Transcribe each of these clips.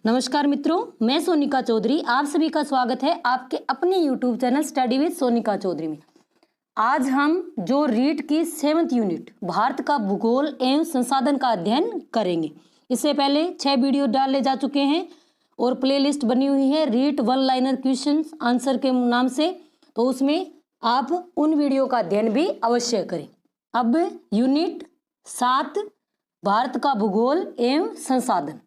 नमस्कार मित्रों, मैं सोनिका चौधरी। आप सभी का स्वागत है आपके अपने YouTube channel study with Sonika Chaudhary में। आज हम जो रीट की 7th यूनिट भारत का भूगोल एवं संसाधन का अध्ययन करेंगे। इससे पहले 6 वीडियो डाले जा चुके हैं और प्लेलिस्ट बनी हुई है REET one liner question answer के नाम से, तो उसमें आप उन वीडियो का अध्ययन भी अवश्य करें। अब यूनिट 7 भारत का भूगोल एवं संसाधन।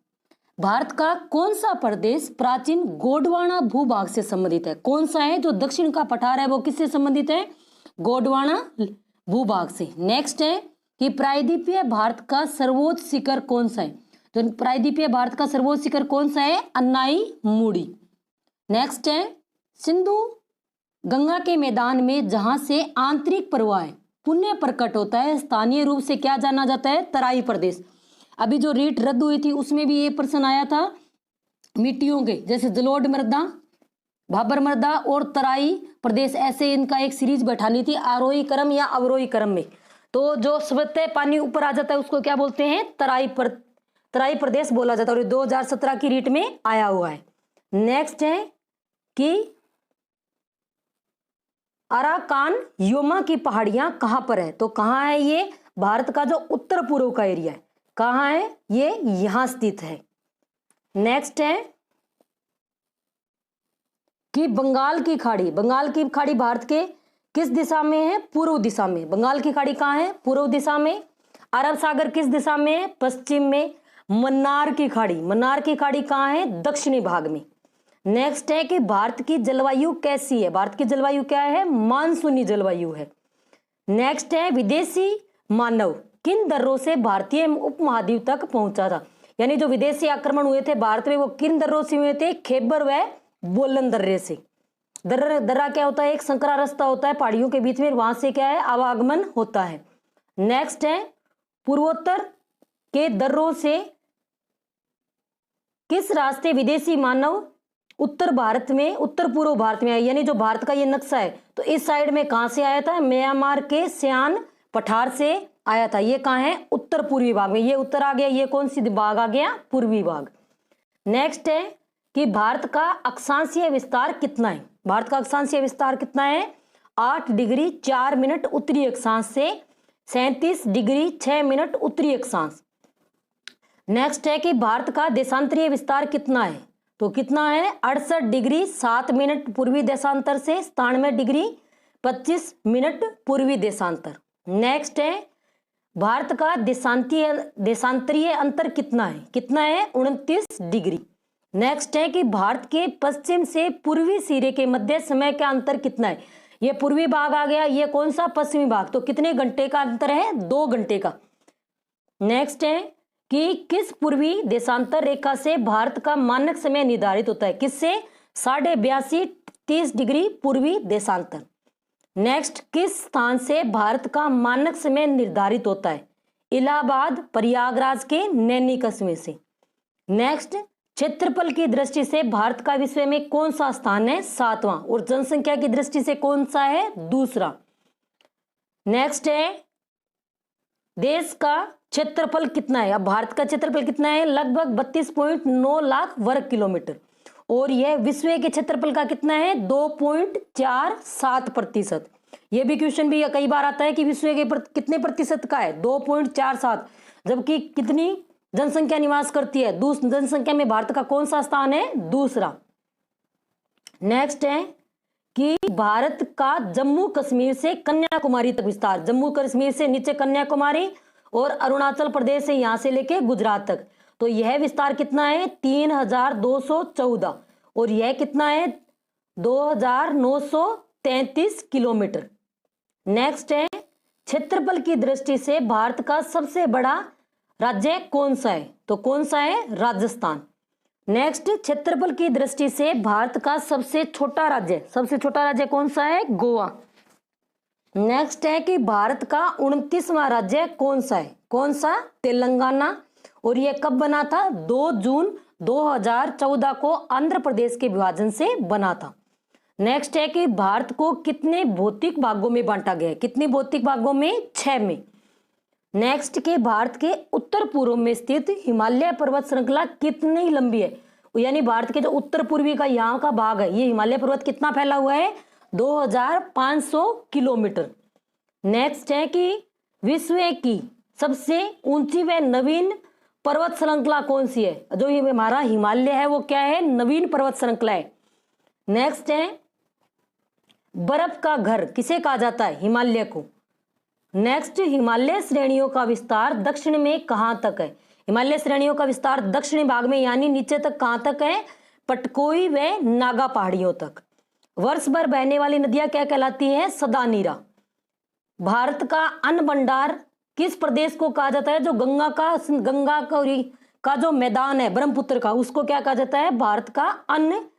भारत का कौन सा प्रदेश प्राचीन गोंडवाना भूभाग से संबंधित है? कौन सा है? जो दक्षिण का पठार है वो किससे संबंधित है? गोंडवाना भूभाग से। नेक्स्ट है कि प्रायद्वीपीय भारत का सर्वोच्च शिखर कौन सा है? तो प्रायद्वीपीय भारत का सर्वोच्च शिखर कौन सा है? अन्नाई मुड़ी। नेक्स्ट है सिंधु गंगा के मैदान में जहां से आंतरिक प्रवाह पुण्य प्रकट होता है, स्थानीय रूप से क्या जाना जाता है? तराई प्रदेश। अभी जो रीट रद्द हुई थी उसमें भी ये प्रश्न आया था मिट्टियों के, जैसे जलोढ़ मृदा, भाबर मृदा और तराई प्रदेश, ऐसे इनका एक सीरीज बैठानी थी आरोही क्रम या अवरोही क्रम में। तो जो स्वतः पानी ऊपर आ जाता है उसको क्या बोलते हैं? तराई प्रदेश बोला जाता है और 2017 की रीट में आया हुआ है। नेक्स्ट है कि अराकान योमा की पहाड़ियां कहां पर है? तो कहां है ये? भारत का जो उत्तर पूर्व का एरिया है, कहां है ये? यहां स्थित है। नेक्स्ट है कि बंगाल की खाड़ी भारत के किस दिशा में है? पूर्व दिशा में। बंगाल की खाड़ी कहां है? पूर्व दिशा में। अरब सागर किस दिशा में है? पश्चिम में। मन्नार की खाड़ी कहां है? दक्षिणी भाग में। नेक्स्ट है कि भारत की जलवायु कैसी है? भारत की जलवायु क्या है? मानसूनी जलवायु है। नेक्स्ट है विदेशी मानव किन दर्रों से भारतीय उपमहाद्वीप तक पहुंचा था? यानी जो विदेशी आक्रमण हुए थे भारत में वो किन दर्रों से हुए थे? खैबर व बोलन दर्रे से। दर्रा क्या होता है? एक संकरा रास्ता होता है पहाड़ियों के बीच में, वहां से क्या है? आवागमन होता है। नेक्स्ट है पूर्वोत्तर के दर्रों से किस रास्ते विदेशी मानव उत्तर पूर्व भारत में आए? यानी जो भारत का ये नक्शा है तो इस साइड में कहां से आया था? म्यांमार के सियान पठार से आया था। ये कहां है? उत्तर पूर्वी भाग में। ये उत्तर आ गया, ये कौन सी भाग आ गया? पूर्वी भाग। नेक्स्ट है कि भारत का अक्षांशीय विस्तार कितना है? भारत का अक्षांशीय विस्तार कितना है? 8 डिग्री 4 मिनट उत्तरी अक्षांश से 37 डिग्री 6 मिनट उत्तरी अक्षांश। नेक्स्ट है कि भारत का देशांतरीय विस्तार कितना है? तो कितना है? 68 डिग्री 7 मिनट पूर्वी देशांतर से 97 डिग्री 25 मिनट पूर्वी देशांतर। नेक्स्ट है भारत का देशांतरीय अंतर कितना है? 29 डिग्री। नेक्स्ट है कि भारत के पश्चिम से पूर्वी सिरे के मध्य समय का अंतर कितना है? ये पूर्वी भाग आ गया, ये कौन सा? पश्चिमी भाग। तो कितने घंटे का अंतर है? 2 घंटे का। नेक्स्ट है कि किस पूर्वी देशांतर रेखा से भारत का मानक समय निर्धारित होता है? किससे? 82.5 30 डिग्री पूर्वी देशांतर। नेक्स्ट किस स्थान से भारत का मानक समय निर्धारित होता है? इलाहाबाद प्रयागराज के नैनी कस्बे से। नेक्स्ट क्षेत्रफल की दृष्टि से भारत का विश्व में कौन सा स्थान है? 7वां। और जनसंख्या की दृष्टि से कौन सा है? दूसरा। नेक्स्ट है देश का क्षेत्रफल कितना है? अब भारत का क्षेत्रफल कितना है? लगभग 32.9 लाख वर्ग किलोमीटर। और यह विश्व के क्षेत्रफल का कितना है? 2.47%। यह भी क्वेश्चन भी कई बार आता है कि विश्व के कितने प्रतिशत का है? 2.47। जबकि कितनी जनसंख्या निवास करती है? जनसंख्या में भारत का कौन सा स्थान है? दूसरा। नेक्स्ट है कि भारत का जम्मू कश्मीर से कन्याकुमारी तक विस्तार, जम्मू कश्मीर से नीचे कन्याकुमारी और अरुणाचल प्रदेश से यहां से लेके गुजरात तक, तो यह विस्तार कितना है? 3214। और यह कितना है? 2933 किलोमीटर। नेक्स्ट है क्षेत्रफल की दृष्टि से भारत का सबसे बड़ा राज्य कौन सा है? तो कौन सा है? राजस्थान। नेक्स्ट क्षेत्रफल की दृष्टि से भारत का सबसे छोटा राज्य कौन सा है? गोवा। नेक्स्ट है कि भारत का 29वां राज्य कौन सा है? कौन सा? तेलंगाना। और यह कब बना था? 2 जून 2014 को आंध्र प्रदेश के विभाजन से बना था। नेक्स्ट है कि भारत को कितने भौतिक भागों में बांटा गया है? कितने भौतिक भागों में? 6 में। नेक्स्ट के भारत के उत्तर पूर्व में स्थित हिमालय पर्वत श्रृंखला कितनी लंबी है? यानी भारत के जो उत्तर पूर्वी का यहाँ का भाग है, ये हिमालय पर्वत कितना फैला हुआ है, 2500 किलोमीटर। नेक्स्ट है कि विश्व की सबसे ऊंची व नवीन पर्वत श्रृंखला कौन सी है? जो ये हमारा हिमालय है वो क्या है, नवीन पर्वत श्रृंखला है। नेक्स्ट है बर्फ का घर किसे कहा जाता है, हिमालय को। नेक्स्ट, हिमालय श्रेणियों का विस्तार दक्षिण में कहां तक है? हिमालय श्रेणियों का विस्तार दक्षिणी भाग में यानी नीचे तक कहां तक है, पटकोई व नागा पहाड़ियों तक। वर्ष भर बहने वाली नदियां क्या कहलाती है, सदा नीरा। भारत का अन्न भंडार किस प्रदेश को कहा जाता है? जो गंगा का जो मैदान है ब्रह्मपुत्र का, उसको क्या कहा जाता है, भारत का अन्न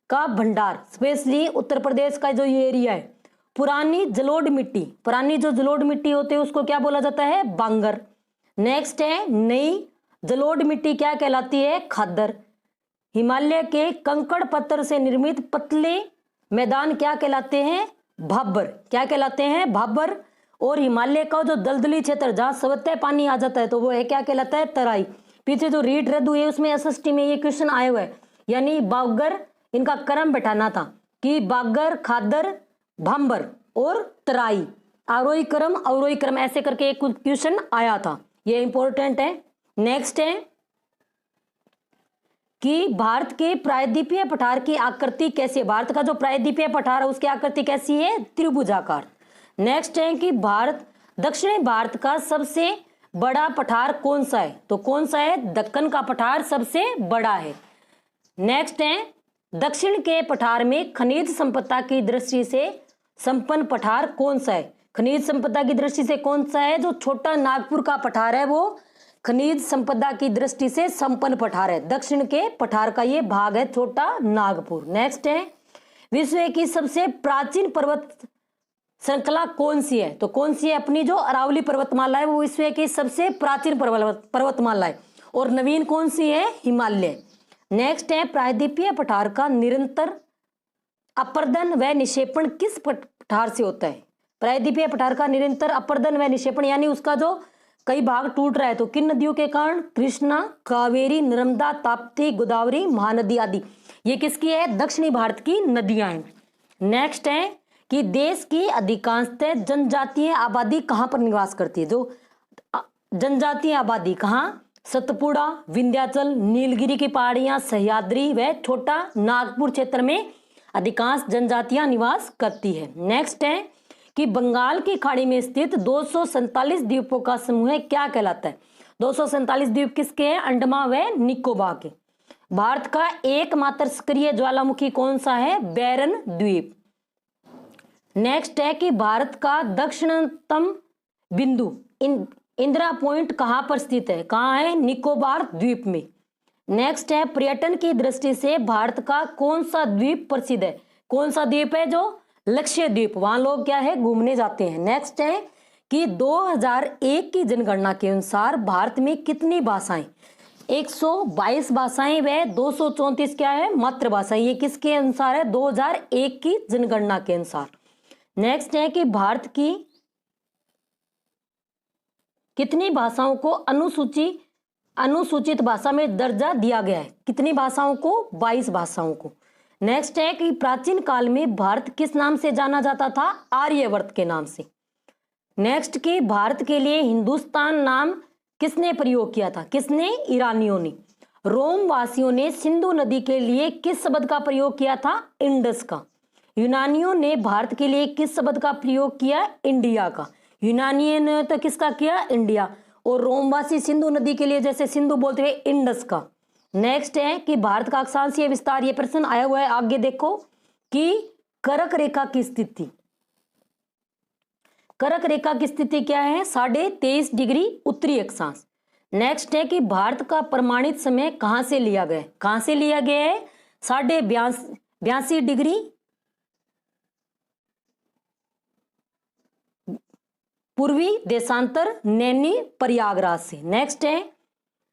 का भंडार। स्पेशली उत्तर प्रदेश का जो ये एरिया है, पुरानी जलोढ़ मिट्टी, पुरानी जो जलोढ़ मिट्टी होती है उसको क्या बोला जाता है, बांगर। नेक्स्ट है नई जलोढ़ मिट्टी क्या कहलाती है, खादर। हिमालय के कंकड़ पत्थर से निर्मित पतले मैदान क्या कहलाते हैं, भाबर। क्या कहलाते हैं, भाबर। और हिमालय का जो दलदली क्षेत्र जहां सवतः पानी आ जाता है तो वो है क्या कहलाता है, तराई। पीछे जो रीड रद्द हुई है उसमें एसएसटी में ये क्वेश्चन आए हुए हैं, यानी बागर इनका क्रम बैठाना था कि बागर, खादर, भांबर और तराई, आरोही क्रम अवरोही क्रम ऐसे करके एक क्वेश्चन आया था, ये इंपॉर्टेंट है। नेक्स्ट है कि भारत के प्रायद्वीपीय पठार की आकृति कैसी है? भारत का जो प्रायद्वीपीय पठार है उसकी आकृति कैसी है, त्रिभुजाकार। नेक्स्ट है कि दक्षिणी भारत का सबसे बड़ा पठार कौन सा है? तो कौन सा है, दक्कन का पठार सबसे बड़ा है। नेक्स्ट है दक्षिण के पठार में खनिज संपदा की दृष्टि से संपन्न पठार कौन सा है? खनिज संपदा की दृष्टि से कौन सा है? जो छोटा नागपुर का पठार है वो खनिज संपदा की दृष्टि से संपन्न पठार है। दक्षिण के पठार का ये भाग है छोटा नागपुर। नेक्स्ट है विश्व की सबसे प्राचीन पर्वत श्रृंखला कौन सी है? तो कौन सी है, अपनी जो अरावली पर्वतमाला है वो विश्व की सबसे प्राचीन पर्वतमाला है। और नवीन कौन सी है, हिमालय। नेक्स्ट है प्रायद्वीपीय पठार का निरंतर अपर्दन व निक्षेपण किस पठार से होता है? प्रायद्वीपीय पठार का निरंतर अपर्दन व निक्षेपण यानी उसका जो कई भाग टूट रहा है तो किन नदियों के कारण? कृष्णा, कावेरी, नर्मदा, ताप्ती, गोदावरी, महानदी आदि। ये किसकी है? दक्षिणी भारत की नदियां हैं। नेक्स्ट है कि देश की अधिकांशतः जनजातीय आबादी कहां पर निवास करती है? जो जनजातीय आबादी कहां? सतपुड़ा, विंध्याचल, नीलगिरी की पहाड़ियां, सह्याद्री व छोटा नागपुर क्षेत्र में अधिकांश जनजातियां निवास करती है। नेक्स्ट है कि बंगाल की खाड़ी में स्थित 247 द्वीपों का समूह क्या कहलाता है? 247 द्वीप किसके हैं? अंडमान व निकोबार के। भारत का एकमात्र सक्रिय ज्वालामुखी कौन सा है? बैरन द्वीप। नेक्स्ट है कि भारत का दक्षिणतम बिंदु इंदिरा पॉइंट कहां पर स्थित है? कहां है? निकोबार द्वीप में। नेक्स्ट है पर्यटन की दृष्टि से भारत का कौन सा द्वीप प्रसिद्ध है? कौन सा द्वीप है? जो लक्षद्वीप, वहां लोग क्या है, घूमने जाते हैं। नेक्स्ट है कि 2001 की जनगणना के अनुसार भारत में कितनी भाषाएं? 122 भाषाएं व 234 क्या है, मातृभाषाएं। ये किसके अनुसार है? 2001 की जनगणना के अनुसार। नेक्स्ट है कि भारत की कितनी भाषाओं को अनुसूचित भाषा में दर्जा दिया गया है? कितनी भाषाओं को? 22 भाषाओं को। नेक्स्ट है कि प्राचीन काल में भारत किस नाम से जाना जाता था? आर्यवर्त के नाम से। नेक्स्ट कि भारत के लिए हिंदुस्तान नाम किसने प्रयोग किया था? किसने? ईरानियों ने। रोम वासियों ने सिंधु नदी के लिए किस शब्द का प्रयोग किया था? इंडस का। यूनानियों ने भारत के लिए किस शब्द का प्रयोग किया? इंडिया का। यूनानियों ने तो किसका किया? इंडिया। और रोमवासी सिंधु नदी के लिए जैसे सिंधु बोलते हुए इंडस का। नेक्स्ट है कि भारत का अक्षांशीय विस्तार, ये प्रश्न आया हुआ है, आगे देखो कि कर्क रेखा की स्थिति, कर्क रेखा की स्थिति क्या है? 23.5 डिग्री उत्तरी अक्षांश। नेक्स्ट है कि भारत का प्रमाणित समय कहां से लिया गया है? कहां से लिया गया है? 82 डिग्री पूर्वी देशांतर नैनी प्रयागराज से। नेक्स्ट है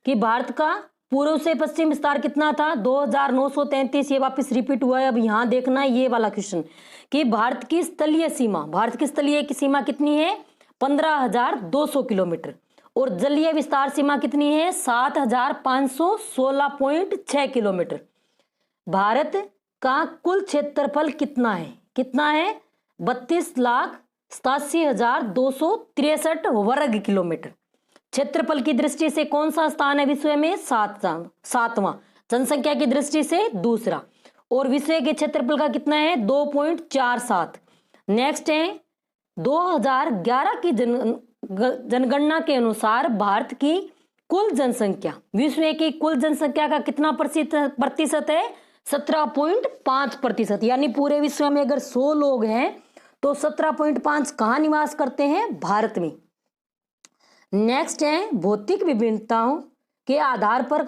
कि भारत का पूर्व से पश्चिम विस्तार कितना था? 2933। ये वापस रिपीट हुआ है, अब यहां देखना है ये वाला क्वेश्चन कि भारत की स्थलीय सीमा, भारत की स्थलीय की सीमा कितनी है? 15,200 किलोमीटर। और जलीय विस्तार सीमा कितनी है? 7,516.6 किलोमीटर। भारत का कुल क्षेत्रफल कितना है? कितना है? 32,87,263 वर्ग किलोमीटर। क्षेत्रफल की दृष्टि से कौन सा स्थान है विश्व में? सातवां। जनसंख्या की दृष्टि से दूसरा। और विश्व के क्षेत्रफल का कितना है? 2.47। नेक्स्ट है 2011 की जनगणना के अनुसार भारत की कुल जनसंख्या विश्व की कुल जनसंख्या का कितना प्रतिशत है? 17.5%। यानी पूरे विश्व में अगर 100 लोग हैं तो 17.5 कहाँ निवास करते हैं? भारत में। नेक्स्ट है भौतिक विभिन्नताओं के आधार पर,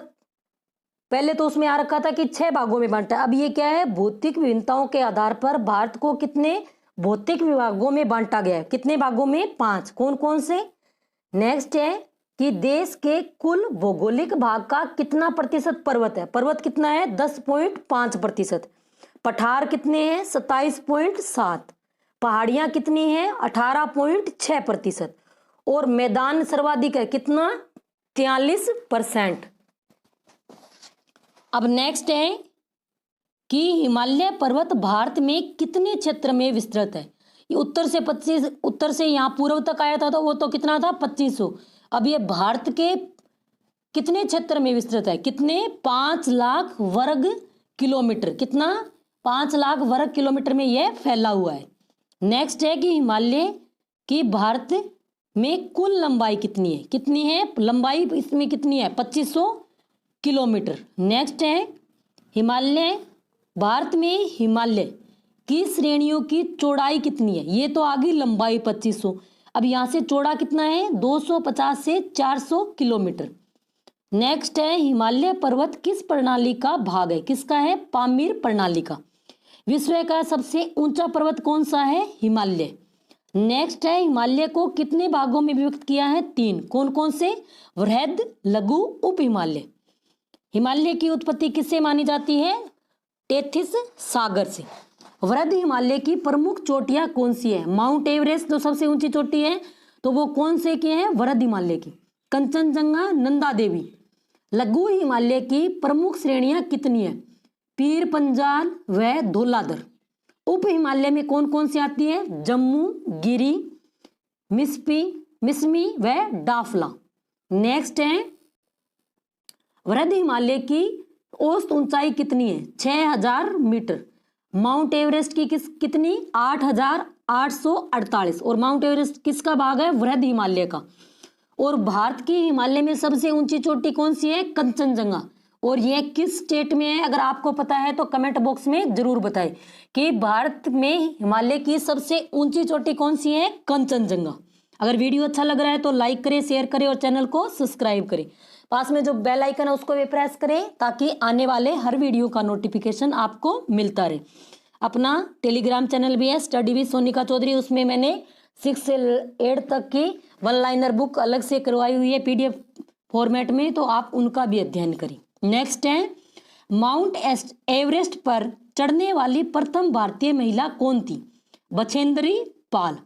पहले तो उसमें आ रखा था कि 6 भागों में बांटा, अब ये क्या है? भौतिक विभिन्नताओं के आधार पर भारत को कितने भौतिक विभागों में बांटा गया है? कितने भागों में? 5। कौन कौन से? नेक्स्ट है कि देश के कुल भौगोलिक भाग का कितना प्रतिशत पर्वत है? पर्वत कितना है? 10.5%। पठार कितने हैं? 27.7। पहाड़ियां कितनी हैं? 18.6%। और मैदान सर्वाधिक है कितना? 43%। अब नेक्स्ट है कि हिमालय पर्वत भारत में कितने क्षेत्र में विस्तृत है? ये उत्तर से यहाँ पूर्व तक आया था तो वो तो कितना था? 2500। अब ये भारत के कितने क्षेत्र में विस्तृत है? कितने? 5 लाख वर्ग किलोमीटर। कितना? 5 लाख वर्ग किलोमीटर में यह फैला हुआ है। नेक्स्ट है कि हिमालय की भारत में कुल लंबाई कितनी है? कितनी है लंबाई इसमें? कितनी है? 2500 किलोमीटर। नेक्स्ट है हिमालय, भारत में हिमालय की श्रेणियों की चौड़ाई कितनी है? ये तो आ गई लंबाई 2500। अब यहाँ से चौड़ा कितना है? 250 से 400 किलोमीटर। नेक्स्ट है हिमालय पर्वत किस प्रणाली का भाग है? किसका है? पामीर प्रणाली का। विश्व का सबसे ऊंचा पर्वत कौन सा है? हिमालय। नेक्स्ट है हिमालय को कितने भागों में विभक्त किया है? 3। कौन कौन से? वृहद, लघु, उप हिमालय। हिमालय की उत्पत्ति किससे मानी जाती है? टेथिस सागर से। वृहद हिमालय की प्रमुख चोटियां कौन सी है? माउंट एवरेस्ट जो सबसे ऊंची चोटी है तो वो कौन से की है? वृहद हिमालय की। कंचनजंगा, नंदा देवी। लघु हिमालय की प्रमुख श्रेणियां कितनी है? पीर पंजाल व धौलाधर। उप हिमालय में कौन कौन सी आती है? जम्मू, गिरी, मिसमी व डाफला। नेक्स्ट है वृहद हिमालय की औसत ऊंचाई कितनी है? 6000 मीटर। माउंट एवरेस्ट की कितनी? 8848। और माउंट एवरेस्ट किसका भाग है? वृहद हिमालय का। और भारत की हिमालय में सबसे ऊंची चोटी कौन सी है? कंचनजंगा। और यह किस स्टेट में है? अगर आपको पता है तो कमेंट बॉक्स में जरूर बताएं कि भारत में हिमालय की सबसे ऊंची चोटी कौन सी है? कंचनजंगा। अगर वीडियो अच्छा लग रहा है तो लाइक करें, शेयर करें और चैनल को सब्सक्राइब करें। पास में जो बेल आइकन है उसको भी प्रेस करें ताकि आने वाले हर वीडियो का नोटिफिकेशन आपको मिलता रहे। अपना टेलीग्राम चैनल भी है स्टडी विद सोनिका चौधरी, उसमें मैंने 6 से 8 तक की 1 लाइनर बुक अलग से करवाई हुई है PDF फॉर्मेट में, तो आप उनका भी अध्ययन करें। नेक्स्ट है माउंट एवरेस्ट पर चढ़ने वाली प्रथम भारतीय महिला कौन थी? बछेंद्री पाल।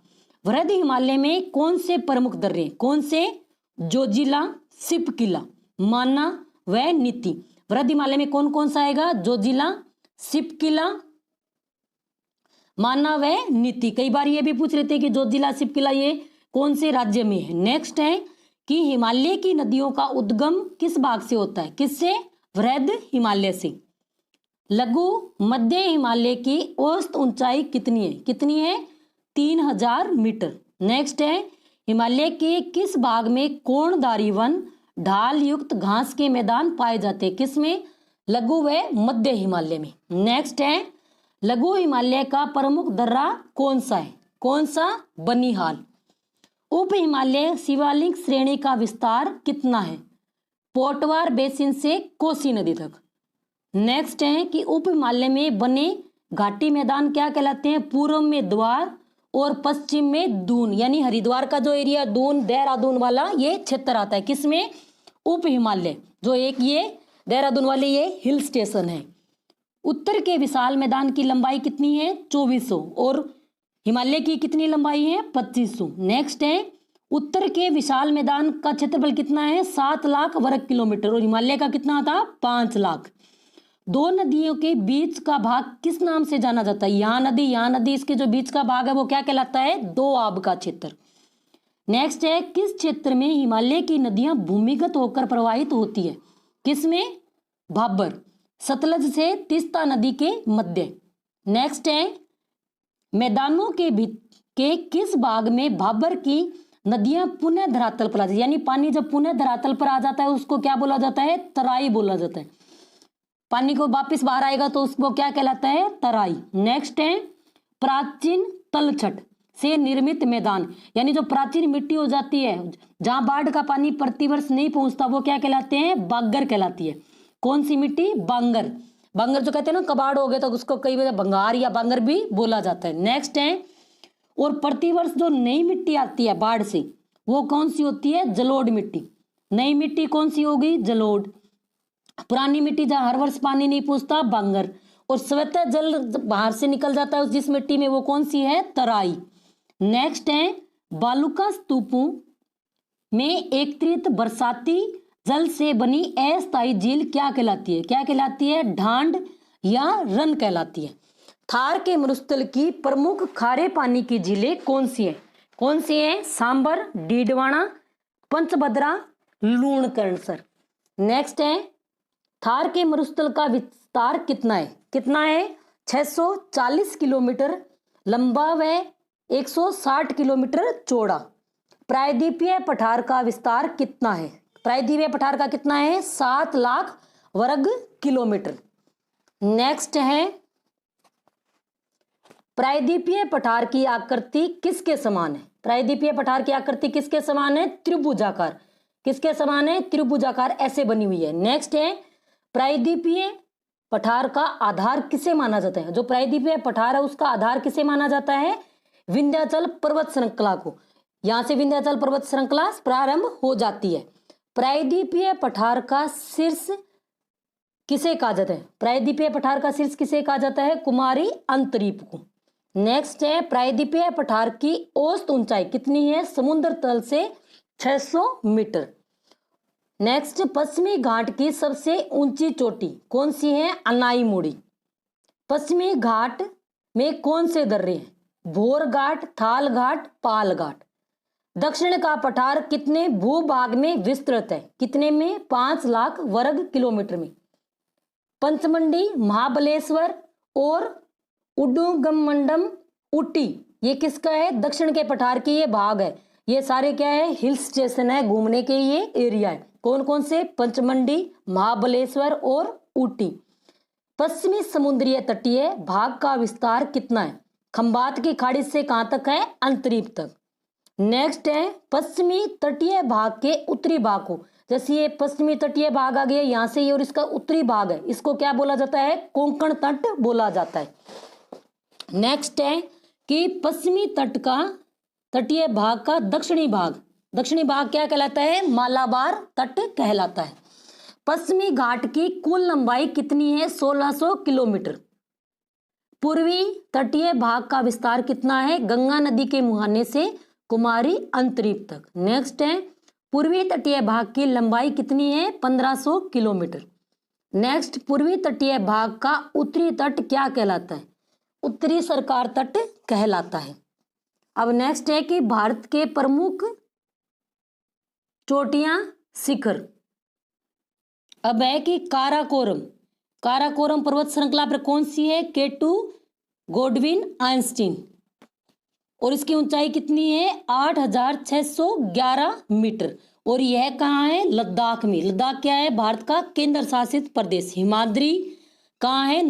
वृहद हिमालय में कौन से प्रमुख दर्रे? कौन से? जोजिला, सिपकिला, माना व नीति। वृहद हिमालय में कौन कौन सा आएगा? जोजिला, सिपकिला, माना व नीति। कई बार ये भी पूछ लेते हैं कि जोजिला, सिपकिला ये कौन से राज्य में है। नेक्स्ट है कि हिमालय की नदियों का उद्गम किस भाग से होता है? किससे? वृहद हिमालय से। लघु मध्य हिमालय की औसत ऊंचाई कितनी है? कितनी है? 3000 मीटर। नेक्स्ट है हिमालय के किस भाग में कोणधारी वन, ढाल युक्त घास के मैदान पाए जाते हैं? किसमें? लघु व मध्य हिमालय में। नेक्स्ट है लघु हिमालय का प्रमुख दर्रा कौन सा है? कौन सा? बनिहाल। उप हिमालय शिवालिक श्रेणी का विस्तार कितना है? पोटवार बेसिन से कोसी नदी तक। नेक्स्ट है कि उप हिमालय में बने घाटी मैदान क्या कहलाते हैं? पूर्व में द्वार और पश्चिम में दून, यानी हरिद्वार का जो एरिया दून, देहरादून वाला ये क्षेत्र आता है। किसमें? उप हिमालय। जो एक ये देहरादून वाले ये हिल स्टेशन है। उत्तर के विशाल मैदान की लंबाई कितनी है? 2400। और हिमालय की कितनी लंबाई है? 2500। नेक्स्ट है उत्तर के विशाल मैदान का क्षेत्रफल कितना है? 7 लाख वर्ग किलोमीटर। और हिमालय का कितना था? 5 लाख। दो नदियों के बीच का भाग किस नाम से जाना जाता है? यहाँ नदी, इसके जो बीच का भाग है वो क्या कहलाता है? दोआब का क्षेत्र। नेक्स्ट है, किस क्षेत्र में हिमालय की नदियां भूमिगत होकर प्रवाहित होती है? किसमें? भाबर, सतलज से तीस्ता नदी के मध्य। नेक्स्ट है, मैदानों के किस भाग में भाबर की नदियां पुनः धरातल पर आ जाती है? यानी पानी जब पुनः धरातल पर आ जाता है उसको क्या बोला जाता है? तराई बोला जाता है। पानी को वापस बाहर आएगा तो उसको क्या कहलाता है? तराई। नेक्स्ट है, प्राचीन तलछट से निर्मित मैदान, यानी जो प्राचीन मिट्टी हो जाती है जहां बाढ़ का पानी प्रतिवर्ष नहीं पहुंचता वो क्या कहलाते हैं? बांगर कहलाती है। कौन सी मिट्टी? बांगर। बांगर जो कहते हैं ना, कबाड़ हो गए तो उसको कई बार भंगार या बांगर भी बोला जाता है। नेक्स्ट है, और प्रतिवर्ष जो नई मिट्टी आती है बाढ़ से वो कौन सी होती है? जलोढ़ मिट्टी। नई मिट्टी कौन सी होगी? जलोढ़। पुरानी मिट्टी जहां हर वर्ष पानी नहीं पहुंचता, बांगर। और स्वतः जल बाहर से निकल जाता है जिस मिट्टी में, वो कौन सी है? तराई। नेक्स्ट है, बालुका स्तूपों में एकत्रित बरसाती जल से बनी अस्थायी झील क्या कहलाती है? क्या कहलाती है? ढांड या रन कहलाती है। थार के मरुस्थल की प्रमुख खारे पानी की झीलें कौन सी है? कौन सी है? सांबर, डीडवाना, पंचभद्रा, लूणकरण सर। नेक्स्ट है, थार के मरुस्थल का विस्तार कितना है? कितना है? 640 किलोमीटर लंबा व 160 किलोमीटर चौड़ा। प्रायद्वीपीय पठार का विस्तार कितना है? प्रायद्वीपीय पठार का कितना है? 7 लाख वर्ग किलोमीटर। नेक्स्ट है, प्रायद्वीपीय पठार की आकृति किसके समान है? प्रायद्वीपीय पठार की आकृति किसके समान है? त्रिभुजाकार। किसके समान है? त्रिभुजाकार, ऐसे बनी हुई है। नेक्स्ट है, प्रायद्वीपीय पठार का आधार किसे माना जाता है? जो प्रायद्वीपीय पठार है उसका आधार किसे माना जाता है? विंध्याचल पर्वत श्रृंखला को। यहां से विंध्याचल पर्वत श्रृंखला प्रारंभ हो जाती है। प्रायद्वीपीय पठार का शीर्ष किसे कहा जाता है? प्रायद्वीपीय पठार का शीर्ष किसे कहा जाता है? कुमारी अंतरीप को। नेक्स्ट है, प्रायद्वीपीय पठार की औसत ऊंचाई कितनी है? समुद्र तल से 600 मीटर। नेक्स्ट, पश्चिमी घाट की सबसे ऊंची चोटी कौन सी है? अनाईमुड़ी। पश्चिमी घाट में कौन से दर्रे हैं? भोर घाट, थाल घाट, पाल घाट। दक्षिण का पठार कितने भूभाग में विस्तृत है? कितने में? 5 लाख वर्ग किलोमीटर में। पंचमंडी, महाबलेश्वर और उडुगमंडम, ऊटी, ये किसका है? दक्षिण के पठार की ये भाग है। ये सारे क्या है? हिल स्टेशन है, घूमने के ये एरिया है। कौन कौन से? पंचमंडी, महाबलेश्वर और ऊटी। पश्चिमी समुद्रीय तटीय भाग का विस्तार कितना है? खंबात की खाड़ी से कहां तक है? अंतरीप तक। नेक्स्ट है, पश्चिमी तटीय भाग के उत्तरी भाग को, जैसे ये पश्चिमी तटीय भाग आ गया यहां से ये, और इसका उत्तरी भाग है, इसको क्या बोला जाता है? कोंकण तट बोला जाता है। नेक्स्ट है कि पश्चिमी तट का तटीय भाग का दक्षिणी भाग क्या कहलाता है? मालाबार तट कहलाता है। पश्चिमी घाट की कुल लंबाई कितनी है? 1600 किलोमीटर। पूर्वी तटीय भाग का विस्तार कितना है? गंगा नदी के मुहाने से कुमारी अंतरीप तक। नेक्स्ट है, पूर्वी तटीय भाग की लंबाई कितनी है? 1500 किलोमीटर। नेक्स्ट, पूर्वी तटीय भाग का उत्तरी तट क्या कहलाता है? उत्तरी सरकार तट कहलाता है। अब नेक्स्ट है कि भारत के प्रमुख चोटियां, शिखर। अब है कि काराकोरम पर्वत श्रृंखला पर कौन सी है? केटू, गोडविन, आइंस्टीन। और इसकी ऊंचाई कितनी है? 8611 मीटर। और यह कहाँ है? लद्दाख में। लद्दाख क्या है? भारत का केंद्र शासित प्रदेश। हिमाद्री कहाँ है?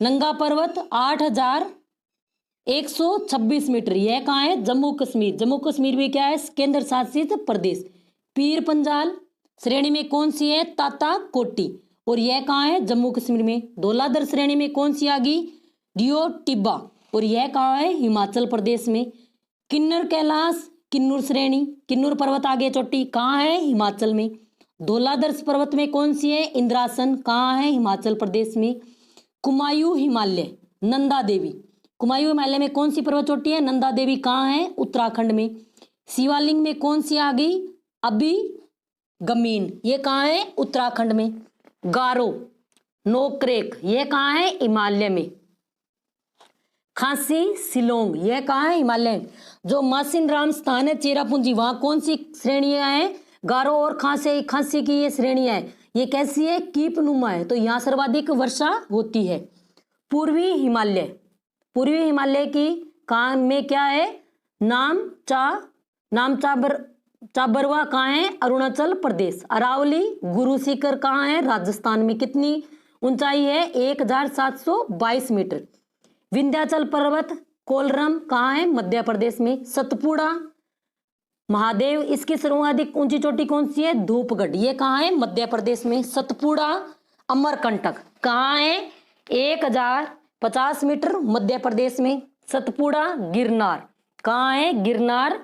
नंगा पर्वत 8126 मीटर। यह कहाँ है? जम्मू कश्मीर। जम्मू कश्मीर भी क्या है? केंद्र शासित प्रदेश। पीर पंजाल श्रेणी में कौन सी है? ताता कोटी। और यह कहाँ है? जम्मू कश्मीर में। धौलाधर श्रेणी में कौन सी आ गई? डियो टिब्बा। और यह कहाँ है? हिमाचल प्रदेश में। किन्नर कैलाश, किन्नूर श्रेणी, किन्नूर पर्वत आगे चोटी कहाँ है? हिमाचल में। धौलाधर पर्वत में कौन सी है? इंद्रासन कहाँ है? हिमाचल प्रदेश में। कुमायूं हिमालय, नंदा देवी। कुमायूं हिमालय में कौन सी पर्वत चोटी है? नंदा देवी कहाँ है? उत्तराखंड में। शिवालिंग में कौन सी आ गई? अभी गमीन, ये कहाँ है? उत्तराखंड में। गारो नोक्रेक ये कहाँ है? हिमालय में। खासी शिलोंग ये कहाँ है? हिमालय में। जो मासिनराम स्थान है चेरापूंजी, वहां कौन सी श्रेणियां हैं? गारो और खांसी की ये श्रेणियां है, ये कैसी है? कीपनुमा है, तो यहाँ सर्वाधिक वर्षा होती है। पूर्वी हिमालय की कहाँ में क्या है? चाबरवा कहाँ है? अरुणाचल प्रदेश। अरावली गुरु शिखर कहाँ है? राजस्थान में। कितनी ऊंचाई है? 1722 मीटर। विंध्याचल पर्वत कोलरम कहाँ है? मध्य प्रदेश में। सतपुड़ा महादेव, इसकी सर्वाधिक ऊंची चोटी कौन सी है? धूपगढ़, ये कहाँ है? मध्य प्रदेश में। सतपुड़ा अमरकंटक कहाँ है? 1050 मीटर, मध्य प्रदेश में। सतपुड़ा गिरनार कहाँ है? गिरनार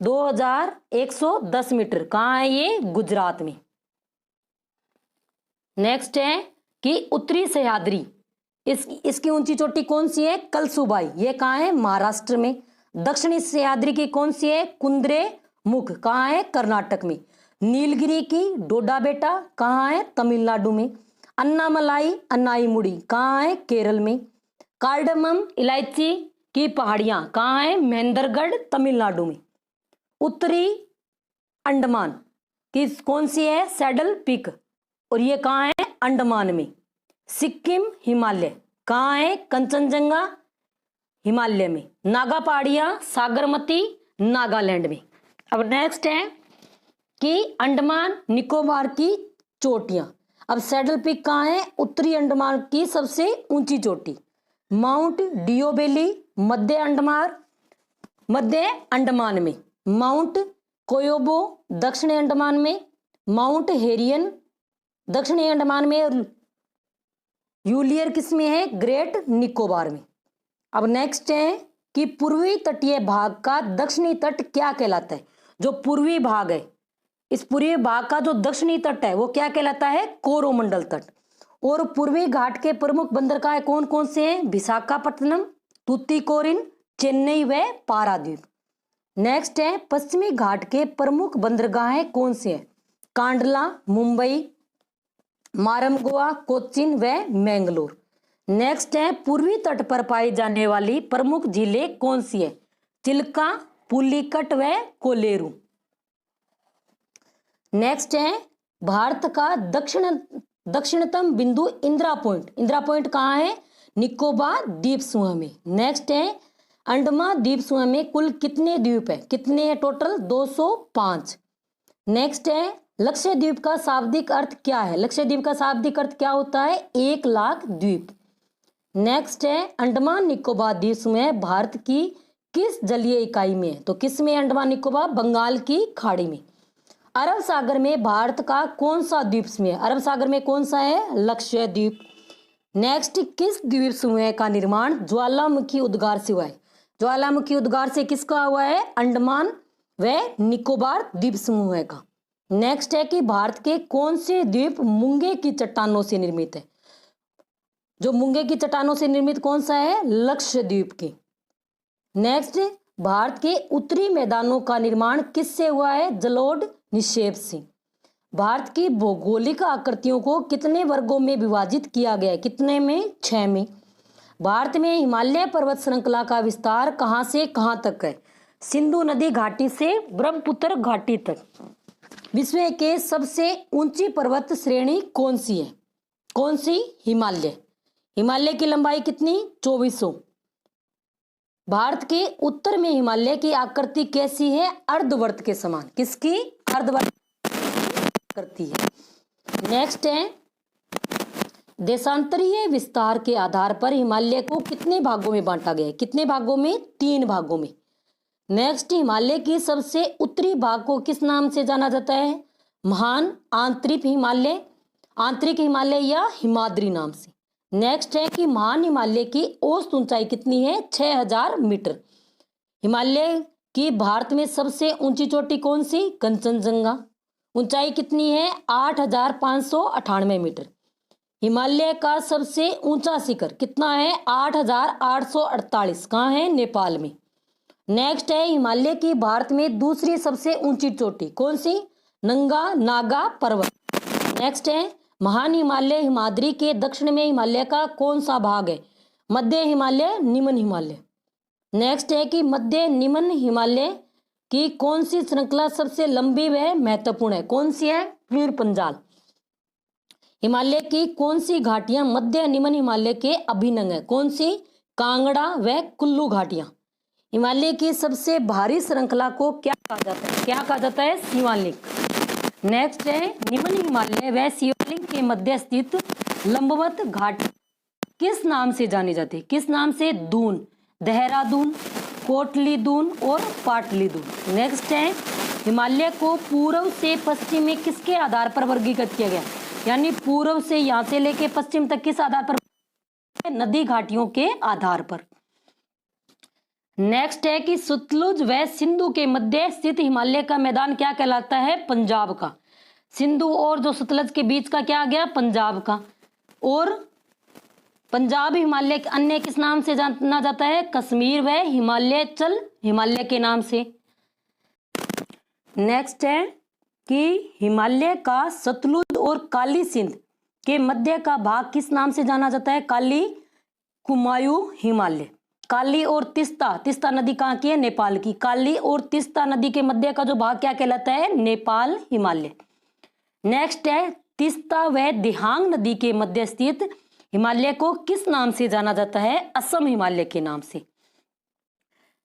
2110 मीटर, कहाँ है ये? गुजरात में। नेक्स्ट है कि उत्तरी सह्याद्री, इसकी ऊंची चोटी कौन सी है? कलसुबाई, ये कहाँ है? महाराष्ट्र में। दक्षिणी सह्याद्री की कौन सी है? कुंद्रे मुख, कहाँ है? कर्नाटक में। नीलगिरी की डोडा बेटा कहाँ है? तमिलनाडु में। अन्नामलाई अन्नाईमुड़ी कहाँ है? केरल में। कार्डमम इलायची की पहाड़ियां कहाँ है? महेंद्रगढ़ तमिलनाडु में। उत्तरी अंडमान की कौन सी है? सैडल पीक, और ये कहाँ है? अंडमान में। सिक्किम हिमालय कहाँ है? कंचनजंगा हिमालय में। नागा पहाड़ियां सागरमती नागालैंड में। अब नेक्स्ट है कि अंडमान निकोबार की चोटियां। अब सैडल पीक कहाँ है? उत्तरी अंडमान की सबसे ऊंची चोटी। माउंट डियोबेली मध्य अंडमान में। माउंट कोयोबो दक्षिणी अंडमान में। माउंट हेरियन दक्षिणी अंडमान में, और यूलियर किस में है? ग्रेट निकोबार में। अब नेक्स्ट है कि पूर्वी तटीय भाग का दक्षिणी तट क्या कहलाता है? जो पूर्वी भाग है, इस पूर्वी भाग का जो दक्षिणी तट है वो क्या कहलाता है? कोरोमंडल तट। और पूर्वी घाट के प्रमुख बंदरगाह कौन कौन से हैं? विशाखापट्टनम, तूतीकोरिन, चेन्नई व पारादीप। नेक्स्ट है पश्चिमी घाट के प्रमुख बंदरगाह कौन से हैं? कांडला, मुंबई, मारमगोआ, कोच्चिन व मैंगलोर। नेक्स्ट है पूर्वी तट पर पाई जाने वाली प्रमुख झीलें कौन सी है? चिल्का, पुलिकट व कोलेरू। नेक्स्ट है भारत का दक्षिणतम बिंदु इंदिरा पॉइंट कहाँ है? निकोबार द्वीप समूह में। नेक्स्ट है अंडमान द्वीप समूह में कुल कितने द्वीप है? कितने है टोटल? 205। नेक्स्ट है लक्षद्वीप का शाब्दिक अर्थ क्या है? लक्षद्वीप का शाब्दिक अर्थ क्या होता है? 1 लाख द्वीप। नेक्स्ट है अंडमान निकोबार द्वीप समूह भारत की किस जलीय इकाई में है? तो किस में? अंडमान निकोबार बंगाल की खाड़ी में। अरब सागर में भारत का कौन सा द्वीप समूह है? अरब सागर में कौन सा है? लक्षद्वीप। नेक्स्ट किस द्वीप समूह का निर्माण ज्वालामुखी उद्गार से हुआ है? ज्वालामुखी उद्गार से किसका हुआ है? अंडमान व निकोबार द्वीप समूह का। नेक्स्ट है कि भारत के कौन से द्वीप मूंगे की चट्टानों से निर्मित है? जो मूंगे की चट्टानों से निर्मित कौन सा है? लक्षद्वीप की। नेक्स्ट भारत के उत्तरी मैदानों का निर्माण किससे हुआ है? जलोढ़ निक्षेप से। भारत की भौगोलिक आकृतियों को कितने वर्गों में विभाजित किया गया है? कितने में? 6 में। भारत में हिमालय पर्वत श्रृंखला का विस्तार कहां से कहां तक है? सिंधु नदी घाटी से ब्रह्मपुत्र घाटी तक। विश्व के सबसे ऊंची पर्वत श्रेणी कौन सी है? कौन सी? हिमालय। हिमालय की लंबाई कितनी? 2400। भारत के उत्तर में हिमालय की आकृति कैसी है? अर्धवर्त के समान। किसकी? अर्धवर्त आकृति है। नेक्स्ट है देशांतरीय विस्तार के आधार पर हिमालय को कितने भागों में बांटा गया है? कितने भागों में? 3 भागों में। नेक्स्ट हिमालय की सबसे उत्तरी भाग को किस नाम से जाना जाता है? महान आंतरिक हिमालय या हिमाद्री नाम से। नेक्स्ट है कि महान हिमालय की औसत ऊंचाई कितनी है? 6000 मीटर। हिमालय की भारत में सबसे ऊंची चोटी कौन सी? कंचनजंगा। ऊंचाई कितनी है? 8598 मीटर। हिमालय का सबसे ऊंचा शिखर कितना है? 8848। कहाँ है? नेपाल में। नेक्स्ट है हिमालय की भारत में दूसरी सबसे ऊंची चोटी कौन सी? नागा पर्वत। नेक्स्ट है महान हिमालय हिमाद्री के दक्षिण में हिमालय का कौन सा भाग है? मध्य हिमालय, निम्न हिमालय। नेक्स्ट है कि मध्य निम्न हिमालय की कौन सी श्रृंखला सबसे लंबी व महत्वपूर्ण है? कौन सी है? पीर पंजाल। हिमालय की कौन सी घाटियां मध्य निम्न हिमालय के अभिन्न है? कौन सी? कांगड़ा व कुल्लू घाटियां। हिमालय की सबसे भारी श्रृंखला को क्या कहा जाता है? क्या कहा जाता है? शिवालिक। नेक्स्ट है निम्न हिमालय व शिवालिक के मध्य स्थित लंबवत घाट किस नाम से जानी जाती है? किस नाम से? दून, देहरादून, कोटली दून और पाटली दून। नेक्स्ट है हिमालय को पूर्व से पश्चिम में किसके आधार पर वर्गीकृत किया गया? यानी पूर्व से यहां से लेके पश्चिम तक किस आधार पर? नदी घाटियों के आधार पर। नेक्स्ट है कि सतलुज व सिंधु के मध्य स्थित हिमालय का मैदान क्या कहलाता है? पंजाब का। सिंधु और जो सतलज के बीच का क्या आ गया? पंजाब का। और पंजाब हिमालय के अन्य किस नाम से जाना जाता है? कश्मीर व हिमालयचल हिमालय के नाम से। नेक्स्ट है कि हिमालय का सतलुज और काली सिंध के मध्य का भाग किस नाम से जाना जाता है? काली कुमायूं हिमालय। काली और तिस्ता, तिस्ता नदी कहाँ की है? नेपाल की। काली और तिस्ता नदी के मध्य का जो भाग क्या कहलाता है? नेपाल हिमालय। नेक्स्ट है तिस्ता व दिहांग नदी के मध्य स्थित हिमालय को किस नाम से जाना जाता है? असम हिमालय के नाम से।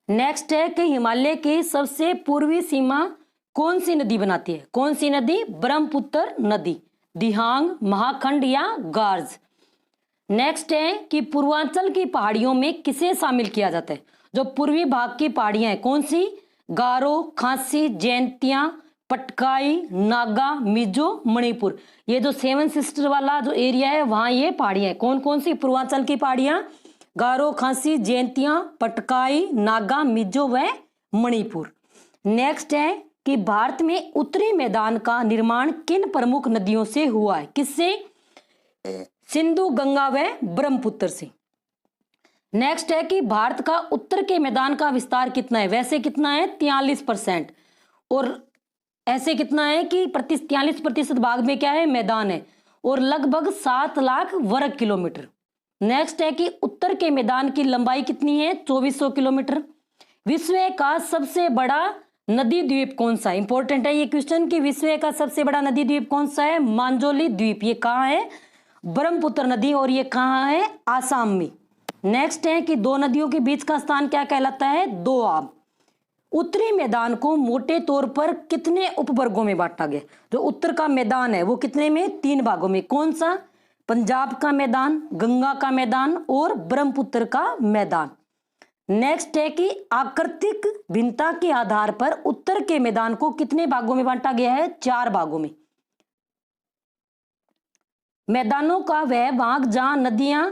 नेक्स्ट है कि हिमालय की सबसे पूर्वी सीमा कौन सी नदी बनाती है? कौन सी नदी? ब्रह्मपुत्र नदी। दिहांग, महाखंड या गार्ज। नेक्स्ट है कि पूर्वांचल की पहाड़ियों में किसे शामिल किया जाता है? जो पूर्वी भाग की पहाड़ियां हैं कौन सी? गारो, खासी, जैंतिया, पटकाई, नागा, मिजो, मणिपुर। ये जो सेवन सिस्टर वाला जो एरिया है वहां ये पहाड़ियां हैं। कौन कौन सी पूर्वांचल की पहाड़ियां? गारो, खासी, जैंतिया, पटकाई, नागा, मिजो व मणिपुर। नेक्स्ट है कि भारत में उत्तरी मैदान का निर्माण किन प्रमुख नदियों से हुआ है? किससे? सिंधु, गंगा व ब्रह्मपुत्र से। नेक्स्ट है कि भारत का उत्तर के मैदान का विस्तार कितना है? वैसे कितना है? 43%। और ऐसे कितना है कि 43% भाग में क्या है? मैदान है। और लगभग 7 लाख वर्ग किलोमीटर। नेक्स्ट है कि उत्तर के मैदान की लंबाई कितनी है? 2400 किलोमीटर। विश्व का सबसे बड़ा नदी द्वीप कौन सा है? इंपॉर्टेंट है ये क्वेश्चन कि विश्व का सबसे बड़ा नदी द्वीप कौन सा है? मांजोली द्वीप। ये कहाँ है? ब्रह्मपुत्र नदी। और ये कहाँ है? आसाम में। नेक्स्ट है कि दो नदियों के बीच का स्थान क्या कहलाता है? दोआब। उत्तरी मैदान को मोटे तौर पर कितने उपवर्गों में बांटा गया? जो उत्तर का मैदान है वो कितने में? 3 भागों में। कौन सा? पंजाब का मैदान, गंगा का मैदान और ब्रह्मपुत्र का मैदान। नेक्स्ट है कि आकृतिक भिन्नता के आधार पर उत्तर के मैदान को कितने भागों में बांटा गया है? 4 भागों में। मैदानों का वह भाग जहां नदियां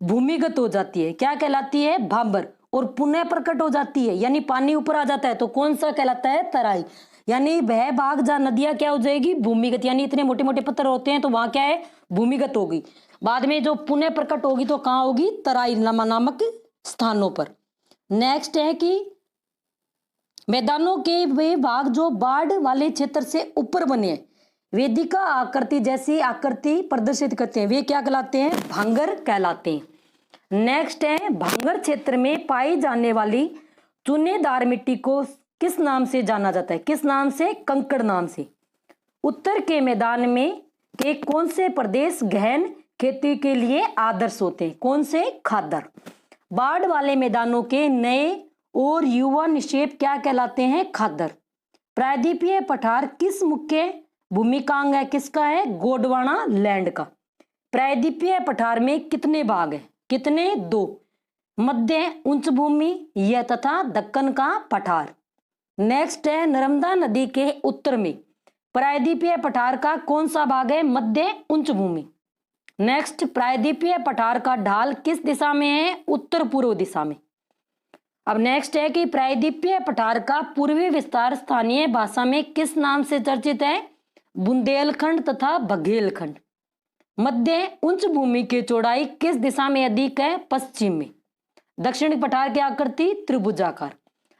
भूमिगत हो जाती है क्या कहलाती है? भाबर। और पुनः प्रकट हो जाती है यानी पानी ऊपर आ जाता है तो कौन सा कहलाता है? तराई। यानी वह भाग जहां नदियां क्या हो जाएगी? भूमिगत। यानी इतने मोटे मोटे पत्थर होते हैं तो वहां क्या है? भूमिगत होगी। बाद में जो पुनः प्रकट होगी तो कहां होगी? तराई नामक स्थानों पर। नेक्स्ट है कि मैदानों के वे भाग जो बाढ़ वाले क्षेत्र से ऊपर बने हैं, वेदिका आकृति जैसी आकृति प्रदर्शित करते हैं, वे क्या कहलाते हैं? भांगर कहलाते हैं। नेक्स्ट है भांगर क्षेत्र में पाई जाने वाली चूनेदार मिट्टी को किस नाम से जाना जाता है? किस नाम से? कंकड़ नाम से। उत्तर के मैदान में के कौन से प्रदेश गहन खेती के लिए आदर्श होते हैं? कौन से? खादर। बाढ़ वाले मैदानों के नए और युवा निक्षेप क्या कहलाते हैं? खादर। प्रायद्वीपीय पठार किस मुख्य भूमिकांग है? किसका है? गोंडवाना लैंड का। प्रायद्वीपीय पठार में कितने भाग है? कितने? 2। मध्य उच्च भूमि यह तथा दक्कन का पठार। नेक्स्ट है नर्मदा नदी के उत्तर में प्रायद्वीपीय पठार का कौन सा भाग है? मध्य उच्च भूमि। नेक्स्ट प्रायद्वीपीय पठार का ढाल किस दिशा में है? उत्तर पूर्व दिशा में। अब नेक्स्ट है कि प्रायद्वीपीय पठार का पूर्वी विस्तार स्थानीय भाषा में किस नाम से चर्चित है? बुंदेलखंड तथा बघेलखंड। मध्य उच्च भूमि की चौड़ाई किस दिशा में अधिक है? पश्चिम में। दक्षिण पठार की आकृति त्रिभुजाकार।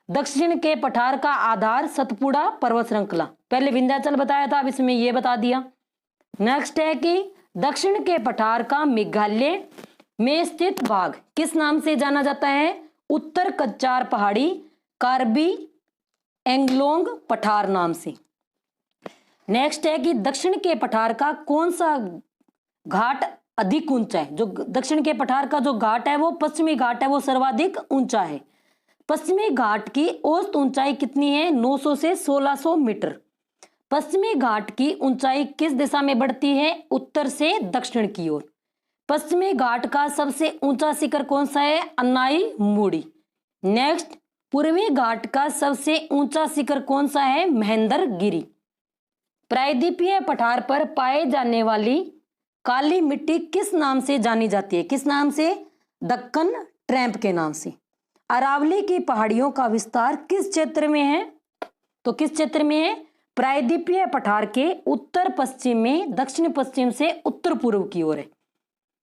दक्षिण के पठार का आधार सतपुड़ा पर्वत श्रृंखला। पहले विंध्याचल बताया था, अब इसमें यह बता दिया। नेक्स्ट है कि दक्षिण के पठार का मेघालय में स्थित भाग किस नाम से जाना जाता है? उत्तर कच्चार पहाड़ी कार्बी एंगलोंग पठार नाम से। नेक्स्ट है कि दक्षिण के पठार का कौन सा घाट अधिक ऊंचा है? जो दक्षिण के पठार का जो घाट है वो पश्चिमी घाट है, वो सर्वाधिक ऊंचा है। पश्चिमी घाट की औसत ऊंचाई कितनी है? 900 से 1600 मीटर। पश्चिमी घाट की ऊंचाई किस दिशा में बढ़ती है? उत्तर से दक्षिण की ओर। पश्चिमी घाट का सबसे ऊंचा शिखर कौन सा है? अन्नाई मूडी। नेक्स्ट, पूर्वी घाट का सबसे ऊंचा शिखर कौन सा है? महेंद्र गिरी। प्रायद्वीपीय पठार पर पाए जाने वाली काली मिट्टी किस नाम से जानी जाती है? किस नाम से? दक्कन ट्रैम्प के नाम से। अरावली की पहाड़ियों का विस्तार किस क्षेत्र में है? तो किस क्षेत्र में है? प्रायद्वीपीय पठार के उत्तर पश्चिम में, दक्षिण पश्चिम से उत्तर पूर्व की ओर है।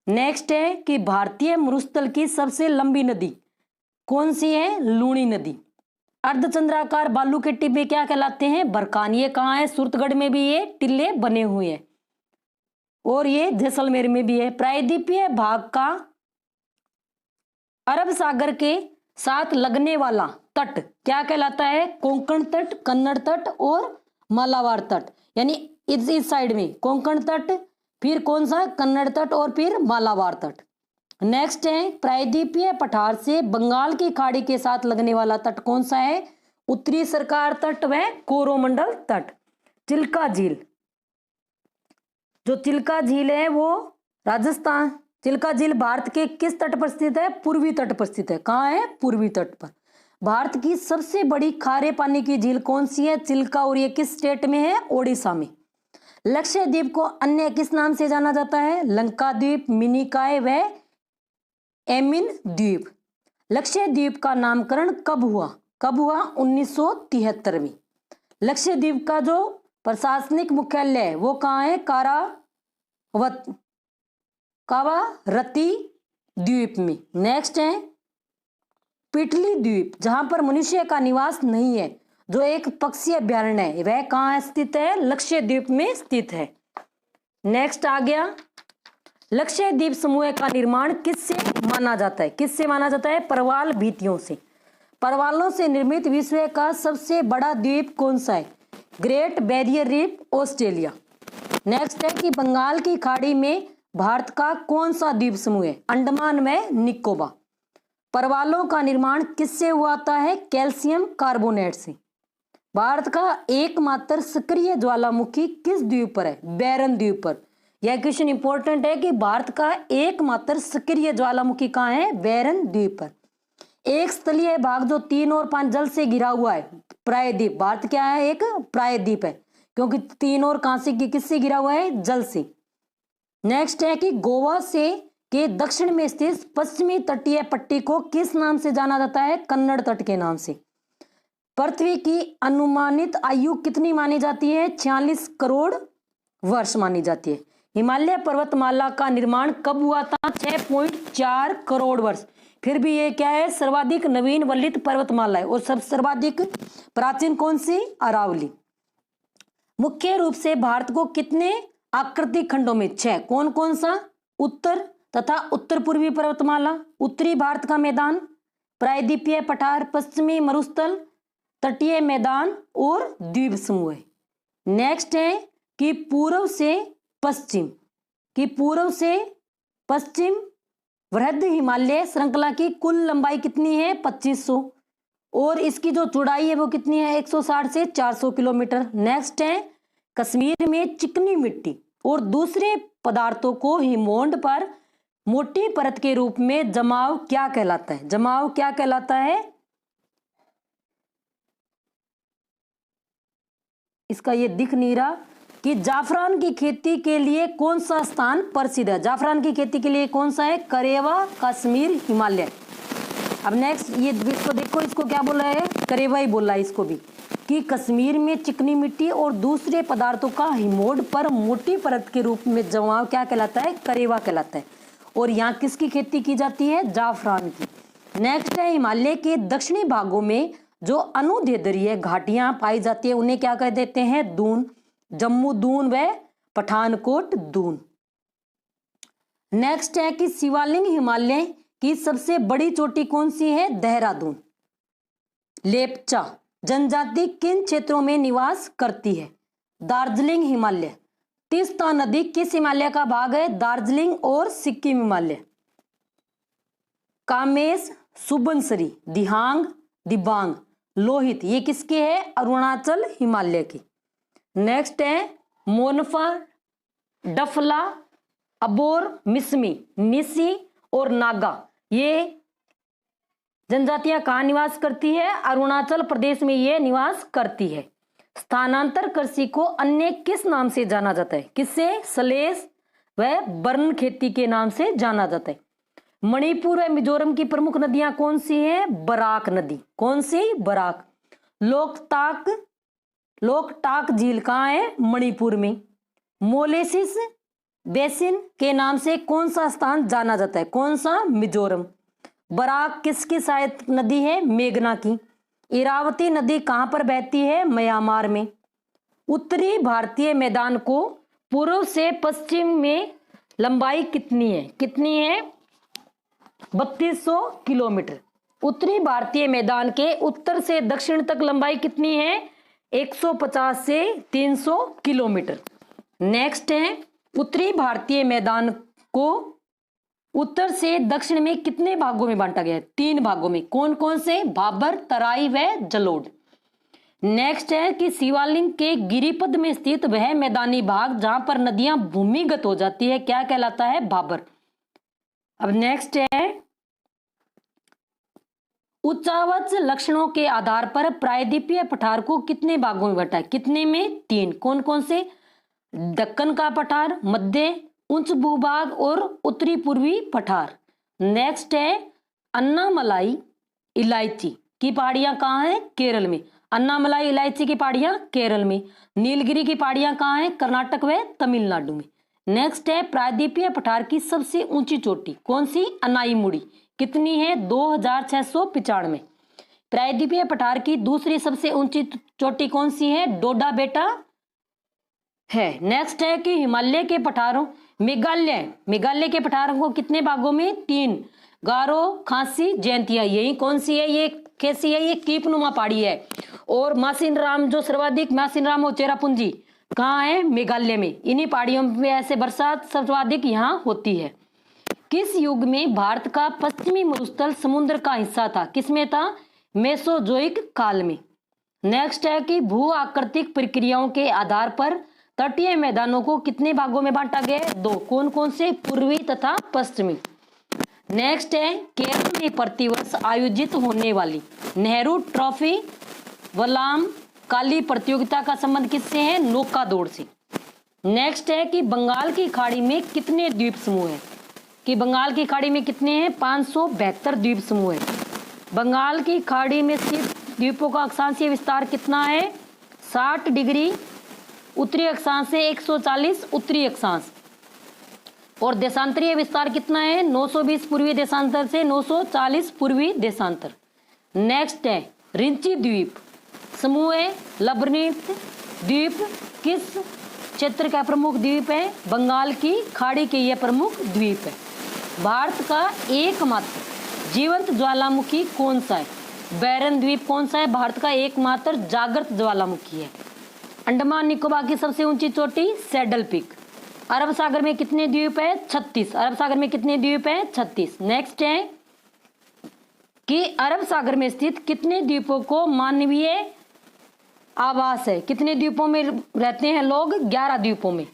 नेक्स्ट है कि भारतीय मरुस्थल की सबसे लंबी नदी कौन सी है? लूणी नदी। अर्धचंद्राकार बालू के टिब्बे क्या कहलाते हैं? बरकान। ये कहाँ है? सूरतगढ़ में भी ये टिल्ले बने हुए हैं और ये जैसलमेर में भी है। प्रायद्वीपीय भाग का अरब सागर के साथ लगने वाला तट क्या कहलाता है? कोंकण तट, कन्नड़ तट और मालाबार तट। यानी इस साइड में कोंकण तट, फिर कौन सा? कन्नड़ तट और फिर मालाबार तट। नेक्स्ट है प्रायद्वीपीय पठार से बंगाल की खाड़ी के साथ लगने वाला तट कौन सा है? उत्तरी सरकार तट व कोरोमंडल तट। चिल्का झील, जो चिल्का झील है वो राजस्थान, चिल्का झील भारत के किस तट पर स्थित है? पूर्वी तट पर स्थित है। कहाँ है? पूर्वी तट पर। भारत की सबसे बड़ी खारे पानी की झील कौन सी है? चिल्का, और ये किस स्टेट में है? ओडिशा में। लक्षद्वीप को अन्य किस नाम से जाना जाता है? लंका द्वीप, मिनिकॉय व एमिन द्वीप। लक्षद्वीप का नामकरण कब हुआ? कब हुआ? 1973 में। लक्षद्वीप का जो प्रशासनिक मुख्यालय है वो कहाँ है? कावारत्ती द्वीप में। नेक्स्ट है पिटली द्वीप, जहां पर मनुष्य का निवास नहीं है, जो एक पक्षी अभ्यारण्य है, वह कहाँ स्थित है? लक्षद्वीप में स्थित है। नेक्स्ट आ गया, लक्षद्वीप समूह का निर्माण किससे माना जाता है? किससे माना जाता है? परवाल भित्तियों से। परवालों से निर्मित विश्व का सबसे बड़ा द्वीप कौन सा है? Great barrier reef, Australia. Next है कि बंगाल की खाड़ी में भारत का कौन सा द्वीप समूह है? अंडमान व निकोबार। परवालों का निर्माण किससे हुआ है? कैल्शियम कार्बोनेट से। भारत का एकमात्र सक्रिय ज्वालामुखी किस द्वीप पर है? बैरन द्वीप पर। यह क्वेश्चन इंपॉर्टेंट है कि भारत का एकमात्र सक्रिय ज्वालामुखी कहाँ है? बैरन द्वीप पर। एक स्थलीय भाग जो 3 और 5 जल से घिरा हुआ है, प्रायद्वीप। भारत क्या है? एक प्रायद्वीप है, क्योंकि 3 और कहां से, किससे घिरा हुआ है? जल से। नेक्स्ट है कि गोवा से के दक्षिण में स्थित पश्चिमी तटीय पट्टी को किस नाम से जाना जाता है? कन्नड़ तट के नाम से। पृथ्वी की अनुमानित आयु कितनी मानी जाती है? 46 करोड़ वर्ष मानी जाती है। हिमालय पर्वतमाला का निर्माण कब हुआ था? 6.4 करोड़ वर्ष। फिर भी ये क्या है? सर्वाधिक नवीन वलित पर्वतमाला है। और सब सर्वाधिक प्राचीन कौन सी? अरावली। मुख्य रूप से भारत को कितने आकृति खंडों में? 6। कौन कौन सा? उत्तर तथा उत्तर पूर्वी पर्वतमाला, उत्तरी भारत का मैदान, प्रायद्वीपीय पठार, पश्चिमी मरुस्थल, तटीय मैदान और द्वीप समूह। नेक्स्ट है कि पूर्व से पश्चिम वृहद हिमालय श्रृंखला की कुल लंबाई कितनी है? 2500, और इसकी जो चौड़ाई है वो कितनी है? 160 से 400 किलोमीटर। नेक्स्ट है कश्मीर में चिकनी मिट्टी और दूसरे पदार्थों को हिमोंड पर मोटी परत के रूप में जमाव क्या कहलाता है? जमाव क्या कहलाता है? इसका ये दिख नहीं रहा कि जाफरान की खेती के लिए कौन सा स्थान प्रसिद्ध है? जाफरान की खेती के लिए कौन सा है? करेवा, कश्मीर, हिमालय। अब नेक्स्ट ये इसको देखो, इसको क्या बोला है? करेवा ही बोला है इसको भी, कि कश्मीर में चिकनी मिट्टी और दूसरे पदार्थों का हिमोड पर मोटी परत के रूप में जमाव क्या कहलाता है? करेवा कहलाता है। और यहाँ किसकी खेती की जाती है? जाफरान की। नेक्स्ट है हिमालय के दक्षिणी भागों में जो अनुदैर्ध्य घाटियां पाई जाती है उन्हें क्या कह देते हैं? दून। जम्मू दून व पठानकोट, दून। नेक्स्ट है कि शिवालिक हिमालय की सबसे बड़ी चोटी कौन सी है? देहरादून। लेप्चा जनजाति किन क्षेत्रों में निवास करती है? दार्जिलिंग हिमालय। तीस्ता नदी किस हिमालय का भाग है? दार्जिलिंग और सिक्किम हिमालय। कामेश, सुबनसिरी, दिहांग, दिबांग, लोहित ये किसके है? अरुणाचल हिमालय की। नेक्स्ट है मोनफा, डफला, अबोर, मिसमी, निसी और नागा ये जनजातियां कहाँ निवास करती है? अरुणाचल प्रदेश में ये निवास करती है। स्थानांतर कृषि को अन्य किस नाम से जाना जाता है? किससे? सलेश व बर्न खेती के नाम से जाना जाता है। मणिपुर व मिजोरम की प्रमुख नदियां कौन सी हैं? बराक नदी। कौन सी? बराक। लोकटाक झील कहाँ है? मणिपुर में। मोलेसिस बेसिन के नाम से कौन सा स्थान जाना जाता है? कौन सा? मिजोरम। बराक किसकी सहायक नदी है? मेघना की। इरावती नदी कहां पर बहती है? म्यांमार में। उत्तरी भारतीय मैदान को पूर्व से पश्चिम में लंबाई कितनी है? कितनी है? 3200 किलोमीटर। उत्तरी भारतीय मैदान के उत्तर से दक्षिण तक लंबाई कितनी है? 150 से 300 किलोमीटर। नेक्स्ट है उत्तरी भारतीय मैदान को उत्तर से दक्षिण में कितने भागों में बांटा गया है? 3 भागों में। कौन कौन से? भाबर, तराई व जलोढ़। नेक्स्ट है कि शिवालिक के गिरिपद में स्थित वह मैदानी भाग जहां पर नदियां भूमिगत हो जाती है क्या कहलाता है? भाबर। अब नेक्स्ट है उच्चावच लक्षणों के आधार पर प्रायद्वीपीय पठार को कितने भागों में बांटा है? कितने में? 3। कौन कौन से? दक्कन का पठार, मध्य उच्च भूभाग और उत्तरी पूर्वी पठार। नेक्स्ट है अन्नामलाई इलायची की पहाड़ियां कहाँ हैं? केरल में। अन्नामलाई इलायची की पहाड़ियां केरल में। नीलगिरी की पहाड़ियां कहाँ हैं? कर्नाटक व तमिलनाडु में। नेक्स्ट है प्रायद्वीपीय पठार की सबसे ऊंची चोटी कौन सी? अनाईमुड़ी। कितनी है? 2695। प्रायद्वीपीय पठार की दूसरी सबसे ऊंची चोटी कौन सी है? डोडा बेटा है। नेक्स्ट है कि हिमालय के पठारों मेघालय के पठारों को कितने भागों में? 3। गारो, खासी, जयंतिया। यही कौन सी है? ये कैसी है? ये कीपनुमा पहाड़ी है। और मासिनराम जो सर्वाधिक मासिनराम और चेरापूंजी कहाँ है? मेघालय में। इन्हीं पहाड़ियों में ऐसे बरसात सर्वाधिक यहाँ होती है। किस युग में भारत का पश्चिमी मरुस्थल समुद्र का हिस्सा था? किसमें था? मेसोजोइक काल में। नेक्स्ट है कि भू आकृतिक प्रक्रियाओं के आधार पर तटीय मैदानों को कितने भागों में बांटा गया है? 2। कौन कौन से? पूर्वी तथा पश्चिमी। नेक्स्ट है केरल में प्रतिवर्ष आयोजित होने वाली नेहरू ट्रॉफी वलाम काली प्रतियोगिता का संबंध किससे है? नौका दौड़ से। नेक्स्ट है कि बंगाल की खाड़ी में कितने द्वीप समूह है? कि बंगाल की खाड़ी में कितने हैं? 572 द्वीप समूह है। बंगाल की खाड़ी में स्थित द्वीपों का अक्षांशीय विस्तार कितना है? 60 डिग्री उत्तरी अक्षांश से 140 उत्तरी अक्षांश। और देशांतरीय विस्तार कितना है? 920 पूर्वी देशांतर से 940 पूर्वी देशांतर। नेक्स्ट है रिंची द्वीप समूह है। लबनीत द्वीप किस क्षेत्र का प्रमुख द्वीप है? बंगाल की खाड़ी के यह प्रमुख द्वीप है। भारत का एकमात्र जीवंत ज्वालामुखी कौन सा है? बैरन द्वीप कौन सा है? भारत का एकमात्र जागृत ज्वालामुखी है। अंडमान निकोबार की सबसे ऊंची चोटी सैडल पीक। अरब सागर में कितने द्वीप है? 36। अरब सागर में कितने द्वीप है? 36। नेक्स्ट है कि अरब सागर में स्थित कितने द्वीपों को मानवीय आवास है? कितने द्वीपों में रहते हैं लोग? 11 द्वीपों में।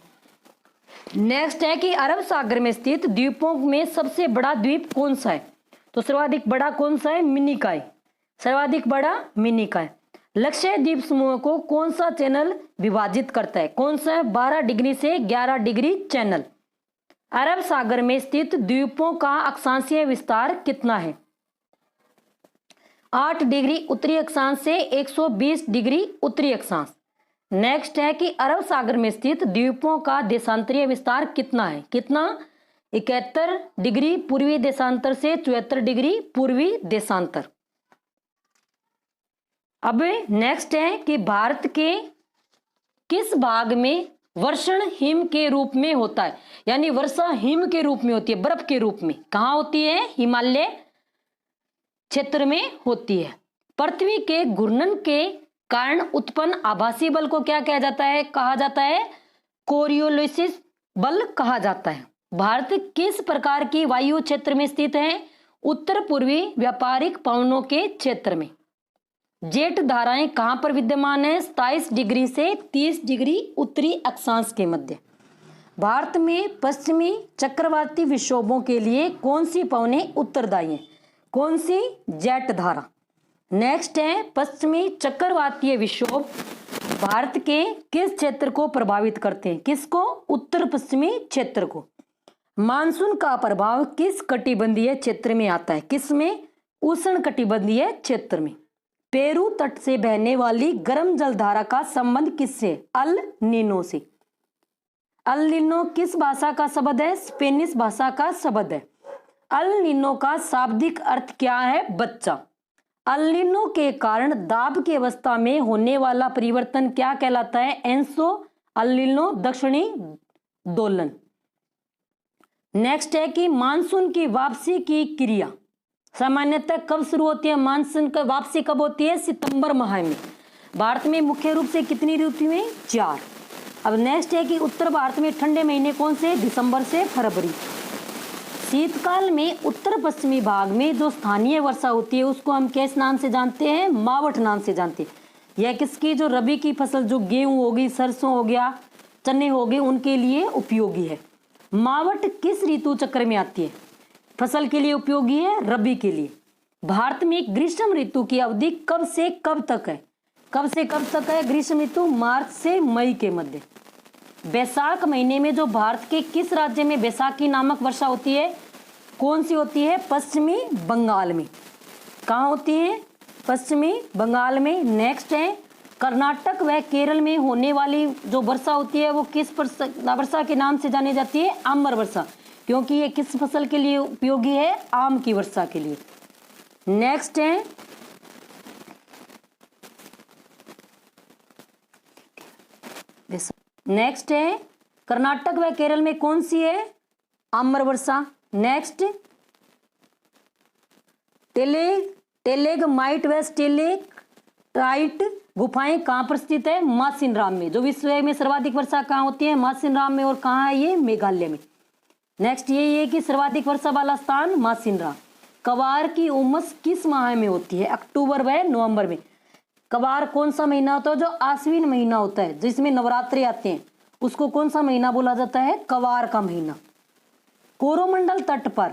नेक्स्ट है कि अरब सागर में स्थित द्वीपों में सबसे बड़ा द्वीप कौन सा है? तो सर्वाधिक बड़ा कौन सा है? मिनिकॉय। सर्वाधिक बड़ा मिनिकॉय। लक्ष्य द्वीप समूह को कौन सा चैनल विभाजित करता है? कौन सा है? 12 डिग्री से 11 डिग्री चैनल। अरब सागर में स्थित द्वीपों का अक्षांशीय विस्तार कितना है? 8 डिग्री उत्तरी अक्षांश से 120 डिग्री उत्तरी अक्षांश। नेक्स्ट है कि अरब सागर में स्थित द्वीपों का देशांतरीय विस्तार कितना है? कितना? 71 डिग्री पूर्वी देशांतर से 74 डिग्री पूर्वी देशांतर। अब नेक्स्ट है कि भारत के किस भाग में वर्षण हिम के रूप में होता है, यानी वर्षा हिम के रूप में होती है, बर्फ के रूप में। कहाँ होती है? हिमालय क्षेत्र में होती है। पृथ्वी के घूर्णन के कारण उत्पन्न आभासी बल को क्या कहा जाता है? कहा जाता है कोरियोलिसिस बल कहा जाता है। भारत किस प्रकार की वायु क्षेत्र में स्थित है? उत्तर पूर्वी व्यापारिक पवनों के क्षेत्र में। जेट धाराएं कहां पर विद्यमान है? 27 डिग्री से 30 डिग्री उत्तरी अक्षांश के मध्य। भारत में पश्चिमी चक्रवाती विक्षोभों के लिए कौन सी पवनें उत्तरदायी हैं? कौन सी? जेट धारा। नेक्स्ट है पश्चिमी चक्रवातीय विक्षोभ भारत के किस क्षेत्र को प्रभावित करते हैं? किसको? उत्तर पश्चिमी क्षेत्र को। मानसून का प्रभाव किस कटिबंधीय क्षेत्र में आता है? किस में? उष्ण कटिबंधीय क्षेत्र में। पेरू तट से बहने वाली गर्म जलधारा का संबंध किससे? अल नीनो से। अल नीनो किस भाषा का शब्द है? स्पेनिश भाषा का शब्द है। अल नीनो का शाब्दिक अर्थ क्या है? बच्चा। अल नीनो के कारण दाब की अवस्था में होने वाला परिवर्तन क्या कहलाता है? एंसो अल नीनो दक्षिणी दोलन। नेक्स्ट है कि मानसून की वापसी की क्रिया सामान्यतः कब शुरू होती है? मानसून की वापसी कब होती है? सितंबर माह में। भारत में मुख्य रूप से कितनी ऋतु हैं? 4। अब नेक्स्ट है कि उत्तर भारत में ठंडे महीने कौन से? दिसंबर से फरवरी। शीतकाल में उत्तर पश्चिमी भाग में जो स्थानीय वर्षा होती है उसको हम किस नाम से जानते हैं? मावठ नाम से जानते हैं। यह किसकी? जो रबी की फसल, जो गेहूं होगी, सरसों हो गया, चने हो गए, उनके लिए उपयोगी है। मावठ किस ऋतु चक्र में आती है? फसल के लिए उपयोगी है, रबी के लिए। भारत में ग्रीष्म ऋतु की अवधि कब से कब तक है? कब से कब तक है ग्रीष्म ऋतु? मार्च से मई के मध्य। बैसाख महीने में जो भारत के किस राज्य में बैसाखी नामक वर्षा होती है? कौन सी होती है? पश्चिमी बंगाल में। कहाँ होती है? पश्चिमी बंगाल में। नेक्स्ट है कर्नाटक व केरल में होने वाली जो वर्षा होती है वो किस वर्षा के नाम से जानी जाती है? आम्र वर्षा, क्योंकि ये किस फसल के लिए उपयोगी है? आम की वर्षा के लिए। नेक्स्ट है कर्नाटक व केरल में कौन सी है? आम्र वर्षा। नेक्स्ट टेलेगमाइट व स्टेलेक्टाइट गुफाएं कहाँ पर स्थित है? मासिनराम में। जो विश्व में सर्वाधिक वर्षा कहाँ होती है? मासिनराम में। और कहाँ है ये? मेघालय में। नेक्स्ट ये है कि सर्वाधिक वर्षा वाला स्थान मासिनराम। कवार की उमस किस माह में होती है? अक्टूबर व नवंबर में। कवार कौन सा महीना होता है? जो आश्विन महीना होता है जिसमें नवरात्रि आते हैं, उसको कौन सा महीना बोला जाता है? कवार का महीना। कोरोमंडल तट पर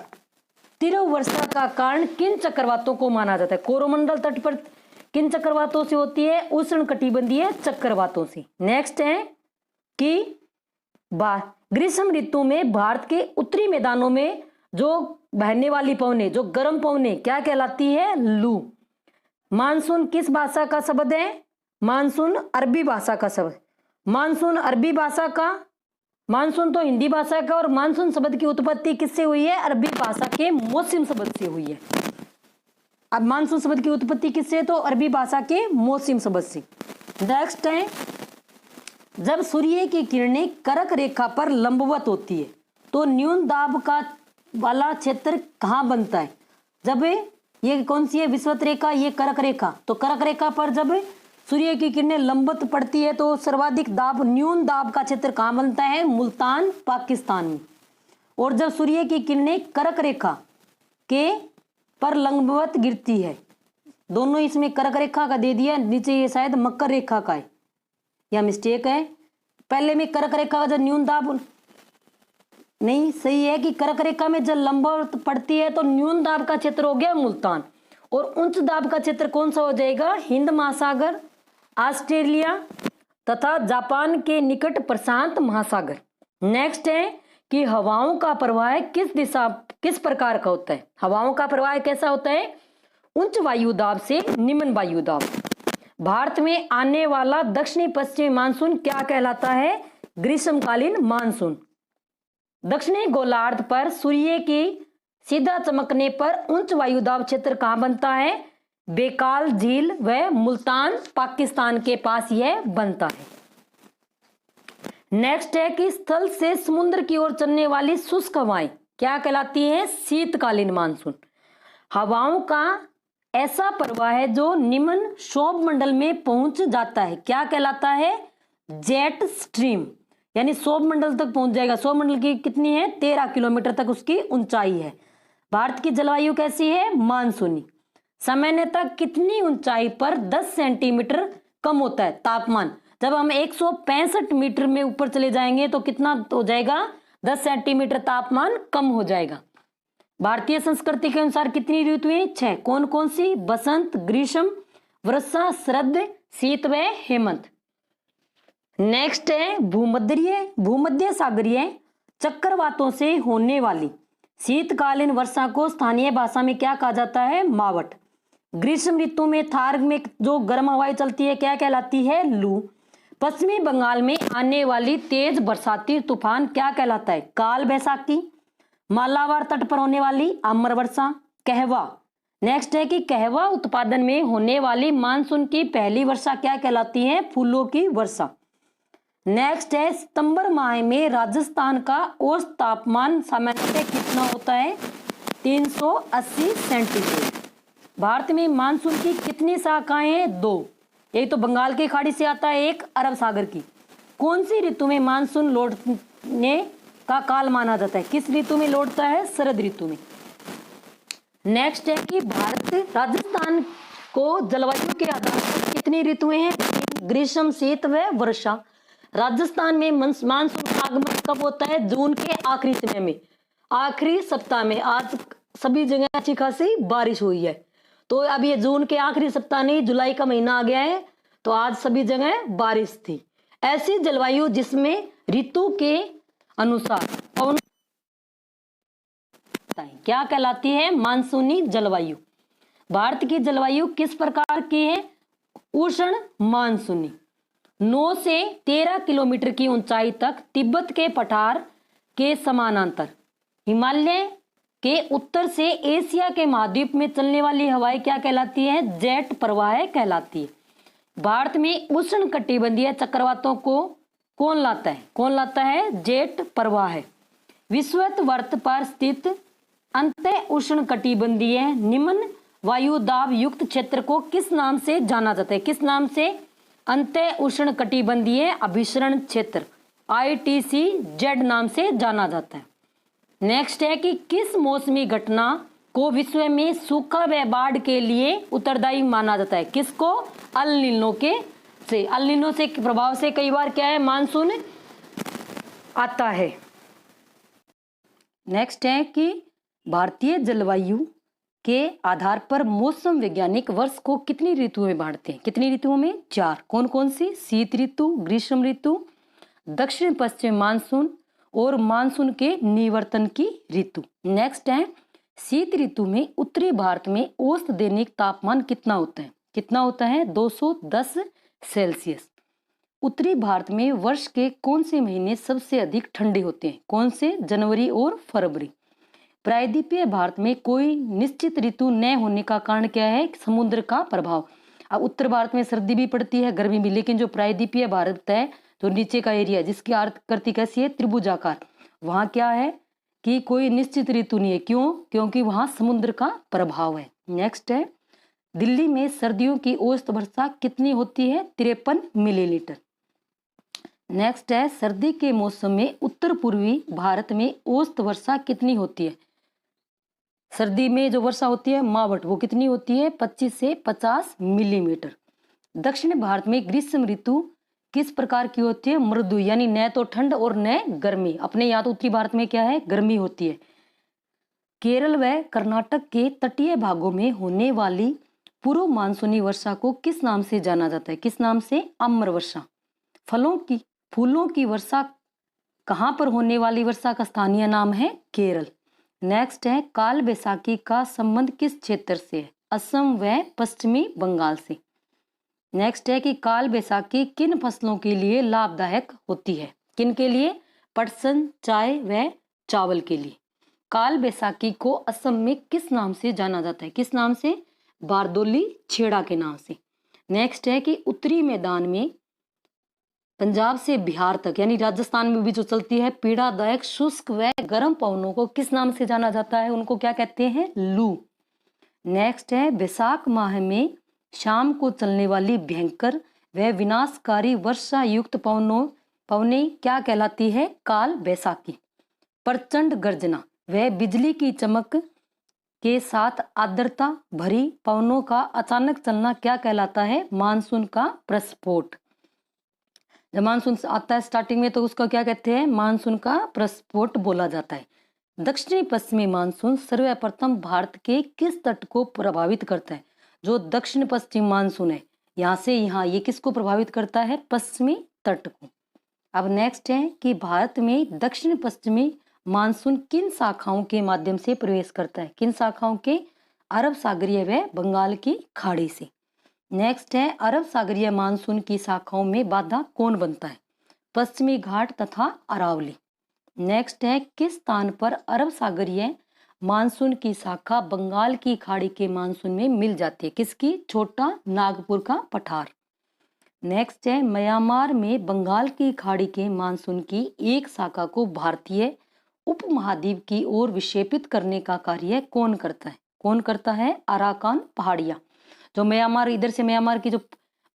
तीव्र वर्षा का कारण किन चक्रवातों को माना जाता है? कोरोमंडल तट पर किन चक्रवातों से होती है? उष्ण कटिबंधीय चक्रवातों से। नेक्स्ट है कि ग्रीष्म ऋतु में भारत के उत्तरी मैदानों में जो बहने वाली पवनें, जो गर्म पवनें, क्या कहलाती है? लू। मानसून किस भाषा का शब्द है? मानसून अरबी भाषा का शब्द। मानसून अरबी भाषा का, मानसून तो हिंदी भाषा का। और मानसून शब्द की उत्पत्ति किससे हुई है? अरबी भाषा के मौसम शब्द से हुई है। अब मानसून शब्द की उत्पत्ति किससे? तो अरबी भाषा के मौसम शब्द से। नेक्स्ट है जब सूर्य की किरणें कर्क रेखा पर लंबवत होती है तो न्यून दाब का वाला क्षेत्र कहाँ बनता है? जब ये कौन सी है? विषुवत रेखा, ये कर्क रेखा। तो कर्क रेखा पर जब सूर्य की किरणें लंबवत पड़ती है तो सर्वाधिक दाब, न्यून दाब का क्षेत्र कहाँ बनता है? मुल्तान, पाकिस्तान में। और जब सूर्य की किरणें कर्क रेखा के पर लंबवत गिरती है, दोनों इसमें कर्क रेखा का दे दिया, नीचे ये शायद मकर रेखा का है, या मिस्टेक है। पहले में कर्क रेखा का जब न्यून दाब, नहीं सही है कि कर्क रेखा में जब लंबवत पड़ती है तो न्यून दाब का क्षेत्र हो गया मुल्तान, और उच्च दाब का क्षेत्र कौन सा हो जाएगा? हिंद महासागर, ऑस्ट्रेलिया तथा जापान के निकट प्रशांत महासागर। नेक्स्ट है कि हवाओं का प्रवाह किस प्रकार का होता है? हवाओं का प्रवाह कैसा होता है? उच्च वायु दाब से निम्न वायु दाब। भारत में आने वाला दक्षिणी पश्चिमी मानसून क्या कहलाता है? ग्रीष्मकालीन मानसून। दक्षिणी गोलार्ध पर सूर्य की सीधा चमकने पर उच्च वायुदाब क्षेत्र कहां बनता है? बेकाल झील व मुल्तान, पाकिस्तान के पास यह बनता है। नेक्स्ट है कि स्थल से समुद्र की ओर चलने वाली शुष्क हवाएं क्या कहलाती है? शीतकालीन मानसून। हवाओं का ऐसा प्रवाह है जो निम्न क्षोभ मंडल में पहुंच जाता है, क्या कहलाता है? जेट स्ट्रीम, यानी क्षोभ मंडल तक पहुंच जाएगा। क्षोभ मंडल की कितनी है? 13 किलोमीटर तक उसकी ऊंचाई है। भारत की जलवायु कैसी है? मानसूनी। सामान्यतः कितनी ऊंचाई पर 10 सेंटीमीटर कम होता है तापमान? जब हम 165 मीटर में ऊपर चले जाएंगे तो कितना हो जाएगा? 10 सेंटीमीटर तापमान कम हो जाएगा। भारतीय संस्कृति के अनुसार कितनी ऋतुएं? 6। कौन कौन सी? बसंत, ग्रीष्म, वर्षा, शरद, शीत व हेमंत। नेक्स्ट है भूमध्य सागरीय चक्रवातों से होने वाली शीतकालीन वर्षा को स्थानीय भाषा में क्या कहा जाता है? मावट। ग्रीष्म ऋतु में थार में जो गर्म हवाएं चलती है क्या कहलाती है? लू। पश्चिमी बंगाल में आने वाली तेज बरसाती तूफान क्या कहलाता है? काल बैसाखी। मालाबार तट पर होने वाली आम्र वर्षा, कहवा। नेक्स्ट है कि कहवा उत्पादन में होने वाली मानसून की पहली वर्षा क्या कहलाती है? फूलों की वर्षा। नेक्स्ट है सितंबर माह में राजस्थान का औसत तापमान सामान्यतः कितना होता है? 380 सेंटीग्रेड। भारत में मानसून की कितनी शाखाएं हैं? 2। एक तो बंगाल की खाड़ी से आता है, एक अरब सागर की। कौन सी ऋतु में मानसून लौटने का काल माना जाता है? किस ऋतु में लौटता है? शरद ऋतु में। नेक्स्ट है कि भारत राजस्थान को जलवायु के आधार पर कितनी ऋतुएं हैं? ग्रीष्म, शीत व वर्षा। राजस्थान में मानसून का आगमन कब होता है? जून के आखिरी समय में, आखिरी सप्ताह में। आज सभी जगह अच्छी खासी बारिश हुई है, तो अब ये जून के आखिरी सप्ताह नहीं, जुलाई का महीना आ गया है, तो आज सभी जगह बारिश थी। ऐसी जलवायु जिसमें ऋतु के अनुसार पवन क्या कहलाती है? मानसूनी जलवायु। भारत की जलवायु किस प्रकार की है? उष्ण मानसूनी। 9 से 13 किलोमीटर की ऊंचाई तक तिब्बत के पठार के समानांतर हिमालय के उत्तर से एशिया के महाद्वीप में चलने वाली हवाएं क्या कहलाती है? जेट प्रवाह कहलाती है। भारत में उष्ण कटिबंधीय चक्रवातों को कौन लाता है? कौन लाता है? जेट प्रवाह है। विषुवत पर स्थित अंत उष्ण कटिबंधीय निम्न वायु दाब युक्त क्षेत्र को किस नाम से जाना जाता है? किस नाम से? अंत उष्ण कटिबंधीय अभिसरण क्षेत्र, ITCZ नाम से जाना जाता है। नेक्स्ट है कि किस मौसमी घटना को विश्व में सूखा व बाढ़ के लिए उत्तरदायी माना जाता है? किसको? अल नीनो से। अल नीनो से प्रभाव से कई बार क्या है? मानसून आता है। नेक्स्ट है कि भारतीय जलवायु के आधार पर मौसम वैज्ञानिक वर्ष को कितनी ऋतुओं में बांटते हैं? कितनी ऋतुओं में? 4। कौन कौन सी? शीत ऋतु, ग्रीष्म ऋतु, दक्षिण पश्चिम मानसून और मानसून के निवर्तन की ऋतु। नेक्स्ट है शीत ऋतु में उत्तरी भारत में औसत दैनिक तापमान कितना होता है? कितना होता है? 210 सेल्सियस। उत्तरी भारत में वर्ष के कौन से महीने सबसे अधिक ठंडे होते हैं? कौन से? जनवरी और फरवरी। प्रायद्वीपीय भारत में कोई निश्चित ऋतु न होने का कारण क्या है? समुद्र का प्रभाव। अब उत्तर भारत में सर्दी भी पड़ती है, गर्मी भी, लेकिन जो प्रायद्वीपीय भारत है, जो नीचे का एरिया जिसकी आकृति कैसी है? त्रिभुजाकार, वहां क्या है कि कोई निश्चित ऋतु नहीं है। क्यों? क्योंकि वहां समुद्र का प्रभाव है। नेक्स्ट है दिल्ली में सर्दियों की औसत वर्षा कितनी होती है? 53 मिलीलीटर। नेक्स्ट है सर्दी के मौसम में उत्तर पूर्वी भारत में औसत वर्षा कितनी होती है? सर्दी में जो वर्षा होती है मावट, वो कितनी होती है? 25 से 50 मिलीमीटर। दक्षिण भारत में ग्रीष्म ऋतु किस प्रकार की होती है? मृदु, यानी न तो ठंड और न गर्मी। अपने यहाँ तो उत्तरी भारत में क्या है? गर्मी होती है। केरल व कर्नाटक के तटीय भागों में होने वाली पूर्व मानसूनी वर्षा को किस नाम से जाना जाता है? किस नाम से? आम्र वर्षा। फूलों की वर्षा कहाँ पर होने वाली वर्षा का स्थानीय नाम है? केरल। नेक्स्ट है काल बैसाखी का संबंध किस क्षेत्र से है? असम व पश्चिमी बंगाल से। नेक्स्ट है कि काल बैसाखी किन फसलों के लिए लाभदायक होती है? किन के लिए? पटसन, चाय व चावल के लिए। काल बैसाखी को असम में किस नाम से जाना जाता है? किस नाम से? बारदोली छेड़ा के नाम से। नेक्स्ट है कि उत्तरी मैदान में पंजाब से बिहार तक यानी राजस्थान में भी जो चलती है पीड़ादायक शुष्क व गर्म पवनों को किस नाम से जाना जाता है? उनको क्या कहते हैं? लू। नेक्स्ट है बैसाख माह में शाम को चलने वाली भयंकर व विनाशकारी वर्षा युक्त पवने क्या कहलाती है? काल बैसाखी। प्रचंड गर्जना व बिजली की चमक के साथ आर्द्रता भरी पवनों का अचानक चलना क्या कहलाता है? मानसून का प्रस्फोट। जब मानसून आता है स्टार्टिंग में तो उसका क्या कहते हैं? मानसून का प्रस्फोट बोला जाता है। दक्षिणी पश्चिमी मानसून सर्वप्रथम भारत के किस तट को प्रभावित करता है? जो दक्षिण पश्चिम मानसून है यहाँ से यहाँ ये किसको प्रभावित करता है? पश्चिमी तट को। अब नेक्स्ट है कि भारत में दक्षिण पश्चिमी मानसून किन शाखाओं के माध्यम से प्रवेश करता है? किन शाखाओं के? अरब सागरीय व बंगाल की खाड़ी से। नेक्स्ट है अरब सागरीय मानसून की शाखाओं में बाधा कौन बनता है? पश्चिमी घाट तथा अरावली। नेक्स्ट है किस स्थान पर अरब सागरीय मानसून की शाखा बंगाल की खाड़ी के मानसून में मिल जाती है? किसकी? छोटा नागपुर का पठार। नेक्स्ट है म्यांमार में बंगाल की खाड़ी के मानसून की एक शाखा को भारतीय उपमहाद्वीप की ओर विक्षेपित करने का कार्य कौन करता है? कौन करता है? अराकान पहाड़ियां। जो म्यांमार इधर से म्यांमार की जो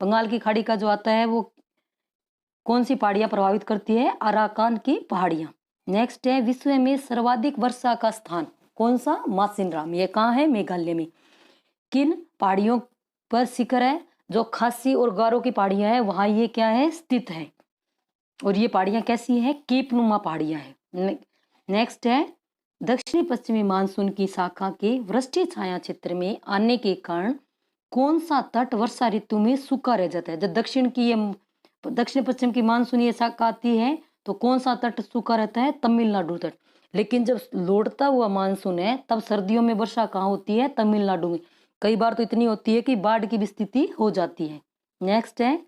बंगाल की खाड़ी का जो आता है वो कौन सी पहाड़ियां प्रभावित करती है? अराकान की पहाड़ियां। नेक्स्ट है विश्व में सर्वाधिक वर्षा का स्थान कौन सा? मासिनराम। ये कहाँ है? मेघालय में। किन पहाड़ियों पर शिखर है? जो खासी और गारो की पहाड़ियां है वहां ये क्या है? स्थित है। और ये पहाड़ियां कैसी है? कीपनुमा पहाड़ियां है। नेक्स्ट है दक्षिणी पश्चिमी मानसून की शाखा के वृष्टि छाया क्षेत्र में आने के कारण कौन सा तट वर्षा ऋतु में सूखा रह जाता है? जब दक्षिण पश्चिम की मानसून ये शाखा आती है तो कौन सा तट सूखा रहता है? तमिलनाडु तट। लेकिन जब लौटता हुआ मानसून है तब सर्दियों में वर्षा कहाँ होती है? तमिलनाडु में। कई बार तो इतनी होती है कि बाढ़ की भी स्थिति हो जाती है। नेक्स्ट है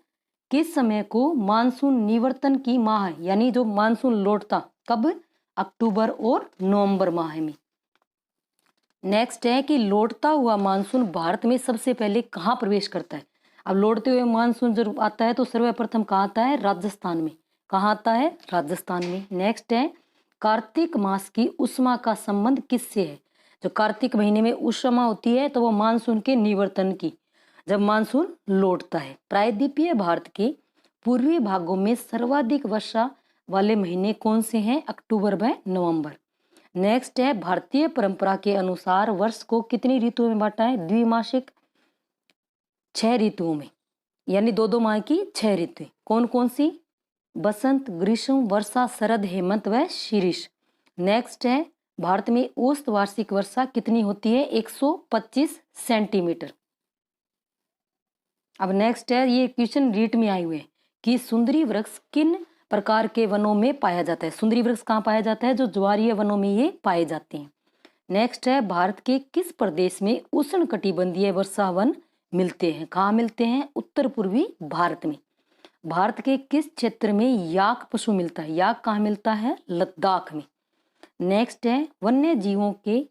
किस समय को मानसून निवर्तन की माह है? यानी जो मानसून लौटता कब? अक्टूबर और नवंबर माह में। नेक्स्ट है कि लौटता हुआ मानसून भारत में सबसे पहले कहाँ प्रवेश करता है? अब लौटते हुए मानसून जब आता है तो सर्वप्रथम कहाँ आता है? राजस्थान में। कहाँ आता है? राजस्थान में। नेक्स्ट है कार्तिक मास की उष्मा का संबंध किससे है? जो कार्तिक महीने में उष्मा होती है तो वो मानसून के निवर्तन की, जब मानसून लौटता है। प्रायद्वीपीय भारत के पूर्वी भागों में सर्वाधिक वर्षा वाले महीने कौन से हैं? अक्टूबर व नवंबर। नेक्स्ट है भारतीय परंपरा के अनुसार वर्ष को कितनी ऋतुओं में बांटा है? द्विमासिक 6 ऋतुओं में, यानी 2-2 माह की 6 ऋतुएं। कौन कौन सी? बसंत, ग्रीष्म, वर्षा, शरद, हेमंत व शीरीष। नेक्स्ट है भारत में औसत वार्षिक वर्षा कितनी होती है? 125 सेंटीमीटर। अब नेक्स्ट है ये क्वेश्चन रीट में आए हुए हैं कि सुंदरी वृक्ष किन प्रकार के वनों में पाया जाता है? सुंदरी वृक्ष कहाँ पाया जाता है? जो ज्वारीय वनों में ये पाए जाते हैं। नेक्स्ट है भारत के किस प्रदेश में उष्ण कटिबंधीय वर्षा वन मिलते हैं? कहाँ मिलते हैं? उत्तर पूर्वी भारत में। भारत के किस क्षेत्र में याक पशु मिलता है? याक कहाँ मिलता है? लद्दाख में। नेक्स्ट है वन्य जीवों के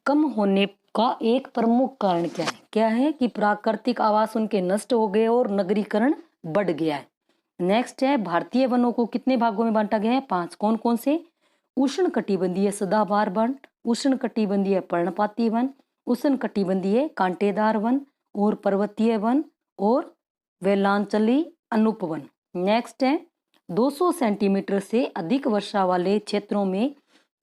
कम होने का एक प्रमुख कारण क्या है? क्या है? कि प्राकृतिक आवास उनके नष्ट हो गए और नगरीकरण बढ़ गया है। नेक्स्ट है भारतीय वनों को कितने भागों में बांटा गया है? 5। कौन कौन से? उष्ण कटिबंधीय सदाबहार वन, उष्ण कटिबंधीय पर्णपाती वन, उष्ण कटिबंधीय कांटेदार वन और पर्वतीय वन और वेलांचली अनुपवन। नेक्स्ट है 200 सेंटीमीटर से अधिक वर्षा वाले क्षेत्रों में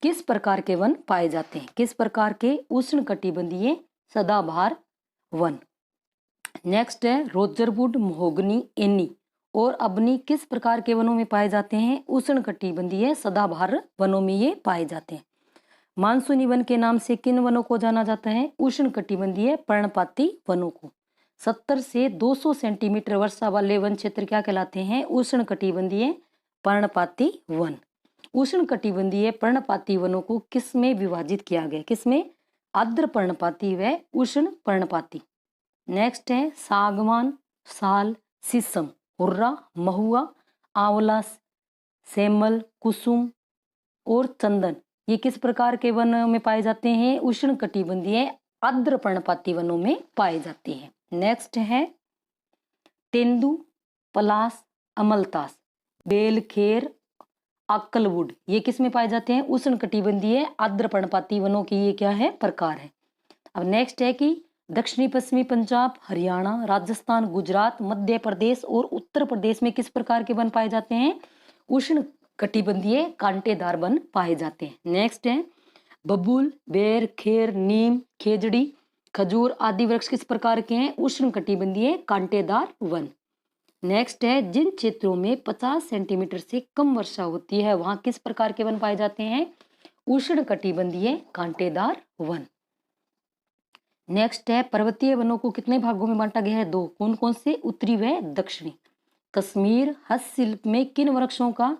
किस प्रकार के वन पाए जाते हैं? किस प्रकार के? उष्ण कटिबंधीय सदाबहार वन। नेक्स्ट है रोजरवुड, महोगनी, एनी और अबनी किस प्रकार के वनों में पाए जाते हैं? उष्ण कटिबंधीय सदाबहार वनों में ये पाए जाते हैं। मानसूनी वन के नाम से किन वनों को जाना जाता है? उष्ण कटिबंधीय पर्णपाती वनों को। 70 से 200 सेंटीमीटर वर्षा वाले वन क्षेत्र क्या कहलाते हैं? उष्ण कटिबंधीय पर्णपाती वन। उष्ण कटिबंधीय पर्णपाती वनों को किस में विभाजित किया गया? किसमें? आर्द्र पर्णपाती व उष्ण पर्णपाती। नेक्स्ट है सागवान, साल, शीशम, हुर्रा, महुआ, आंवला, सेमल, कुसुम और चंदन ये किस प्रकार के वन में पाए जाते हैं? उष्ण कटिबंधीय आर्द्र पर्णपाती वनों में पाए जाते हैं। नेक्स्ट है तेंदु, पलास, अमलतास, बेलखेर, आकलवुड, ये किस में पाए जाते हैं? उष्णकटिबंधीय आर्द्र पर्णपाती वनों की ये क्या है? प्रकार है। अब नेक्स्ट है कि दक्षिणी पश्चिमी पंजाब, हरियाणा, राजस्थान, गुजरात, मध्य प्रदेश और उत्तर प्रदेश में किस प्रकार के वन पाए जाते हैं? उष्ण कटिबंधीय कांटेदार वन पाए जाते हैं। नेक्स्ट है बबूल, बेर, खेर, नीम, खेजड़ी, खजूर आदि वृक्ष किस प्रकार के हैं? उष्ण कटिबंधीय कांटेदार वन। नेक्स्ट है जिन क्षेत्रों में 50 सेंटीमीटर से कम वर्षा होती है वहां किस प्रकार के वन पाए जाते हैं? उष्ण कटिबंधीय कांटेदार वन। नेक्स्ट है पर्वतीय वनों को कितने भागों में बांटा गया है? 2। कौन कौन से? उत्तरी व दक्षिणी। कश्मीर हस्तशिल्प में किन वृक्षों का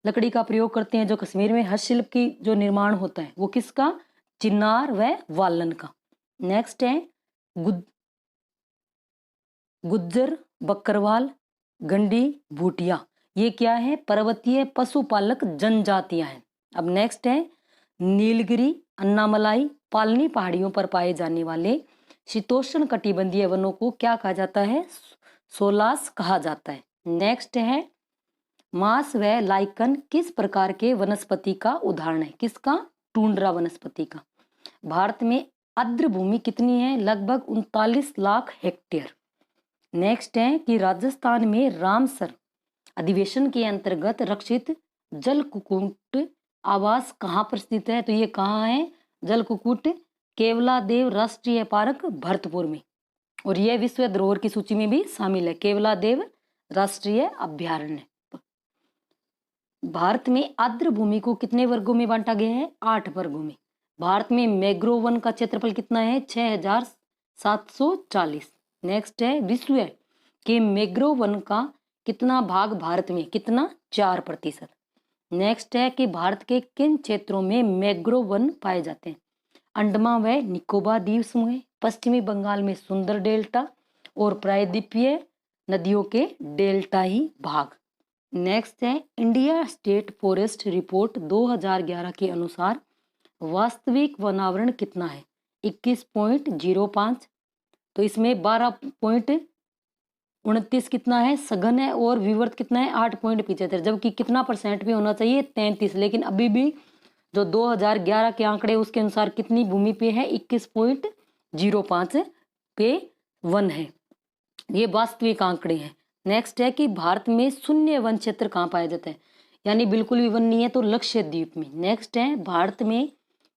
लकड़ी का प्रयोग करते हैं? जो कश्मीर में हस्तशिल्प की जो निर्माण होता है वो किसका? चिनार व वालन का। नेक्स्ट है गुज्जर, बकरवाल, गंडी, भूटिया, ये क्या है? पर्वतीय पशुपालक जनजातियां हैं। अब नेक्स्ट है नीलगिरी, अन्नामलाई, पालनी पहाड़ियों पर पाए जाने वाले शीतोष्ण कटिबंधीय वनों को क्या कहा जाता है? सोलास कहा जाता है। नेक्स्ट है मांस व लाइकन किस प्रकार के वनस्पति का उदाहरण है? किसका? टुंड्रा वनस्पति का। भारत में आर्द्र भूमि कितनी है? लगभग 39 लाख हेक्टेयर। नेक्स्ट है कि राजस्थान में रामसर अधिवेशन के अंतर्गत रक्षित जल कुक्कुट आवास कहाँ पर स्थित है? तो ये कहाँ है? जल कुक्कुट केवलादेव राष्ट्रीय पार्क भरतपुर में, और यह विश्व धरोहर की सूची में भी शामिल है। केवलादेव राष्ट्रीय अभ्यारण्य। भारत में आर्द्र भूमि को कितने वर्गों में बांटा गया है? 8 वर्गों में। भारत में मैंग्रोव वन का क्षेत्रफल कितना है? 6740। नेक्स्ट है विश्व के मैंग्रोव वन का कितना भाग भारत में? कितना? 4%। नेक्स्ट है कि भारत के किन क्षेत्रों में मैंग्रोव वन पाए जाते हैं? अंडमान व निकोबार द्वीप समूह, पश्चिमी बंगाल में सुंदर डेल्टा और प्रायद्वीपीय नदियों के डेल्टा ही भाग। नेक्स्ट है इंडिया स्टेट फॉरेस्ट रिपोर्ट 2011 के अनुसार वास्तविक वनावरण कितना है? 21.05। तो इसमें 12.29 कितना है? सघन है, और विवर्त कितना है? 8.75। जबकि कितना परसेंट पे होना चाहिए? 33। लेकिन अभी भी जो 2011 के आंकड़े उसके अनुसार कितनी भूमि पे है? 21.05 पे वन है। ये वास्तविक आंकड़े हैं। नेक्स्ट है कि भारत में शून्य वन क्षेत्र कहाँ पाया जाता है? यानी बिल्कुल भी वन नहीं है तो लक्षद्वीप में। नेक्स्ट है भारत में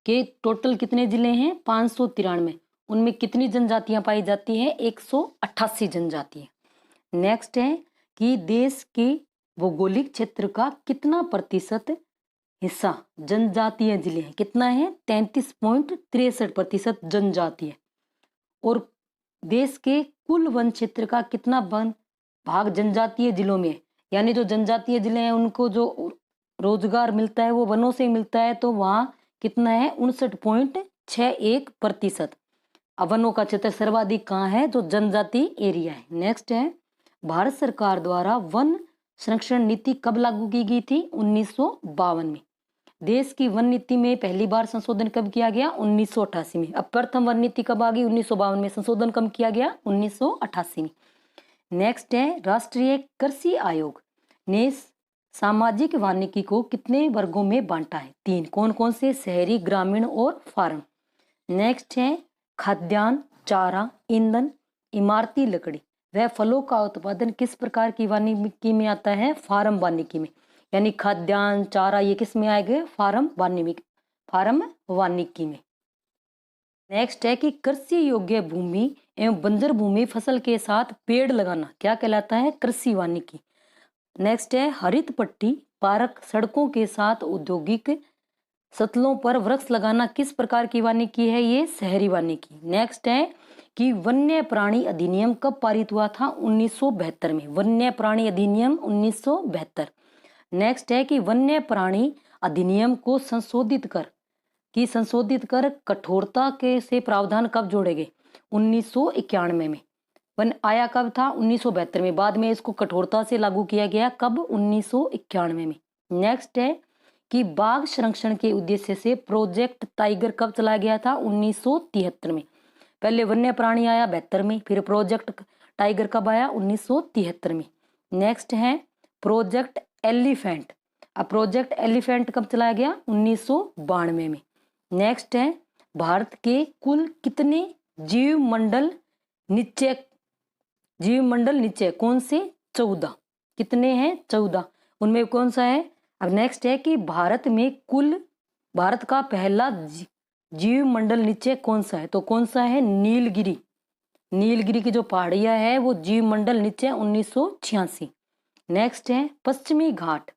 के टोटल कितने जिले हैं? 593। उनमें कितनी जनजातियां पाई जाती है? 188 जनजातियां। नेक्स्ट है कि देश के भौगोलिक क्षेत्र का कितना प्रतिशत हिस्सा जनजातीय जिले हैं? कितना है? 33.63% जनजातीय। और देश के कुल वन क्षेत्र का कितना वन भाग जनजातीय जिलों में? यानी जो जनजातीय जिले हैं उनको जो रोजगार मिलता है वो वनों से मिलता है, तो वहां कितना है? 59.61%। वनों का क्षेत्र सर्वाधिक कहाँ है? जो जनजाति एरिया है। नेक्स्ट है भारत सरकार द्वारा वन संरक्षण नीति कब लागू की गई थी? 1952 में। देश की वन नीति में पहली बार संशोधन कब किया गया? 1988 में। अब प्रथम वन नीति कब आ गई? 1952 में। संशोधन कब किया गया? 1988 में। नेक्स्ट है राष्ट्रीय कृषि आयोग ने सामाजिक वानिकी को कितने वर्गों में बांटा है? 3। कौन कौन से? शहरी, ग्रामीण और फार्म। नेक्स्ट है खाद्यान्न, चारा, ईंधन, इमारती लकड़ी वह फलों का उत्पादन किस प्रकार की वानिकी में आता है? फार्म वानिकी में। यानी खाद्यान्न, चारा ये किस में आएगा? फार्म वानिकी में। नेक्स्ट है कि कृषि योग्य भूमि एवं बंजर भूमि फसल के साथ पेड़ लगाना क्या कहलाता है? कृषि वानिकी। नेक्स्ट है हरित पट्टी, पार्क, सड़कों के साथ औद्योगिक सतलों पर वृक्ष लगाना किस प्रकार की वानिकी है? ये शहरी वानिकी। नेक्स्ट है कि वन्य प्राणी अधिनियम कब पारित हुआ था? 1972 में। वन्य प्राणी अधिनियम 1972। नेक्स्ट है कि वन्य प्राणी अधिनियम को संशोधित कर कठोरता के से प्रावधान कब जोड़े गए? 1991 में। वन आया कब था? 1972 में। बाद में इसको कठोरता से लागू किया गया कब? 1991 में। नेक्स्ट है कि बाघ संरक्षण के उद्देश्य से प्रोजेक्ट टाइगर कब चलाया गया था? 1973 में। पहले वन्य प्राणी आया 72 में, फिर प्रोजेक्ट टाइगर कब आया? 1973 में। नेक्स्ट है प्रोजेक्ट एलिफेंट। अब प्रोजेक्ट एलिफेंट कब चलाया गया? 1992 में। नेक्स्ट है भारत के कुल कितने जीवमंडल निश्चय कौन से? 14। कितने हैं? 14। उनमें कौन सा है? अब नेक्स्ट है कि भारत का पहला जीवमंडल निश्चय कौन सा है? तो कौन सा है? नीलगिरी की जो पहाड़ियां है वो जीवमंडल निश्चय 1986। नेक्स्ट है पश्चिमी घाट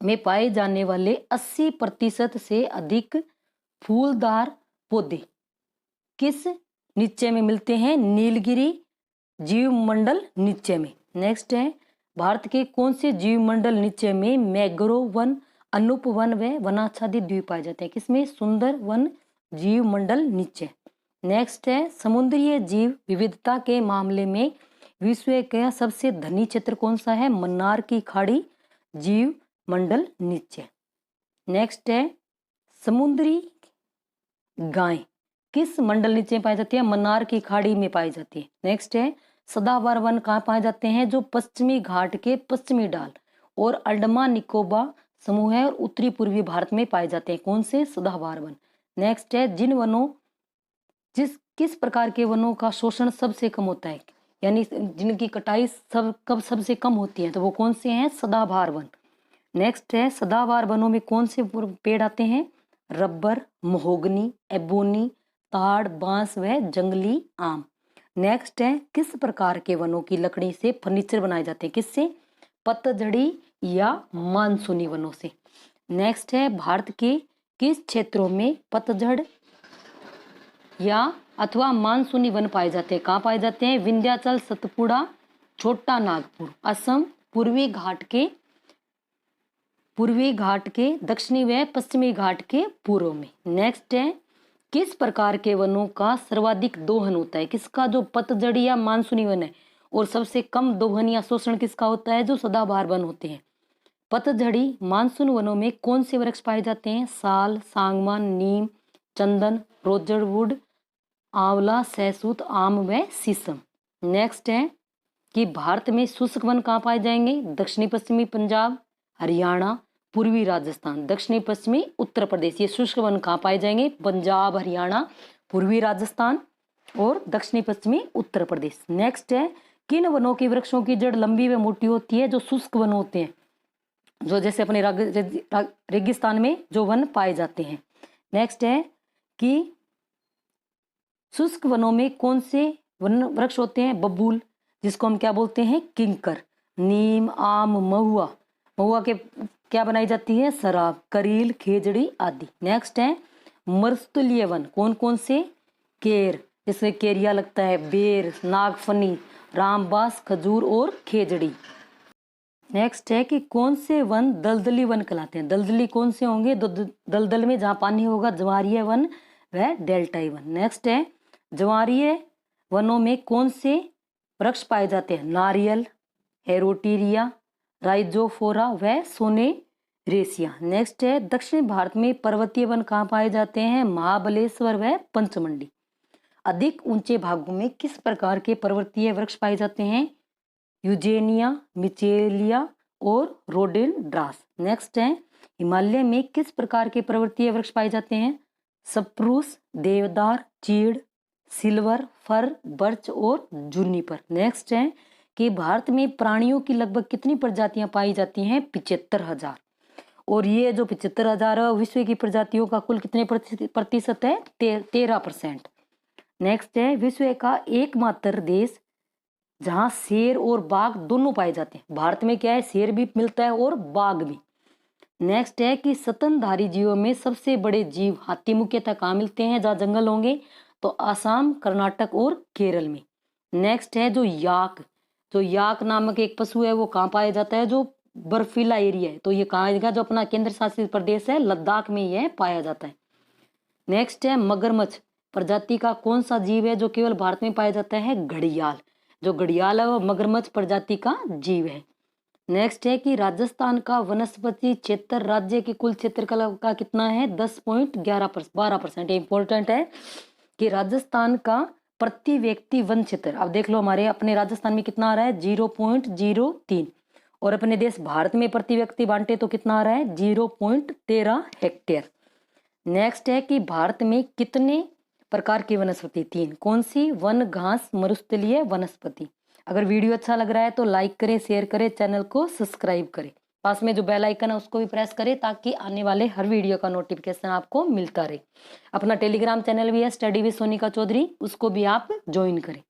में पाए जाने वाले 80% से अधिक फूलदार पौधे किस निश्चय में मिलते हैं? नीलगिरी जीवमंडल निश्चय में। नेक्स्ट है भारत के कौन से जीवमंडल निश्चय में मैंग्रोव वन, अनुपवन व वनाच्छादित द्वीप पाए जाते हैं? किसमें? सुंदर वन जीवमंडल निश्चय। नेक्स्ट है समुद्रीय जीव विविधता के मामले में विश्व का सबसे धनी क्षेत्र कौन सा है? मन्नार की खाड़ी जीवमंडल निश्चय। नेक्स्ट है समुद्री गाय किस मंडल निश्चय में पाई जाती है? मन्नार की खाड़ी में पाई जाती है। नेक्स्ट है सदाबहार वन कहाँ पाए जाते हैं? जो पश्चिमी घाट के पश्चिमी डाल और अंडमान निकोबार समूह है और उत्तरी पूर्वी भारत में पाए जाते हैं। कौन से? सदाबहार वन। नेक्स्ट है किस प्रकार के वनों का शोषण सबसे कम होता है, यानी जिनकी कटाई कब सबसे कम होती है? तो वो कौन से हैं? सदाबहार वन। नेक्स्ट है सदाबहार वनों में कौन से पेड़ आते हैं? रबर, महोगनी, एबोनी, ताड़, बांस व जंगली आम। नेक्स्ट है किस प्रकार के वनों की लकड़ी से फर्नीचर बनाए जाते हैं? किससे? पतझड़ी या मानसूनी वनों से। नेक्स्ट है भारत के किस क्षेत्रों में पतझड़ या अथवा मानसूनी वन पाए जाते हैं? कहाँ पाए जाते हैं? विंध्याचल, सतपुड़ा, छोटा नागपुर, असम, पूर्वी घाट के दक्षिणी व पश्चिमी घाट के पूर्व में। नेक्स्ट है किस प्रकार के वनों का सर्वाधिक दोहन होता है? किसका? जो पतझड़ी या मानसूनी वन है। और सबसे कम दोहन या शोषण किसका होता है? जो सदाबहार वन होते हैं। पतझड़ी मानसून वनों में कौन से वृक्ष पाए जाते हैं? साल, सांगवान, नीम, चंदन, रोजरवुड, आंवला, सहसूत, आम व शीशम। नेक्स्ट है कि भारत में शुष्क वन कहाँ पाए जाएंगे? दक्षिणी पश्चिमी पंजाब, हरियाणा, पूर्वी राजस्थान, दक्षिणी पश्चिमी उत्तर प्रदेश। ये शुष्क वन कहाँ पाए जाएंगे? पंजाब, हरियाणा, पूर्वी राजस्थान और दक्षिणी पश्चिमी उत्तर प्रदेश। नेक्स्ट है किन वनों की वृक्षों की जड़ लंबी व मोटी होती है? जो शुष्क वन होते हैं, जो जैसे अपने रेगिस्तान में जो वन पाए जाते हैं। नेक्स्ट है कि शुष्क वनों में कौन से वन वृक्ष होते हैं? बबूल, जिसको हम क्या बोलते हैं? किंकर, नीम, आम, महुआ के क्या बनाई जाती है? शराब, करील, खेजड़ी आदि। नेक्स्ट है मरुस्थलीय वन कौन कौन से? केर, जिसमें केरिया लगता है, बेर, नागफनी, रामबास, खजूर और खेजड़ी। नेक्स्ट है कि कौन से वन दलदली वन कहलाते हैं? दलदली कौन से होंगे? दलदल में जहाँ पानी होगा ज्वारीय वन व डेल्टाई वन। नेक्स्ट है ज्वारीय वनों में कौन से वृक्ष पाए जाते हैं? नारियल, हेरोटीरिया, राइजोफोरा व सोनेरेसिया। नेक्स्ट है दक्षिण भारत में पर्वतीय वन कहाँ पाए जाते हैं? महाबलेश्वर व पंचमंडी। अधिक ऊंचे भागों में किस प्रकार के पर्वतीय वृक्ष पाए जाते हैं? यूजेनिया, मिचेलिया और रोडेनड्रास। नेक्स्ट है हिमालय में किस प्रकार के पर्वतीय वृक्ष पाए जाते हैं? सप्रूस, देवदार, चीड़, सिल्वर, फर, बर्च और जूनिपर। नेक्स्ट है कि भारत में प्राणियों की लगभग कितनी प्रजातियां पाई जाती हैं? 75,000। और ये जो 75,000 है विश्व की प्रजातियों का कुल कितने प्रतिशत है? 13%। नेक्स्ट है विश्व का एकमात्र देश जहां शेर और बाघ दोनों पाए जाते हैं। भारत में क्या है? शेर भी मिलता है और बाघ भी। नेक्स्ट है कि स्तनधारी जीवों में सबसे बड़े जीव हाथी मुख्यतः कहाँ मिलते हैं? जहाँ जंगल होंगे तो आसाम, कर्नाटक और केरल में। नेक्स्ट है जो याक नामक एक पशु है वो कहाँ पाया जाता है? जो बर्फीला एरिया है, तो ये कहाँ आएगा? जो अपना केंद्र शासित प्रदेश है लद्दाख में यह पाया जाता है। नेक्स्ट है मगरमच्छ प्रजाति का कौन सा जीव है जो केवल भारत में पाया जाता है? घड़ियाल। जो घड़ियाल है वो मगरमच्छ प्रजाति का जीव है। नेक्स्ट है कि राजस्थान का वनस्पति क्षेत्र राज्य के कुल क्षेत्र का कितना है? 10.12%। इंपॉर्टेंट है कि राजस्थान का प्रति व्यक्ति वन क्षेत्र। अब देख लो हमारे अपने राजस्थान में कितना आ रहा है 0.03, और अपने देश भारत में प्रति व्यक्ति बांटे तो कितना आ रहा है 0.13 हेक्टेयर। नेक्स्ट है कि भारत में कितने प्रकार की वनस्पति, 3। कौन सी? वन, घास, मरुस्थलीय, वनस्पति। अगर वीडियो अच्छा लग रहा है तो लाइक करें, शेयर करें, चैनल को सब्सक्राइब करें, पास में जो बेल आइकन है उसको भी प्रेस करें ताकि आने वाले हर वीडियो का नोटिफिकेशन आपको मिलता रहे। अपना टेलीग्राम चैनल भी है स्टडी विद सोनिका चौधरी, उसको भी आप ज्वाइन करें।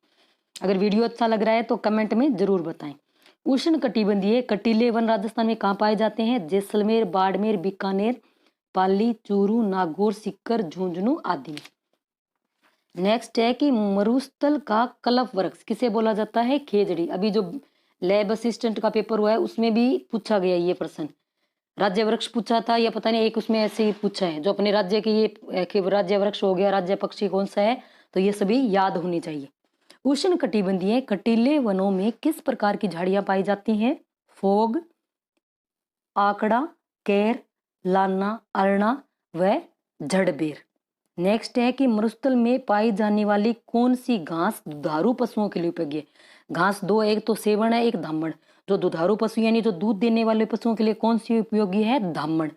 अगर वीडियो अच्छा लग रहा है तो कमेंट में जरूर बताएं। उष्ण कटिबंधीय कटीले वन राजस्थान में कहाँ पाए जाते हैं? जैसलमेर, बाड़मेर, बीकानेर, पाली, चूरू, नागौर, सीकर, झुंझुनू आदि। नेक्स्ट है कि मरुस्थल का कल्प वृक्ष किसे बोला जाता है? खेजड़ी। अभी जो लैब असिस्टेंट का पेपर हुआ है उसमें भी पूछा गया ये प्रश्न, राज्य वृक्ष पूछा था या पता नहीं, एक उसमें ऐसे ही पूछा है जो अपने राज्य के, ये राज्य वृक्ष हो गया, राज्य पक्षी कौन सा है, तो ये सभी याद होनी चाहिए। उष्ण कटिबंधीय कटीले वनों में किस प्रकार की झाड़ियां पाई जाती हैं? फोग, आकड़ा, केर, लाना, अरना व जड़बेर। नेक्स्ट है कि मरुस्थल में पाई जाने वाली कौन सी घास दुधारू पशुओं के लिए उपयोगी है? घास दो, एक तो सेवण है, एक धामण। जो दुधारू पशु यानी जो दूध देने वाले पशुओं के लिए कौन सी उपयोगी है? धामण।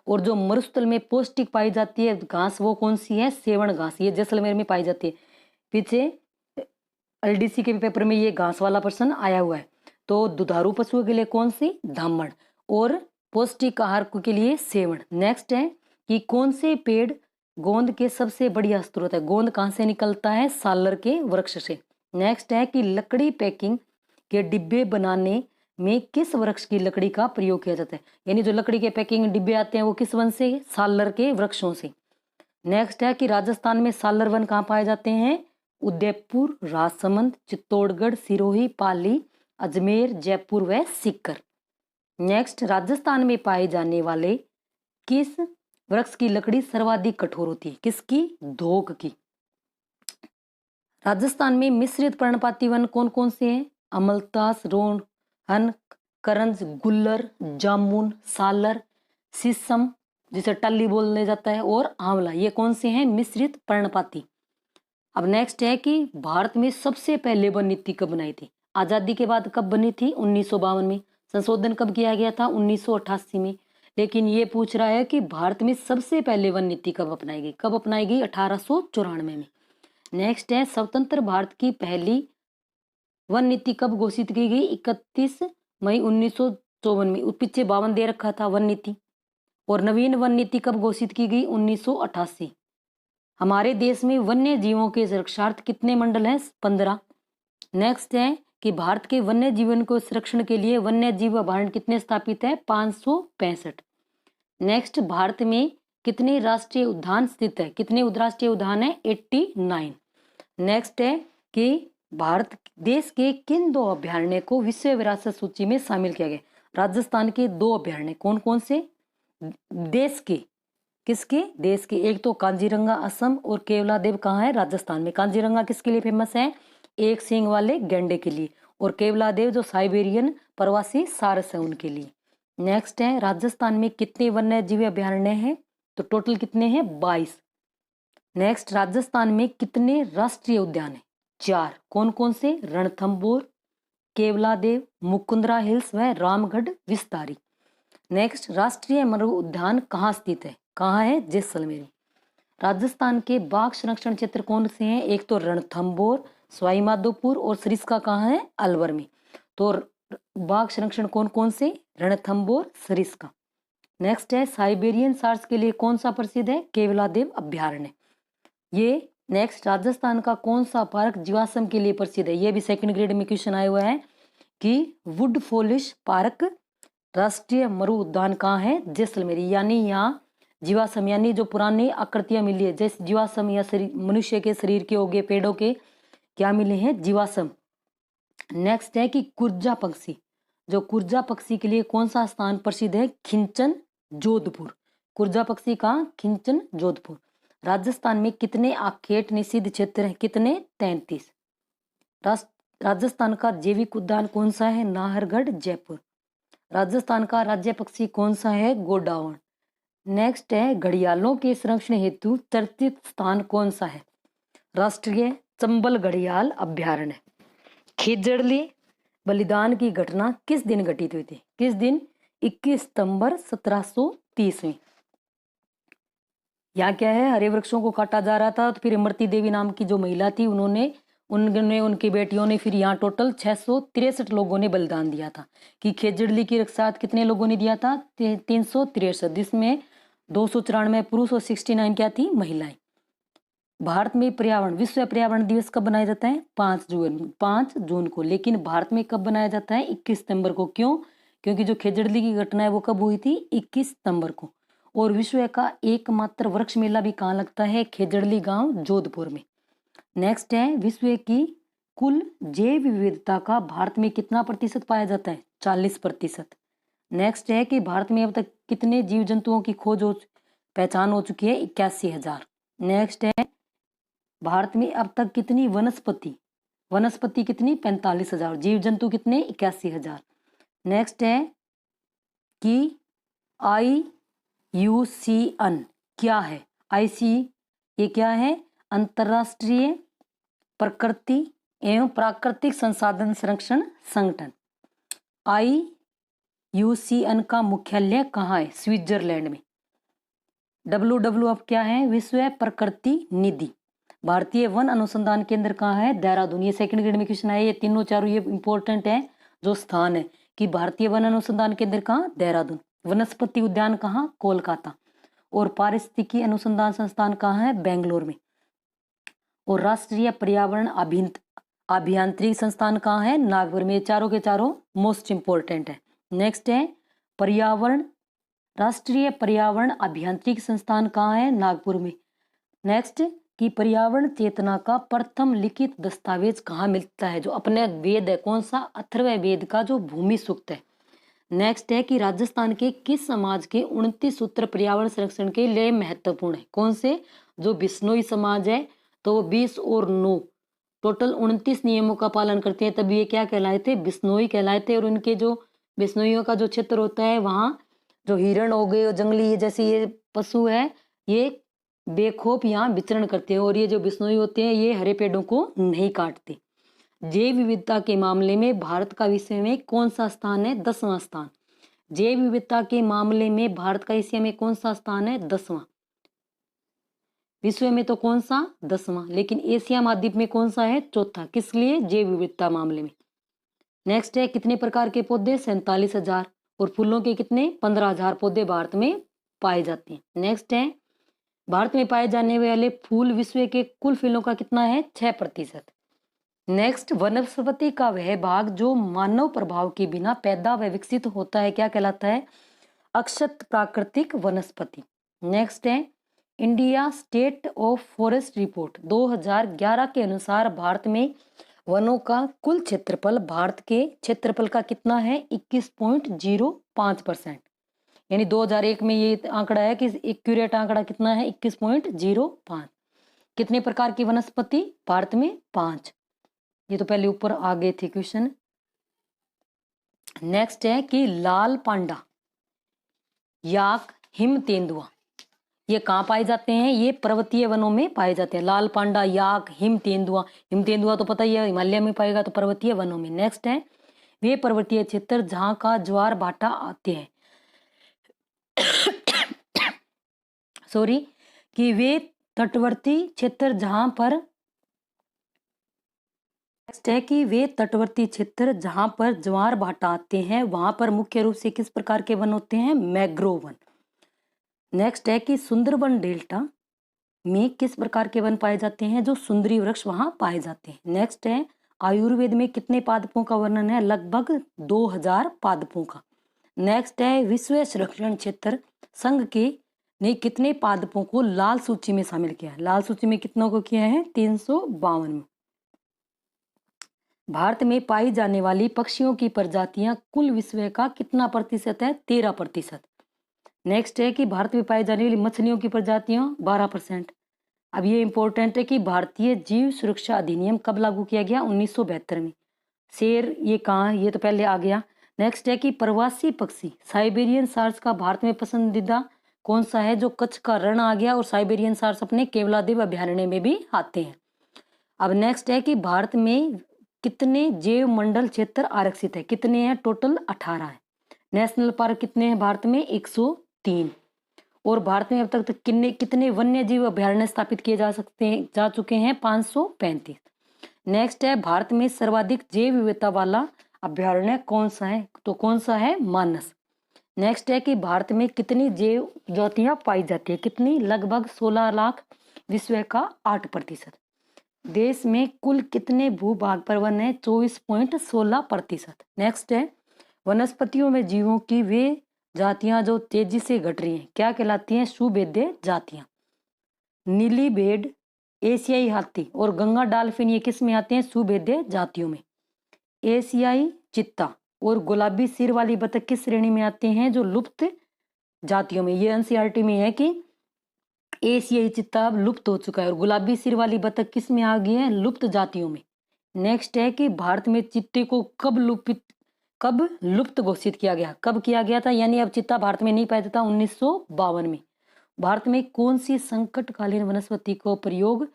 और जो मरुस्थल में पौष्टिक पाई जाती है घास वो कौन सी है? सेवण घास। ये जैसलमेर में पाई जाती है। पीछे एलडीसी के पेपर में ये घास वाला प्रश्न आया हुआ है। तो दुधारू पशुओं के लिए कौन सी? धामण। और पौष्टिक आहार के लिए सेवण। नेक्स्ट है कि कौन से पेड़ गोंद के सबसे बढ़िया स्रोत है? गोंद कहाँ से निकलता है? सालर के वृक्ष से। नेक्स्ट है कि लकड़ी पैकिंग के डिब्बे बनाने में किस वृक्ष की लकड़ी का प्रयोग किया जाता है? यानी जो लकड़ी के पैकिंग डिब्बे आते हैं वो किस वन से? सालर के वृक्षों से। नेक्स्ट है कि राजस्थान में सालर वन कहाँ पाए जाते हैं? उदयपुर, राजसमंद, चित्तौड़गढ़, सिरोही, पाली, अजमेर, जयपुर व सीकर। नेक्स्ट, राजस्थान में पाए जाने वाले किस वृक्ष की लकड़ी सर्वाधिक कठोर होती है? किसकी? धोक की। राजस्थान में मिश्रित पर्णपाती वन कौन कौन से हैं? अमलतास, रोहन, करंज, गुल्लर, जामुन, सालर, शीशम जिसे टल्ली बोलने जाता है, और आंवला। ये कौन से हैं? मिश्रित पर्णपाती। अब नेक्स्ट है कि भारत में सबसे पहले वन नीति कब बनाई थी? आजादी के बाद कब बनी थी? 1952 में। संशोधन कब किया गया था? 1988 में। लेकिन ये पूछ रहा है कि भारत में सबसे पहले वन नीति कब अपनाई गई? कब अपनाई गई? 1894 में। नेक्स्ट है स्वतंत्र भारत की पहली वन नीति कब घोषित की गई? 31 मई 1954 में। पीछे 52 दे रखा था वन नीति। और नवीन वन नीति कब घोषित की गई? 1988। हमारे देश में वन्य जीवों के सुरक्षार्थ कितने मंडल हैं? 15। नेक्स्ट है कि भारत के वन्य जीवन को संरक्षण के लिए वन्य जीव अभयारण्य कितने स्थापित है? 565। नेक्स्ट, भारत में कितने राष्ट्रीय उद्यान स्थित है? कितने राष्ट्रीय उद्यान है? 89। नेक्स्ट है कि भारत देश के किन 2 अभयारण्य को विश्व विरासत सूची में शामिल किया गया? राजस्थान के 2 अभयारण्य कौन कौन से? देश के, किसके? देश के। एक तो कांजीरंगा असम और केवलादेव कहाँ है? राजस्थान में। कांजीरंगा किसके लिए फेमस है? एक सींग वाले गैंडे के लिए। और केवलादेव जो साइबेरियन प्रवासी सारस है उनके लिए। नेक्स्ट है राजस्थान में कितने वन्य जीव अभयारण्य हैं? तो टोटल कितने हैं? 22। नेक्स्ट, राजस्थान में कितने राष्ट्रीय उद्यान है? 4। कौन कौन से? रणथंभौर, केवलादेव, मुकुंदरा हिल्स व रामगढ़ विस्तारी। नेक्स्ट, राष्ट्रीय मरु उद्यान कहाँ स्थित है? कहाँ है? जैसलमेर। राजस्थान के बाघ संरक्षण क्षेत्र कौन से हैं? एक तो रणथंभौर, सवाई माधोपुर और सरिस्का कहाँ है? अलवर में। तो बाघ संरक्षण कौन कौन से? रणथंभौर, सरिस्का। नेक्स्ट है साइबेरियन सार्स के लिए कौन सा प्रसिद्ध है? केवलादेव अभ्यारण्य। ये नेक्स्ट, राजस्थान का कौन सा पार्क जीवाश्म के लिए प्रसिद्ध है? ये भी सेकंड ग्रेड में क्वेश्चन आया हुआ है कि वुडफॉलिश पार्क राष्ट्रीय मरु उद्यान कहाँ है? जैसलमेर। यानी यहाँ जीवाश्म यानी जो पुरानी आकृतियां मिली है, जैसे जीवाश्म या मनुष्य के शरीर के हो गए, पेड़ों के क्या मिले हैं? जीवाश्म। नेक्स्ट है कि कुर्जा पक्षी, जो कुर्जा पक्षी के लिए कौन सा स्थान प्रसिद्ध है? खिंचन, जोधपुर। कुर्जा पक्षी का खिंचन, जोधपुर। राजस्थान में कितने आखेट निषिद्ध क्षेत्र हैं? कितने? 33। राजस्थान का जैविक उद्यान कौन सा है? नाहरगढ़, जयपुर। राजस्थान का राज्य पक्षी कौन सा है? गोडावण। नेक्स्ट है घड़ियालों के संरक्षण हेतु चर्चित स्थान कौन सा है? राष्ट्रीय चंबल घड़ियाल अभ्यारण्य। खेजड़ली बलिदान की घटना किस दिन घटित हुई थी? किस दिन? 21 सितंबर 1730 में। यहाँ क्या है, हरे वृक्षों को काटा जा रहा था, तो फिर इमरती देवी नाम की जो महिला थी उन्होंने उनकी बेटियों ने फिर यहाँ टोटल 663 लोगों ने बलिदान दिया था। कि खेजड़ली की रक्षा कितने लोगों ने दिया था? 363, जिसमें 294 पुरुष और 69 क्या थी? महिलाएं। भारत में पर्यावरण विश्व पर्यावरण दिवस कब बनाया जाता है? 5 जून को। लेकिन भारत में कब बनाया जाता है? 21 सितंबर को। क्यों? क्योंकि जो खेजड़ली की घटना है वो कब हुई थी? 21 सितंबर को। और विश्व का एकमात्र वृक्ष मेला भी कहाँ लगता है? खेजड़ली गांव जोधपुर में। नेक्स्ट है, विश्व की कुल जैव विविधता का भारत में कितना प्रतिशत पाया जाता है? 40%। नेक्स्ट है कि भारत में अब तक कितने जीव जंतुओं की पहचान हो चुकी है? 81,000। नेक्स्ट है, भारत में अब तक कितनी वनस्पति कितनी? 45,000। जीव जंतु कितने? 81,000। नेक्स्ट है कि IUCN क्या है? ये क्या है? अंतरराष्ट्रीय प्रकृति एवं प्राकृतिक संसाधन संरक्षण संगठन। IUCN का मुख्यालय कहाँ है? स्विट्जरलैंड में। WWF अब क्या है? विश्व प्रकृति निधि। भारतीय वन अनुसंधान केंद्र कहाँ है? देहरादून। ये सेकंड ग्रेड में क्वेश्चन आए, ये तीनों चारों ये इंपॉर्टेंट है जो स्थान है कि भारतीय वन अनुसंधान केंद्र कहाँ? देहरादून। वनस्पति उद्यान कहाँ? कोलकाता। और पारिस्थितिकी अनुसंधान संस्थान कहाँ है? बेंगलोर में। और राष्ट्रीय पर्यावरण अभियांत्रिकी संस्थान कहाँ है? नागपुर में। चारों के चारों मोस्ट इंपोर्टेंट है। नेक्स्ट है राष्ट्रीय पर्यावरण अभियांत्रिकी संस्थान कहाँ है? नागपुर में। नेक्स्ट कि पर्यावरण चेतना का प्रथम लिखित दस्तावेज कहाँ मिलता है? जो अपने वेद है, कौन सा? अथर्ववेद का जो भूमि सूक्त है। नेक्स्ट है कि राजस्थान के किस समाज के 29 सूत्र पर्यावरण संरक्षण के लिए महत्वपूर्ण है? कौन से? जो बिश्नोई समाज है, तो वो 20 और 9 टोटल 29 नियमों का पालन करते हैं, तब ये क्या कहलाए थे? बिश्नोई कहलाए थे। और उनके जो बिश्नोइयों का जो क्षेत्र होता है, वहाँ जो हिरण हो गए, जंगली जैसे ये पशु है, ये बेखौफ यहाँ विचरण करते हैं। और ये जो बिश्नोई होते हैं ये हरे पेड़ों को नहीं काटते। जैव विविधता के मामले में भारत का विश्व में कौन सा स्थान है? 10वां स्थान। जैव विविधता के मामले में भारत का एशिया में कौन सा स्थान है? 10वां। विश्व में तो कौन सा? 10वां। लेकिन एशिया महाद्वीप में कौन सा है? चौथा। किस लिए? जैव विविधता मामले में। नेक्स्ट है कितने प्रकार के पौधे? 47,000। और फूलों के कितने? 15,000 पौधे भारत में पाए जाते हैं। नेक्स्ट है भारत में पाए जाने वाले फूल विश्व के कुल फूलों का कितना है? 6%। नेक्स्ट, वनस्पति का वह भाग जो मानव प्रभाव के बिना पैदा व विकसित होता है क्या कहलाता है? अक्षत प्राकृतिक वनस्पति। नेक्स्ट है India state of forest report 2011 के अनुसार भारत में वनों का कुल क्षेत्रफल भारत के क्षेत्रफल का कितना है? 21.05%। यानी 2001 में ये आंकड़ा है कि एक्यूरेट आंकड़ा कितना है? 21.05। कितने प्रकार की वनस्पति भारत में? 5। ये तो पहले ऊपर आ गए थे क्वेश्चन। नेक्स्ट है कि लाल पांडा याक हिम तेंदुआ ये कहाँ पाए जाते हैं? ये पर्वतीय वनों में पाए जाते हैं। लाल पांडा, याक, हिम तेंदुआ तो पता ही है हिमालय में पाएगा, तो पर्वतीय वनों में। नेक्स्ट है वे पर्वतीय क्षेत्र जहाँ का ज्वार भाटा आते हैं सॉरी कि वे तटवर्ती क्षेत्र जहां पर नेक्स्ट है कि वे तटवर्ती क्षेत्र जहां पर ज्वार भाटा आते हैं वहां पर मुख्य रूप से किस प्रकार के वन होते हैं? Mangrove one. नेक्स्ट है कि सुंदरबन डेल्टा में किस प्रकार के वन पाए जाते हैं? जो सुंदरी वृक्ष वहां पाए जाते हैं। नेक्स्ट है आयुर्वेद में कितने पादपों का वर्णन है? लगभग 2000 पादपों का। नेक्स्ट है विश्व संरक्षण क्षेत्र संघ के ने कितने पादपों को लाल सूची में शामिल किया है? लाल सूची में कितनों को किया है? 352 में। भारत में पाई जाने वाली पक्षियों की प्रजातियां कुल विश्व का कितना प्रतिशत है? 13%। नेक्स्ट है कि भारत में पाई जाने वाली मछलियों की प्रजातियां 12%। अब ये इंपॉर्टेंट है कि भारतीय जीव सुरक्षा अधिनियम कब लागू किया गया? 1972 में। शेर ये कहाँ? ये तो पहले आ गया। नेक्स्ट है कि प्रवासी पक्षी साइबेरियन सार्स का भारत में पसंदीदा कौन सा है? जो कच्छ का रण आ गया, और साइबेरियन सार्स अपने केवलादेव अभयारण्य में भी आते हैं। अब नेक्स्ट है कि भारत में कितने जैव मंडल क्षेत्र आरक्षित है, कितने हैं, टोटल 18 है। नेशनल पार्क कितने हैं भारत में, 103। और भारत में अब तक कितने वन्य जीव अभ्यारण्य स्थापित किए जा चुके हैं, 535। नेक्स्ट है भारत में सर्वाधिक जैव विविधता वाला अभ्यारण्य कौन सा है, तो कौन सा है, मानस। नेक्स्ट है कि भारत में कितनी जैव जातियां पाई जाती है, कितनी, लगभग 16 लाख, विश्व का 8%। देश में कुल कितने भूभाग पर वन है, 24.16%। नेक्स्ट है वनस्पतियों में जीवों की वे जातियां जो तेजी से घट रही हैं क्या कहलाती हैं, सुभेद्य जातियां। नीली भेड़, एशियाई हाथी और गंगा डॉल्फिन ये किस में आते हैं, सुभेद्य जातियों में। एशियाई चित्ता और गुलाबी सिर वाली बतख किस श्रेणी में आते हैं, जो लुप्त जातियों में। ये एनसीईआरटी में है कि एशियाई चित्ता अब लुप्त हो चुका है और गुलाबी सिर वाली बतख किस में आ गई है, लुप्त जातियों में। नेक्स्ट है कि भारत में चित्ते को कब लुप्त घोषित किया गया, कब किया गया था, यानी अब चित्ता भारत में नहीं पाया जाता, 1952 में। भारत में कौन सी संकटकालीन वनस्पति को प्रयोग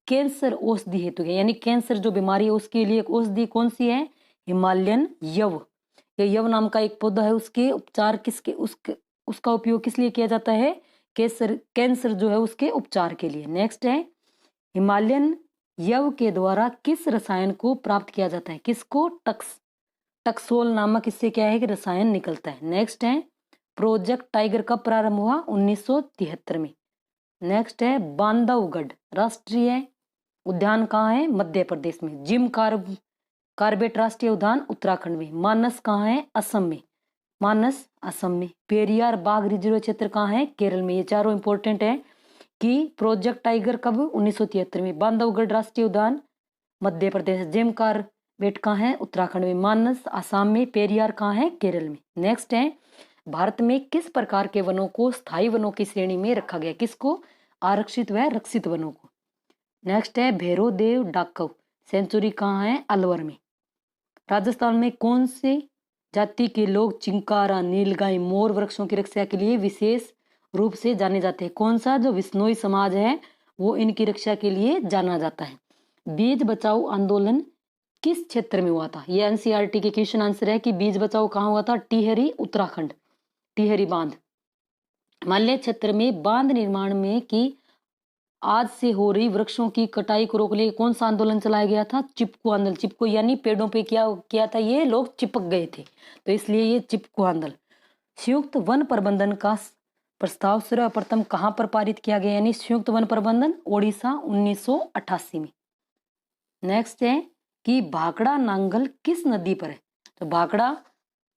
कैंसर औषधि हेतु है, यानी कैंसर जो बीमारी है उसके लिए औषधि कौन सी है, हिमालयन यव। ये यव नाम का एक पौधा है, उसके उपचार उसका उपयोग किस लिए किया जाता है, कैंसर जो है उसके उपचार के लिए। नेक्स्ट है हिमालयन यव के द्वारा किस रसायन को प्राप्त किया जाता है, किसको, टक्सोल नामक इससे क्या है कि रसायन निकलता है। नेक्स्ट है प्रोजेक्ट टाइगर कब प्रारंभ हुआ, 1973 में। नेक्स्ट है बांधवगढ़ राष्ट्रीय उद्यान कहाँ है, मध्य प्रदेश में। जिम कार्बेट राष्ट्रीय उद्यान उत्तराखंड में। मानस कहाँ है, असम में, मानस असम में। पेरियार बाघ रिजर्व क्षेत्र कहाँ है, केरल में। ये चारों इंपॉर्टेंट है कि प्रोजेक्ट टाइगर कब, 1973 में। बांधवगढ़ राष्ट्रीय उद्यान मध्य प्रदेश। जिम कार्बेट कहाँ है, उत्तराखंड में। मानस असम में। पेरियार कहाँ है, केरल में। नेक्स्ट है भारत में किस प्रकार के वनों को स्थायी वनों की श्रेणी में रखा गया, किसको, आरक्षित व रक्षित वनों को। नेक्स्ट है भैरोदेव डाकव सेंचुरी कहाँ है, अलवर में। राजस्थान में कौन से जाति के लोग चिंकारा, नीलगाय, मोर वृक्षों की रक्षा के लिए विशेष रूप से जाने जाते हैं, कौन सा, जो विश्नोई समाज है वो इनकी रक्षा के लिए जाना जाता है। बीज बचाओ आंदोलन किस क्षेत्र में हुआ था, ये एनसीईआरटी के क्वेश्चन आंसर है कि बीज बचाओ कहाँ हुआ था, टिहरी उत्तराखंड, टिहरी बांध। मालय क्षेत्र में बांध निर्माण में की आज से हो रही वृक्षों की कटाई को रोकने के लिए कौन सा आंदोलन चलाया गया था, चिपको आंदोलन। चिपको यानी पेड़ों पे किया था, ये लोग चिपक गए थे तो इसलिए ये चिपको आंदोलन। संयुक्त वन प्रबंधन का प्रस्ताव सर्वप्रथम कहां पर पारित किया गया, यानी संयुक्त वन प्रबंधन ओडिशा, 1988 में। नेक्स्ट है कि भाखड़ा नांगल किस नदी पर है, तो भाखड़ा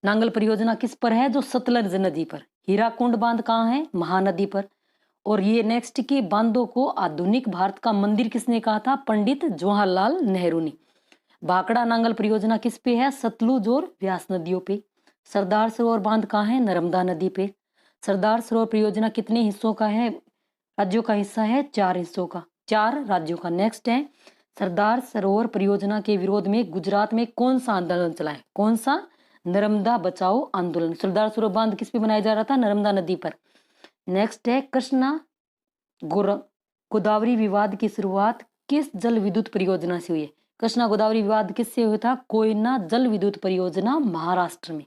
नांगल परियोजना किस पर है, जो सतलज नदी पर। हीराकुंड बांध कहाँ है, महानदी पर। और ये नेक्स्ट के बांधों को आधुनिक भारत का मंदिर किसने कहा था, पंडित जवाहरलाल नेहरू ने। भाखड़ा नांगल परियोजना किस पे है, सतलुज और व्यास नदियों पे। सरदार सरोवर बांध कहाँ है, नर्मदा नदी पे। सरदार सरोवर परियोजना कितने हिस्सों का है, राज्यों का हिस्सा है, 4 हिस्सों का, 4 राज्यों का। नेक्स्ट है सरदार सरोवर परियोजना के विरोध में गुजरात में कौन सा आंदोलन चला है, कौन सा, नर्मदा बचाओ आंदोलन। सरदार सरोवर बांध किस पे बनाया जा रहा था, नर्मदा नदी पर। नेक्स्ट है कृष्णा गोदावरी विवाद की शुरुआत किस जल विद्युत परियोजना से हुई है। कृष्णा गोदावरी विवाद किससे हुआ था, कोयना जल विद्युत परियोजना, महाराष्ट्र में।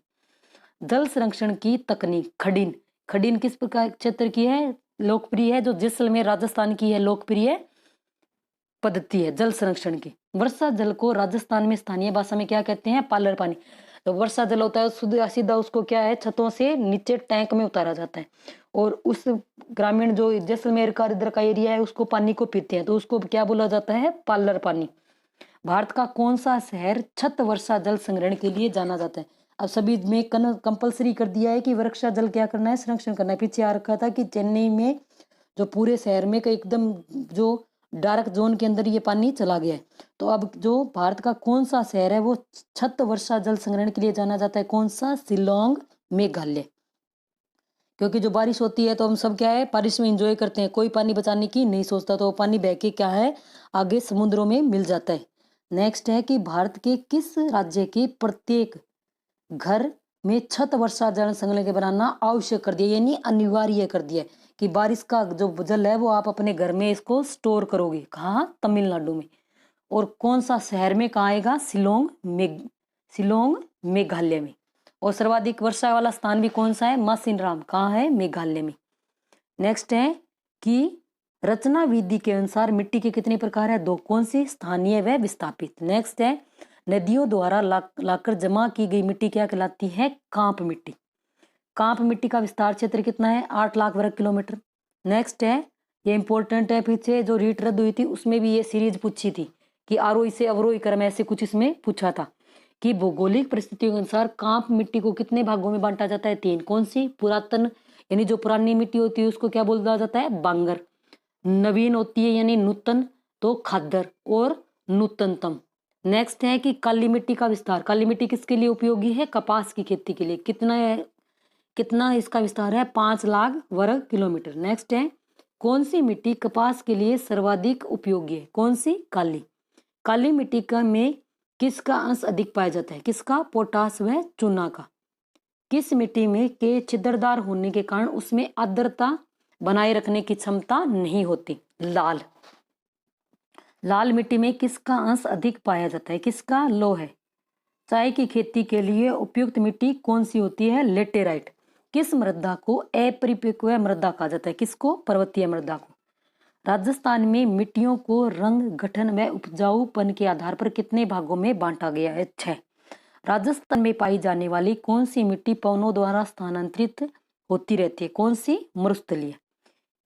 जल संरक्षण की तकनीक, खडीन किस प्रकार क्षेत्र की है, लोकप्रिय है, जो जैसलमेर राजस्थान की है लोकप्रिय पद्धति है जल संरक्षण की। वर्षा जल को राजस्थान में स्थानीय भाषा में क्या कहते हैं, पालर पानी। तो वर्षा जल होता है सीधा उसको क्या है, छतों से नीचे टैंक में उतारा जाता है और उस ग्रामीण जो जैसलमेर का इधर का एरिया है उसको पानी को पीते हैं, तो उसको क्या बोला जाता है, पालर पानी। भारत का कौन सा शहर छत वर्षा जल संग्रहण के लिए जाना जाता है। अब सभी में कंपलसरी कर दिया है कि वर्षा जल क्या करना है, संरक्षण करना है। पीछे आ रखा था कि चेन्नई में जो पूरे शहर में एकदम जो डार्क जोन के अंदर ये पानी चला गया है। तो अब जो भारत का कौन सा शहर है वो छत वर्षा जल संग्रहण के लिए जाना जाता है, कौन सा, शिलोंग, मेघालय। क्योंकि जो बारिश होती है तो हम सब क्या है, बारिश में एंजॉय करते हैं, कोई पानी बचाने की नहीं सोचता, तो वो पानी बह के क्या है, आगे समुद्रों में मिल जाता है। नेक्स्ट है कि भारत के किस राज्य के प्रत्येक घर में छत वर्षा जल संग्रहण के बनाना आवश्यक कर दिया, यानी अनिवार्य कर दिया कि बारिश का जो जल है वो आप अपने घर में इसको स्टोर करोगे, कहाँ, तमिलनाडु में। और कौन सा शहर में कहाँ आएगा? शिलोंग मेघालय में। और सर्वाधिक वर्षा वाला स्थान भी कौन सा है? मासिनराम, कहाँ है? मेघालय में। नेक्स्ट है कि रचना विधि के अनुसार मिट्टी के कितने प्रकार है? 2। कौन सी? स्थानीय व विस्थापित। नेक्स्ट है नदियों द्वारा लाकर जमा की गई मिट्टी क्या कहलाती है? कांप मिट्टी। कांप मिट्टी का विस्तार क्षेत्र कितना है? 8 लाख वर्ग किलोमीटर। नेक्स्ट है, ये इंपॉर्टेंट है, पीछे जो रीट रद्द हुई थी उसमें भी ये सीरीज पूछी थी कि आरोही से अवरोही क्रम, ऐसे कुछ इसमें पूछा था कि भौगोलिक परिस्थितियों के अनुसार कांप मिट्टी को कितने भागों में बांटा जाता है? 3। कौन सी? पुरातन यानी जो पुरानी मिट्टी होती है उसको क्या बोला जाता है? बांगर। नवीन होती है यानी नूतन तो खादर, और नूतनतम। नेक्स्ट है कि काली मिट्टी का विस्तार। काली मिट्टी किसके लिए उपयोगी है? कपास की खेती के लिए। कितना इसका विस्तार है? 5 लाख वर्ग किलोमीटर। नेक्स्ट है कौन सी मिट्टी कपास के लिए सर्वाधिक उपयोगी है? कौन सी? काली। काली मिट्टी का में किसका अंश अधिक पाया जाता है? किसका? पोटास व चूना का। किस मिट्टी में के छिद्रदार होने के कारण उसमें आर्द्रता बनाए रखने की क्षमता नहीं होती? लाल। लाल मिट्टी में किसका अंश अधिक पाया जाता है? किसका? लोह है। चाय की खेती के लिए उपयुक्त मिट्टी कौन सी होती है? लेटेराइट। किस मृदा को अपरिपक्व मृदा कहा जाता है? किसको? पर्वतीय मृदा को। राजस्थान में मिट्टियों को रंग, गठन व उपजाऊपन के आधार पर कितने भागों में बांटा गया है? 6। राजस्थान में पाई जाने वाली कौन सी मिट्टी पवनों द्वारा स्थानांतरित होती रहती है? कौन सी? मरुस्थलीय।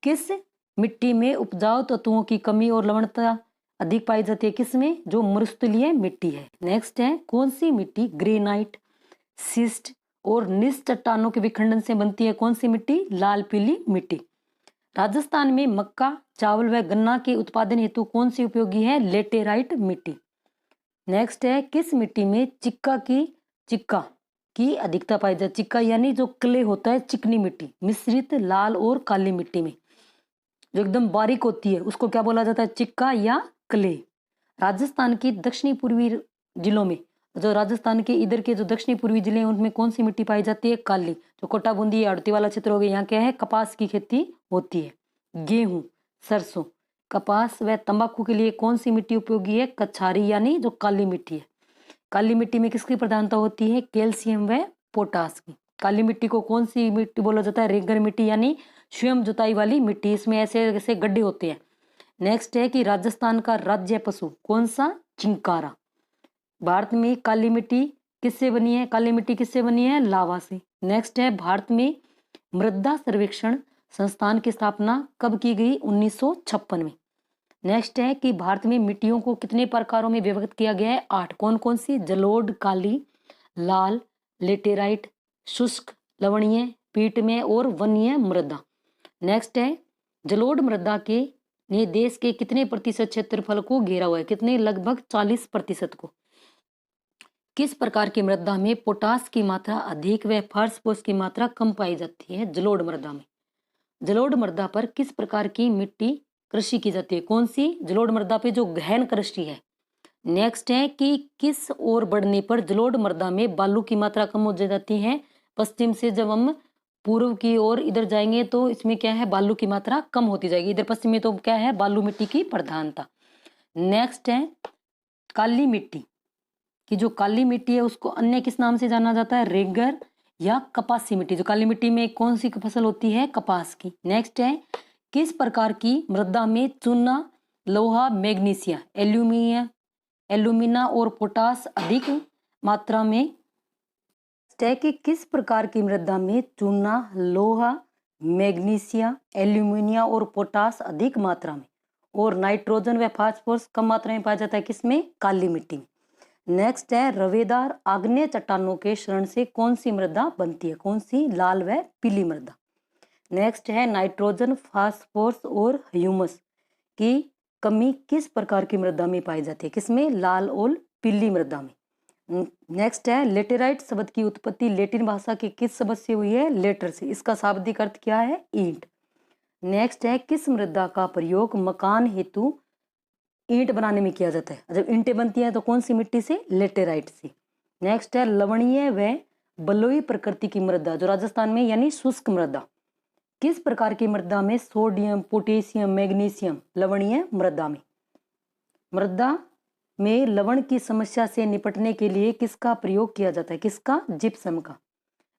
किस मिट्टी में उपजाऊ तत्वों की कमी और लवणता अधिक पाई जाती है? किसमें? जो मरुस्थलीय मिट्टी है। नेक्स्ट है कौन सी मिट्टी ग्रेनाइट, सिस्ट और निस चट्टानों के विखंडन से बनती है? कौन सी मिट्टी? लाल पीली मिट्टी। राजस्थान में मक्का, चावल व गन्ना के उत्पादन हेतु कौन सी उपयोगी है? लेटेराइट मिट्टी। नेक्स्ट है किस मिट्टी में चिक्का की अधिकता पाई जाती है? चिक्का यानी जो क्ले होता है, चिकनी मिट्टी, मिश्रित लाल और काली मिट्टी में जो एकदम बारीक होती है उसको क्या बोला जाता है? चिक्का या क्ले। राजस्थान की दक्षिणी पूर्वी जिलों में, जो राजस्थान के इधर के जो दक्षिणी पूर्वी जिले हैं उनमें कौन सी मिट्टी पाई जाती है? काली। जो कोटा बूंदी आड़ती वाला क्षेत्र हो गया, यहाँ क्या है? कपास की खेती होती है। गेहूं, सरसों, कपास व तंबाकू के लिए कौन सी मिट्टी उपयोगी है? कछारी यानी जो काली मिट्टी है। काली मिट्टी में किसकी प्रधानता होती है? कैल्शियम व पोटास की। काली मिट्टी को कौन सी मिट्टी बोला जाता है? रेगन मिट्टी यानी स्वयं जुताई वाली मिट्टी, इसमें ऐसे ऐसे गड्ढे होते हैं। नेक्स्ट है कि राजस्थान का राज्य पशु कौन सा? चिंकारा। भारत में काली मिट्टी किससे बनी है? काली मिट्टी किससे बनी है? लावा से। नेक्स्ट है भारत में मृदा सर्वेक्षण संस्थान की स्थापना कब की गई? 1956 में। नेक्स्ट है कि भारत में मिट्टियों को कितने प्रकारों में विभक्त किया गया है? 8। कौन कौन सी? जलोढ़, काली, लाल, लेटेराइट, शुष्क, लवणीय, पीटमय और वन्य मृदा। नेक्स्ट है जलोढ़ मृदा के ने देश के कितने प्रतिशत क्षेत्रफल को घेरा हुआ है? कितने? लगभग 40% को। किस प्रकार की मृदा में पोटास की मात्रा अधिक व फास्फोरस की मात्रा कम पाई जाती है? जलोढ़ मृदा में। जलोढ़ मृदा पर किस प्रकार की मिट्टी कृषि की जाती है? कौन सी? जलोढ़ मृदा पे जो गहन कृषि है। नेक्स्ट है कि किस ओर बढ़ने पर जलोढ़ मृदा में बालू की मात्रा कम हो जाती है? पश्चिम से जब हम पूर्व की ओर इधर जाएंगे तो इसमें क्या है? बालू की मात्रा कम होती जाएगी। इधर पश्चिम में तो क्या है? बालू मिट्टी की प्रधानता। नेक्स्ट है काली मिट्टी कि जो काली मिट्टी है उसको अन्य किस नाम से जाना जाता है? रेगर या कपासी मिट्टी। जो काली मिट्टी में कौन सी फसल होती है? कपास की। नेक्स्ट है किस प्रकार की मृदा में चूना, लोहा, मैग्नीशिया, एल्यूमिना और पोटास अधिक मात्रा में? है कि किस प्रकार की मृदा में चूना, लोहा, मैग्नीशिया, एल्यूमिनिया और पोटास अधिक मात्रा में और नाइट्रोजन व फास्फोरस कम मात्रा में पाया जाता है? किसमें? काली मिट्टी में। नेक्स्ट है रवेदार आग्नेय चट्टानों के शरण से कौन सी मृदा बनती है? कौन सी? लाल व पीली मृदा। नेक्स्ट है नाइट्रोजन, फास्फोरस और ह्यूमस की कमी किस प्रकार की मृदा में पाई जाती है? किसमें? लाल और पीली मृदा में। नेक्स्ट है लेटेराइट शब्द की उत्पत्ति लैटिन भाषा के किस शब्द से हुई है? लेटर से। इसका शाब्दिक अर्थ क्या है? ईंट। नेक्स्ट है किस मृदा का प्रयोग मकान हेतु ईंट बनाने में किया जाता है? जब ईंटें बनती हैं तो कौन सी मिट्टी से? लेटेराइट से। नेक्स्ट है लवणीय व बलुई प्रकृति की मृदा जो राजस्थान में यानी शुष्क मृदा। किस प्रकार की मृदा में सोडियम, पोटेशियम, मैग्नीशियम? लवणीय मृदा में। मृदा में लवण की समस्या से निपटने के लिए किसका प्रयोग किया जाता है? किसका? जिप्सम का।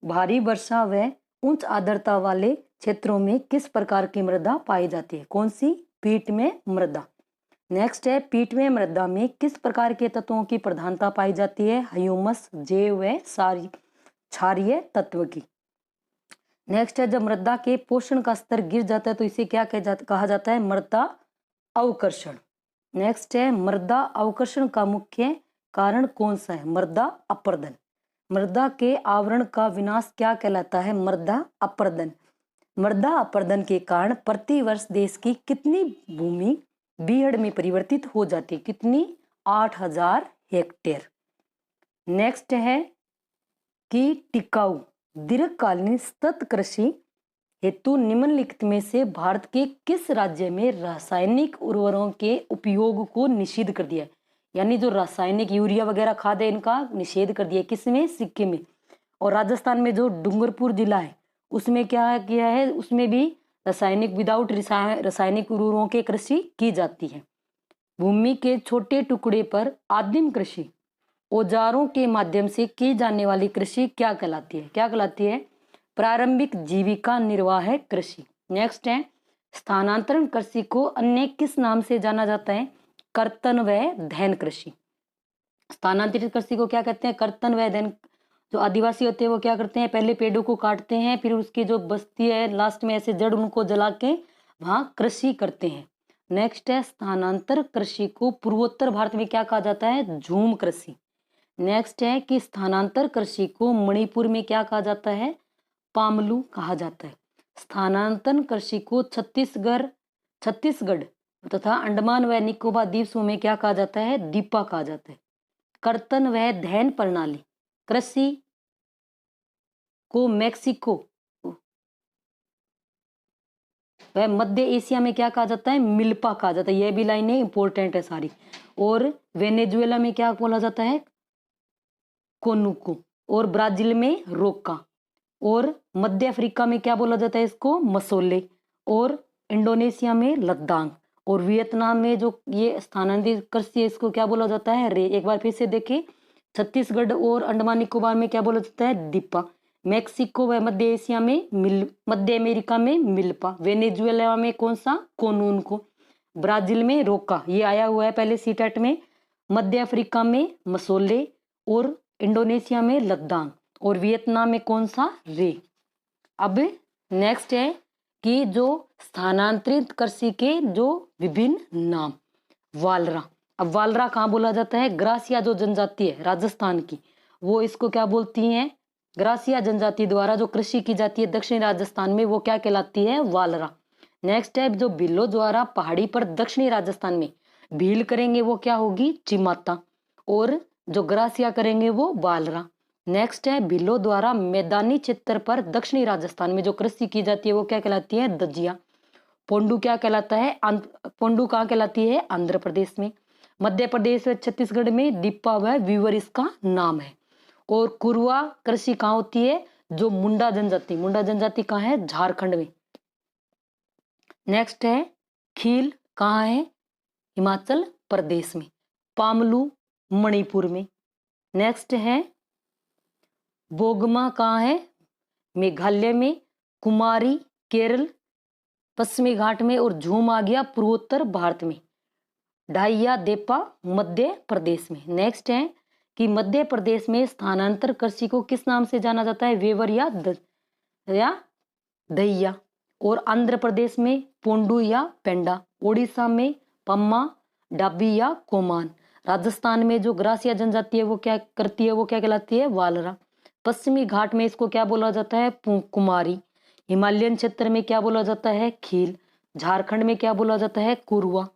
भारी वर्षा व उच्च आर्द्रता वाले क्षेत्रों में किस प्रकार की मृदा पाई जाती है? कौन सी? पीटमय मृदा। नेक्स्ट है, पीटमय मृदा में किस प्रकार के तत्वों की प्रधानता पाई जाती है? ह्यूमस, जैव व क्षारीय तत्व की। नेक्स्ट है, जब मृदा के पोषण का स्तर गिर जाता है तो इसे क्या कहा जाता है? मृदा अवकर्षण। नेक्स्ट है, मृदा अवकर्षण का मुख्य कारण कौन सा है? मृदा अपरदन। मृदा के आवरण का विनाश क्या कहलाता है? मृदा अपरदन। मृदा अपरदन के कारण प्रतिवर्ष देश की कितनी भूमि बीहड़ में परिवर्तित हो जाती है? कितनी? 8000 हेक्टेयर। नेक्स्ट है कि टिकाऊ दीर्घकालीन सतत कृषि हेतु निम्नलिखित में से भारत के किस राज्य में रासायनिक उर्वरकों के उपयोग को निषिद्ध कर दिया है? यानी जो रासायनिक यूरिया वगैरह खाद है इनका निषेध कर दिया। किसमें? सिक्किम में। और राजस्थान में जो डूंगरपुर जिला है उसमें क्या किया है? उसमें भी रासायनिक विदाउट रासायनिक उर्वरकों के कृषि की जाती है। भूमि के छोटे टुकड़े पर आदिम कृषि औजारों के माध्यम से की जाने वाली कृषि क्या कहलाती है? क्या कहलाती है? प्रारंभिक जीविका निर्वाह कृषि। नेक्स्ट है, स्थानांतरण कृषि को अन्य किस नाम से जाना जाता है? कर्तन व धैन कृषि। स्थानांतरित कृषि को क्या कहते हैं? कर्तन व धैन। जो आदिवासी होते हैं वो क्या करते हैं? पहले पेड़ों को काटते हैं, फिर उसकी जो बस्ती है लास्ट में ऐसे जड़ उनको जला के वहां कृषि करते हैं। नेक्स्ट है, स्थानांतर कृषि को पूर्वोत्तर भारत में क्या कहा जाता है? झूम कृषि। नेक्स्ट है कि स्थानांतर कृषि को मणिपुर में क्या कहा जाता है? पामलू कहा जाता है। स्थानांतरण कृषि को छत्तीसगढ़ तथा अंडमान व निकोबार द्वीप समूह में क्या कहा जाता है? दीपा कहा जाता है। कर्तन व धैन प्रणाली कृषि को मेक्सिको व मध्य एशिया में क्या कहा जाता है? मिल्पा कहा जाता है। यह भी लाइनें इंपॉर्टेंट है सारी। और वेनेजुएला में क्या बोला जाता है? कोनुको। और ब्राजील में रोका। और मध्य अफ्रीका में क्या बोला जाता है इसको? मसोले। और इंडोनेशिया में लद्दाख। और वियतनाम में जो ये स्थानांतरित कृषि है इसको क्या बोला जाता है? रे। एक बार फिर से देखें, छत्तीसगढ़ और अंडमान निकोबार में क्या बोला जाता है? दीपा। मेक्सिको व मध्य एशिया में मध्य अमेरिका में मिल्पा। वेनेजुएला में कौन सा? कोनून को। ब्राजील में रोका, ये आया हुआ है पहले सीटेट में। मध्य अफ्रीका में मसोले। और इंडोनेशिया में लद्दाख। और वियतनाम में कौन सा? रे। अब नेक्स्ट है कि जो स्थानांतरित कृषि के जो विभिन्न नाम। वालरा। अब वालरा कहाँ बोला जाता है? ग्रासिया जो जनजाति है राजस्थान की, वो इसको क्या बोलती हैं? ग्रासिया जनजाति द्वारा जो कृषि की जाती है दक्षिणी राजस्थान में वो क्या कहलाती है? वालरा। नेक्स्ट है, जो भीलों द्वारा पहाड़ी पर दक्षिणी राजस्थान में भील करेंगे वो क्या होगी? चिमाता। और जो ग्रासिया करेंगे वो वालरा। नेक्स्ट है, भीलों द्वारा मैदानी क्षेत्र पर दक्षिणी राजस्थान में जो कृषि की जाती है वो क्या कहलाती है? दजिया। पोंडू क्या कहलाता है? पोंडू कहाँ कहलाती है? आंध्र प्रदेश में। मध्य प्रदेश व छत्तीसगढ़ में दीपा व वीवर इसका नाम है। और कुरुआ कृषि कहाँ होती है? जो मुंडा जनजाति। मुंडा जनजाति कहाँ है? झारखंड में। नेक्स्ट है, खील कहाँ है? हिमाचल प्रदेश में। पामलू मणिपुर में। नेक्स्ट है, बोगमा कहाँ है? मेघालय में। कुमारी केरल पश्चिमी घाट में। और झूम आ गया पूर्वोत्तर भारत में। ढाइया देपा मध्य प्रदेश में। नेक्स्ट है कि मध्य प्रदेश में स्थानांतर कृषि को किस नाम से जाना जाता है? वेवर या दहिया। और आंध्र प्रदेश में पोंडू या पेंडा। ओडिशा में पम्मा, डाबी या कोमान। राजस्थान में जो ग्रासिया जनजाति है वो क्या करती है? वो क्या कहलाती है? वालरा। पश्चिमी घाट में इसको क्या बोला जाता है? कुमारी। हिमालयन क्षेत्र में क्या बोला जाता है? खील। झारखंड में क्या बोला जाता है? कुरुआ।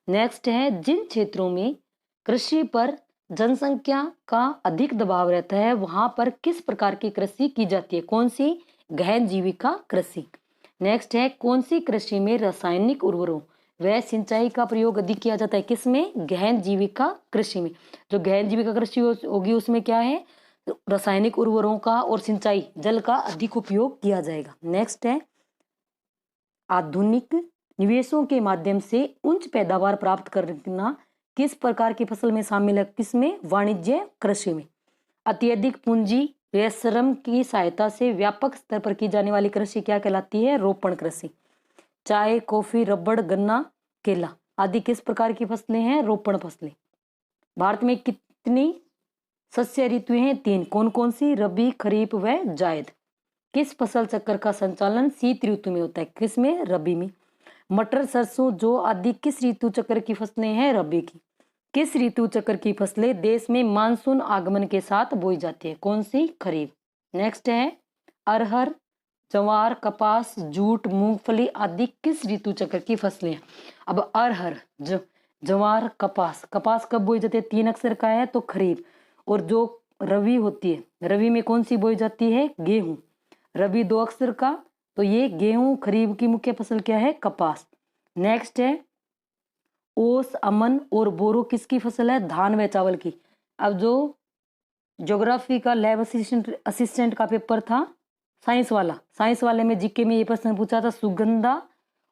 नेक्स्ट है, जिन क्षेत्रों में कृषि पर जनसंख्या का अधिक दबाव रहता है वहां पर किस प्रकार की कृषि की जाती है? कौन सी? गहन जीविका कृषि। नेक्स्ट है, कौन सी कृषि में रासायनिक उर्वरकों व सिंचाई का प्रयोग अधिक किया जाता है? किसमें? गहन जीविका कृषि में। जो गहन जीविका कृषि होगी उसमें क्या है? रासायनिक उर्वरकों का और सिंचाई जल का अधिक उपयोग किया जाएगा। नेक्स्ट है, आधुनिक निवेशों के माध्यम से उच्च पैदावार प्राप्त करना किस प्रकार की फसल में शामिल है? किसमें? वाणिज्य कृषि में। अत्यधिक पूंजी व श्रम की सहायता से व्यापक स्तर पर की जाने वाली कृषि क्या कहलाती है? रोपण कृषि। चाय, कॉफी, रबड़, गन्ना, केला आदि किस प्रकार की फसलें हैं? रोपण फसलें। भारत में कितनी शस्य ऋतुएं हैं? 3। कौन कौन सी? रबी, खरीफ व जायद। किस फसल चक्र का संचालन शीत ऋतु में होता है? किसमें? रबी में। मटर, सरसों, जौ आदि किस ऋतु चक्र की फसलें हैं? रबी की। किस ऋतु चक्र की फसलें देश में मानसून आगमन के साथ बोई जाती है? कौन सी? खरीफ। नेक्स्ट है अरहर, ज्वार, कपास, जूट, मूंगफली आदि किस ऋतु चक्र की फसलें हैं? अब अरहर, ज्वार, कपास, कपास कब बोई जाती है? 3 अक्षर का है तो खरीफ। और जो रबी होती है, रबी में कौन सी बोई जाती है? गेहूं। रबी 2 अक्षर का तो ये गेहूं। खरीफ की मुख्य फसल क्या है? कपास। नेक्स्ट है ओस, अमन और बोरो किसकी फसल है? धान व चावल की। अब जो ज्योग्राफी का लैब असिस्टेंट का पेपर था साइंस वाले में जीके में ये प्रश्न पूछा था, सुगंधा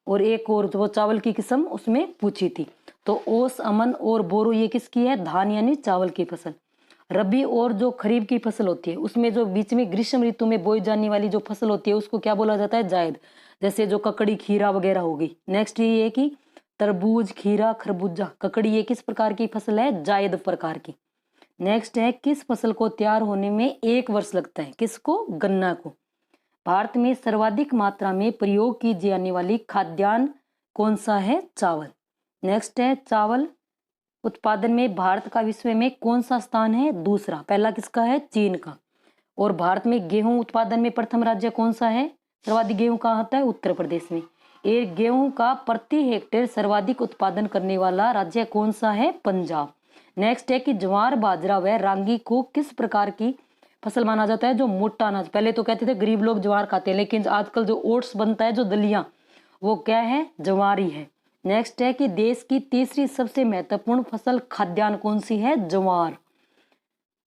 और एक और वो चावल की किस्म उसमें पूछी थी। तो ओस, अमन और बोरो ये किसकी है? धान यानी चावल की फसल। रबी और जो खरीफ की फसल होती है उसमें जो बीच में ग्रीष्म ऋतु में बोई जाने वाली जो फसल होती है उसको क्या बोला जाता है? जायद। जैसे जो ककड़ी, खीरा वगैरह हो गई। नेक्स्ट ये है कि तरबूज, खीरा, खरबूजा, ककड़ी ये किस प्रकार की फसल है? जायद प्रकार की। नेक्स्ट है किस फसल को तैयार होने में 1 वर्ष लगता है? किसको? गन्ना को। भारत में सर्वाधिक मात्रा में प्रयोग की जाने वाली खाद्यान्न कौन सा है? चावल। नेक्स्ट है चावल उत्पादन में भारत का विश्व में कौन सा स्थान है? दूसरा। पहला किसका है? चीन का। और भारत में गेहूं उत्पादन में प्रथम राज्य कौन सा है? सर्वाधिक गेहूं कहाँ होता है? उत्तर प्रदेश में। एक गेहूं का प्रति हेक्टेयर सर्वाधिक उत्पादन करने वाला राज्य कौन सा है? पंजाब। नेक्स्ट है कि ज्वार, बाजरा व रागी को किस प्रकार की फसल माना जाता है? जो मोटा अनाज। पहले तो कहते थे गरीब लोग ज्वार खाते हैं, लेकिन आजकल जो ओट्स बनता है, जो दलिया, वो क्या है? ज्वारी है। नेक्स्ट है कि देश की तीसरी सबसे महत्वपूर्ण फसल खाद्यान्न कौन सी है? ज्वार।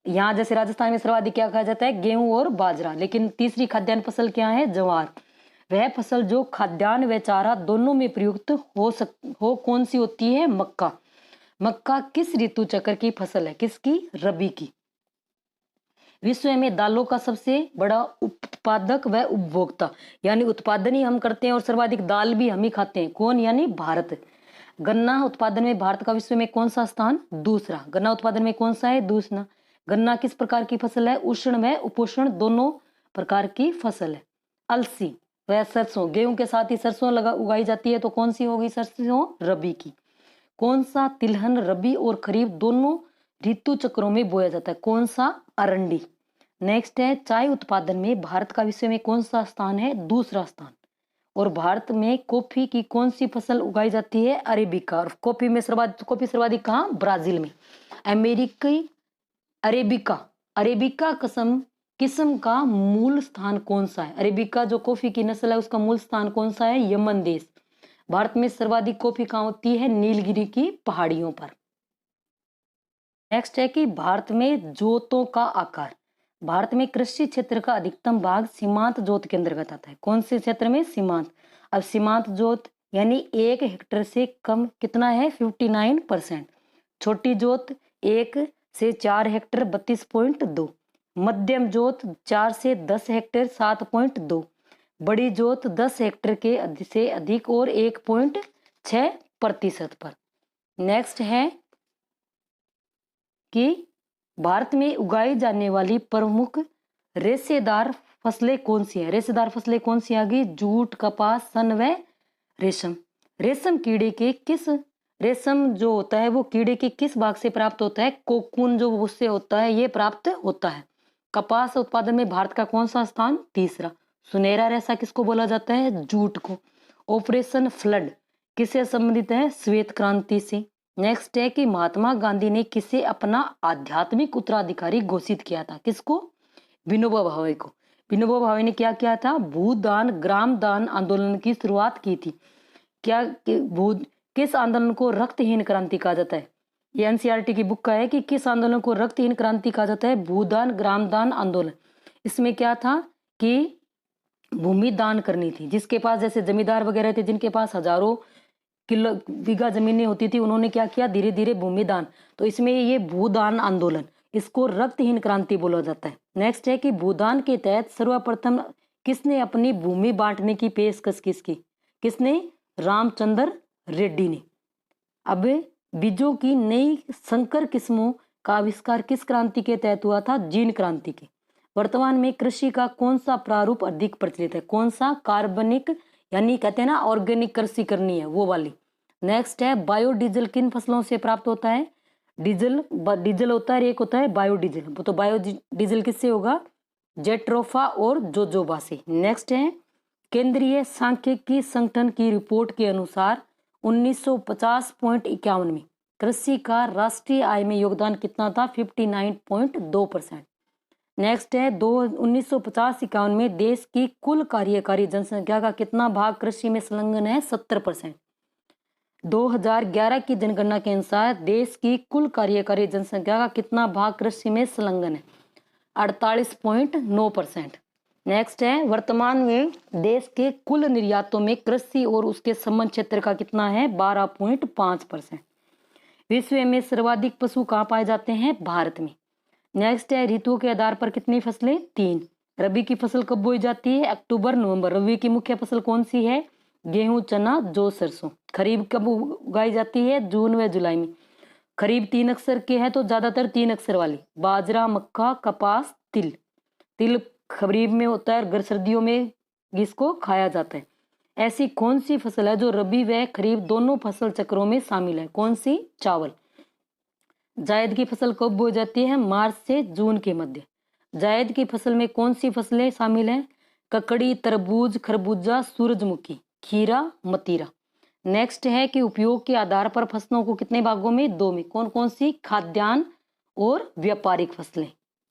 यहाँ जैसे राजस्थान में सर्वाधिक क्या कहा जाता है? गेहूं और बाजरा, लेकिन तीसरी खाद्यान्न फसल क्या है? ज्वार। वह फसल जो खाद्यान्न व चारा दोनों में प्रयुक्त हो कौन सी होती है? मक्का। मक्का किस ऋतु चक्र की फसल है? किसकी? रबी की। विश्व में दालों का सबसे बड़ा उत्पादक व उपभोक्ता, यानी उत्पादन ही हम करते हैं और सर्वाधिक दाल भी हम ही खाते हैं। कौन? यानी भारत। गन्ना उत्पादन में भारत का विश्व में कौन सा स्थान? दूसरा। गन्ना उत्पादन में कौन सा है? दूसरा। गन्ना किस प्रकार की फसल है? उष्ण व उपोष्ण दोनों प्रकार की फसल है। अलसी व सरसों, गेहूं के साथ ही सरसों उगाई जाती है, तो कौन सी होगी? सरसों रबी की। कौन सा तिलहन रबी और खरीफ दोनों ऋतु चक्रों में बोया जाता है? कौन सा? अरंडी। नेक्स्ट है चाय उत्पादन में भारत का विश्व में कौन सा स्थान है? दूसरा स्थान। और भारत में कॉफी की कौन सी फसल उगाई जाती है? अरेबिका। और कॉफी सर्वाधिक कहाँ? ब्राजील में। अमेरिकी अरेबिका किस्म का मूल स्थान कौन सा है? अरेबिका जो कॉफी की नस्ल है उसका मूल स्थान कौन सा है? यमन देश। भारत में सर्वाधिक कॉफी कहाँ होती है? नीलगिरी की पहाड़ियों पर। नेक्स्ट है कि भारत में जोतों का आकार। भारत में कृषि क्षेत्र का अधिकतम भाग सीमांत जोत के अंतर्गत आता है। कौन से क्षेत्र में? सीमांत। अब सीमांत जोत यानी 1 हेक्टेयर से कम कितना है? 59%। छोटी जोत 1 से 4 हेक्टेयर 32.2। मध्यम जोत 4 से 10 हेक्टेयर 7.2। बड़ी जोत 10 हेक्टेयर के से अधिक और 1.6% पर। नेक्स्ट है कि भारत में उगाई जाने वाली प्रमुख रेशेदार फसलें कौन सी है? रेशेदार फसलें कौन सी आ गई? जूट, कपास, सन व रेशम। रेशम कीड़े के किस रेशम जो होता है वो कीड़े के किस भाग से प्राप्त होता है? कोकून जो उससे होता है ये प्राप्त होता है। कपास उत्पादन में भारत का कौन सा स्थान? तीसरा। सुनहरा रेशा किसको बोला जाता है? जूट को। ऑपरेशन फ्लड किससे संबंधित है? श्वेत क्रांति से। नेक्स्ट है कि महात्मा गांधी ने किसे अपना आध्यात्मिक उत्तराधिकारी घोषित किया था? किसको? विनोबा भावे को। विनोबा भावे ने क्या किया था? भूदान ग्राम दान आंदोलन की शुरुआत की थी। किस आंदोलन को रक्तहीन क्रांति कहा जाता है? ये एनसीईआरटी की बुक का है कि किस आंदोलन को रक्तहीन क्रांति कहा जाता है? भूदान ग्राम दान आंदोलन। इसमें क्या था कि भूमि दान करनी थी। जिसके पास जैसे जमींदार वगैरह थे जिनके पास हजारों किलो बीघा जमीनें होती थी, उन्होंने क्या किया, धीरे धीरे भूमि दान। तो इसमें ये भूदान आंदोलन, इसको रक्तहीन क्रांति बोला जाता है। नेक्स्ट है कि भूदान के तहत सर्वप्रथम किसने अपनी भूमि बांटने की पेशकश की? किसने? रामचंद्र रेड्डी ने। अब बीजों की नई संकर किस्मों का आविष्कार किस क्रांति के तहत हुआ था? जीन क्रांति के। वर्तमान में कृषि का कौन सा प्रारूप अधिक प्रचलित है? कौन सा? कार्बनिक, यानी कहते हैं ना ऑर्गेनिक कृषि करनी है, वो वाली। नेक्स्ट है बायोडीजल किन फसलों से प्राप्त होता है? डीजल होता है, एक होता है बायोडीजल। तो बायोडीजल किससे होगा? जेट्रोफा और जोजोबा से। नेक्स्ट है केंद्रीय सांख्यिकी संगठन की रिपोर्ट के अनुसार 1950.51 में कृषि का राष्ट्रीय आय में योगदान कितना था? 59.2%। नेक्स्ट है 1950-51 में देश की कुल कार्यकारी जनसंख्या का कितना भाग कृषि में संलग्न है? 70%। 2011 की जनगणना के अनुसार देश की कुल कार्यकारी जनसंख्या का कितना भाग कृषि में संलग्न है? 48.9%। नेक्स्ट है वर्तमान में देश के कुल निर्यातों में कृषि और उसके संबंध क्षेत्र का कितना है? 12.5%। विश्व में सर्वाधिक पशु कहाँ पाए जाते हैं? भारत में। नेक्स्ट है ऋतुओं के आधार पर कितनी फसलें? 3। रबी की फसल कब बोई जाती है? अक्टूबर नवंबर। रबी की मुख्य फसल कौन सी है? गेहूं, चना, जौ, सरसों। खरीफ कब उगाई जाती है? जून व जुलाई में। खरीफ 3 अक्षर के है तो ज्यादातर 3 अक्षर वाली, बाजरा, मक्का, कपास, तिल। तिल खरीफ में होता है, अगर सर्दियों में इसको खाया जाता है। ऐसी कौन सी फसल है जो रबी व खरीफ दोनों फसल चक्रों में शामिल है? कौन सी? चावल। जायद की फसल कब बोई जाती है? मार्च से जून के मध्य। जायद की फसल में कौन सी फसलें शामिल हैं? ककड़ी, तरबूज, खरबूजा, सूरजमुखी, खीरा, मतीरा। नेक्स्ट है कि उपयोग के आधार पर फसलों को कितने भागों में? 2 में। कौन कौन सी? खाद्यान्न और व्यापारिक फसलें।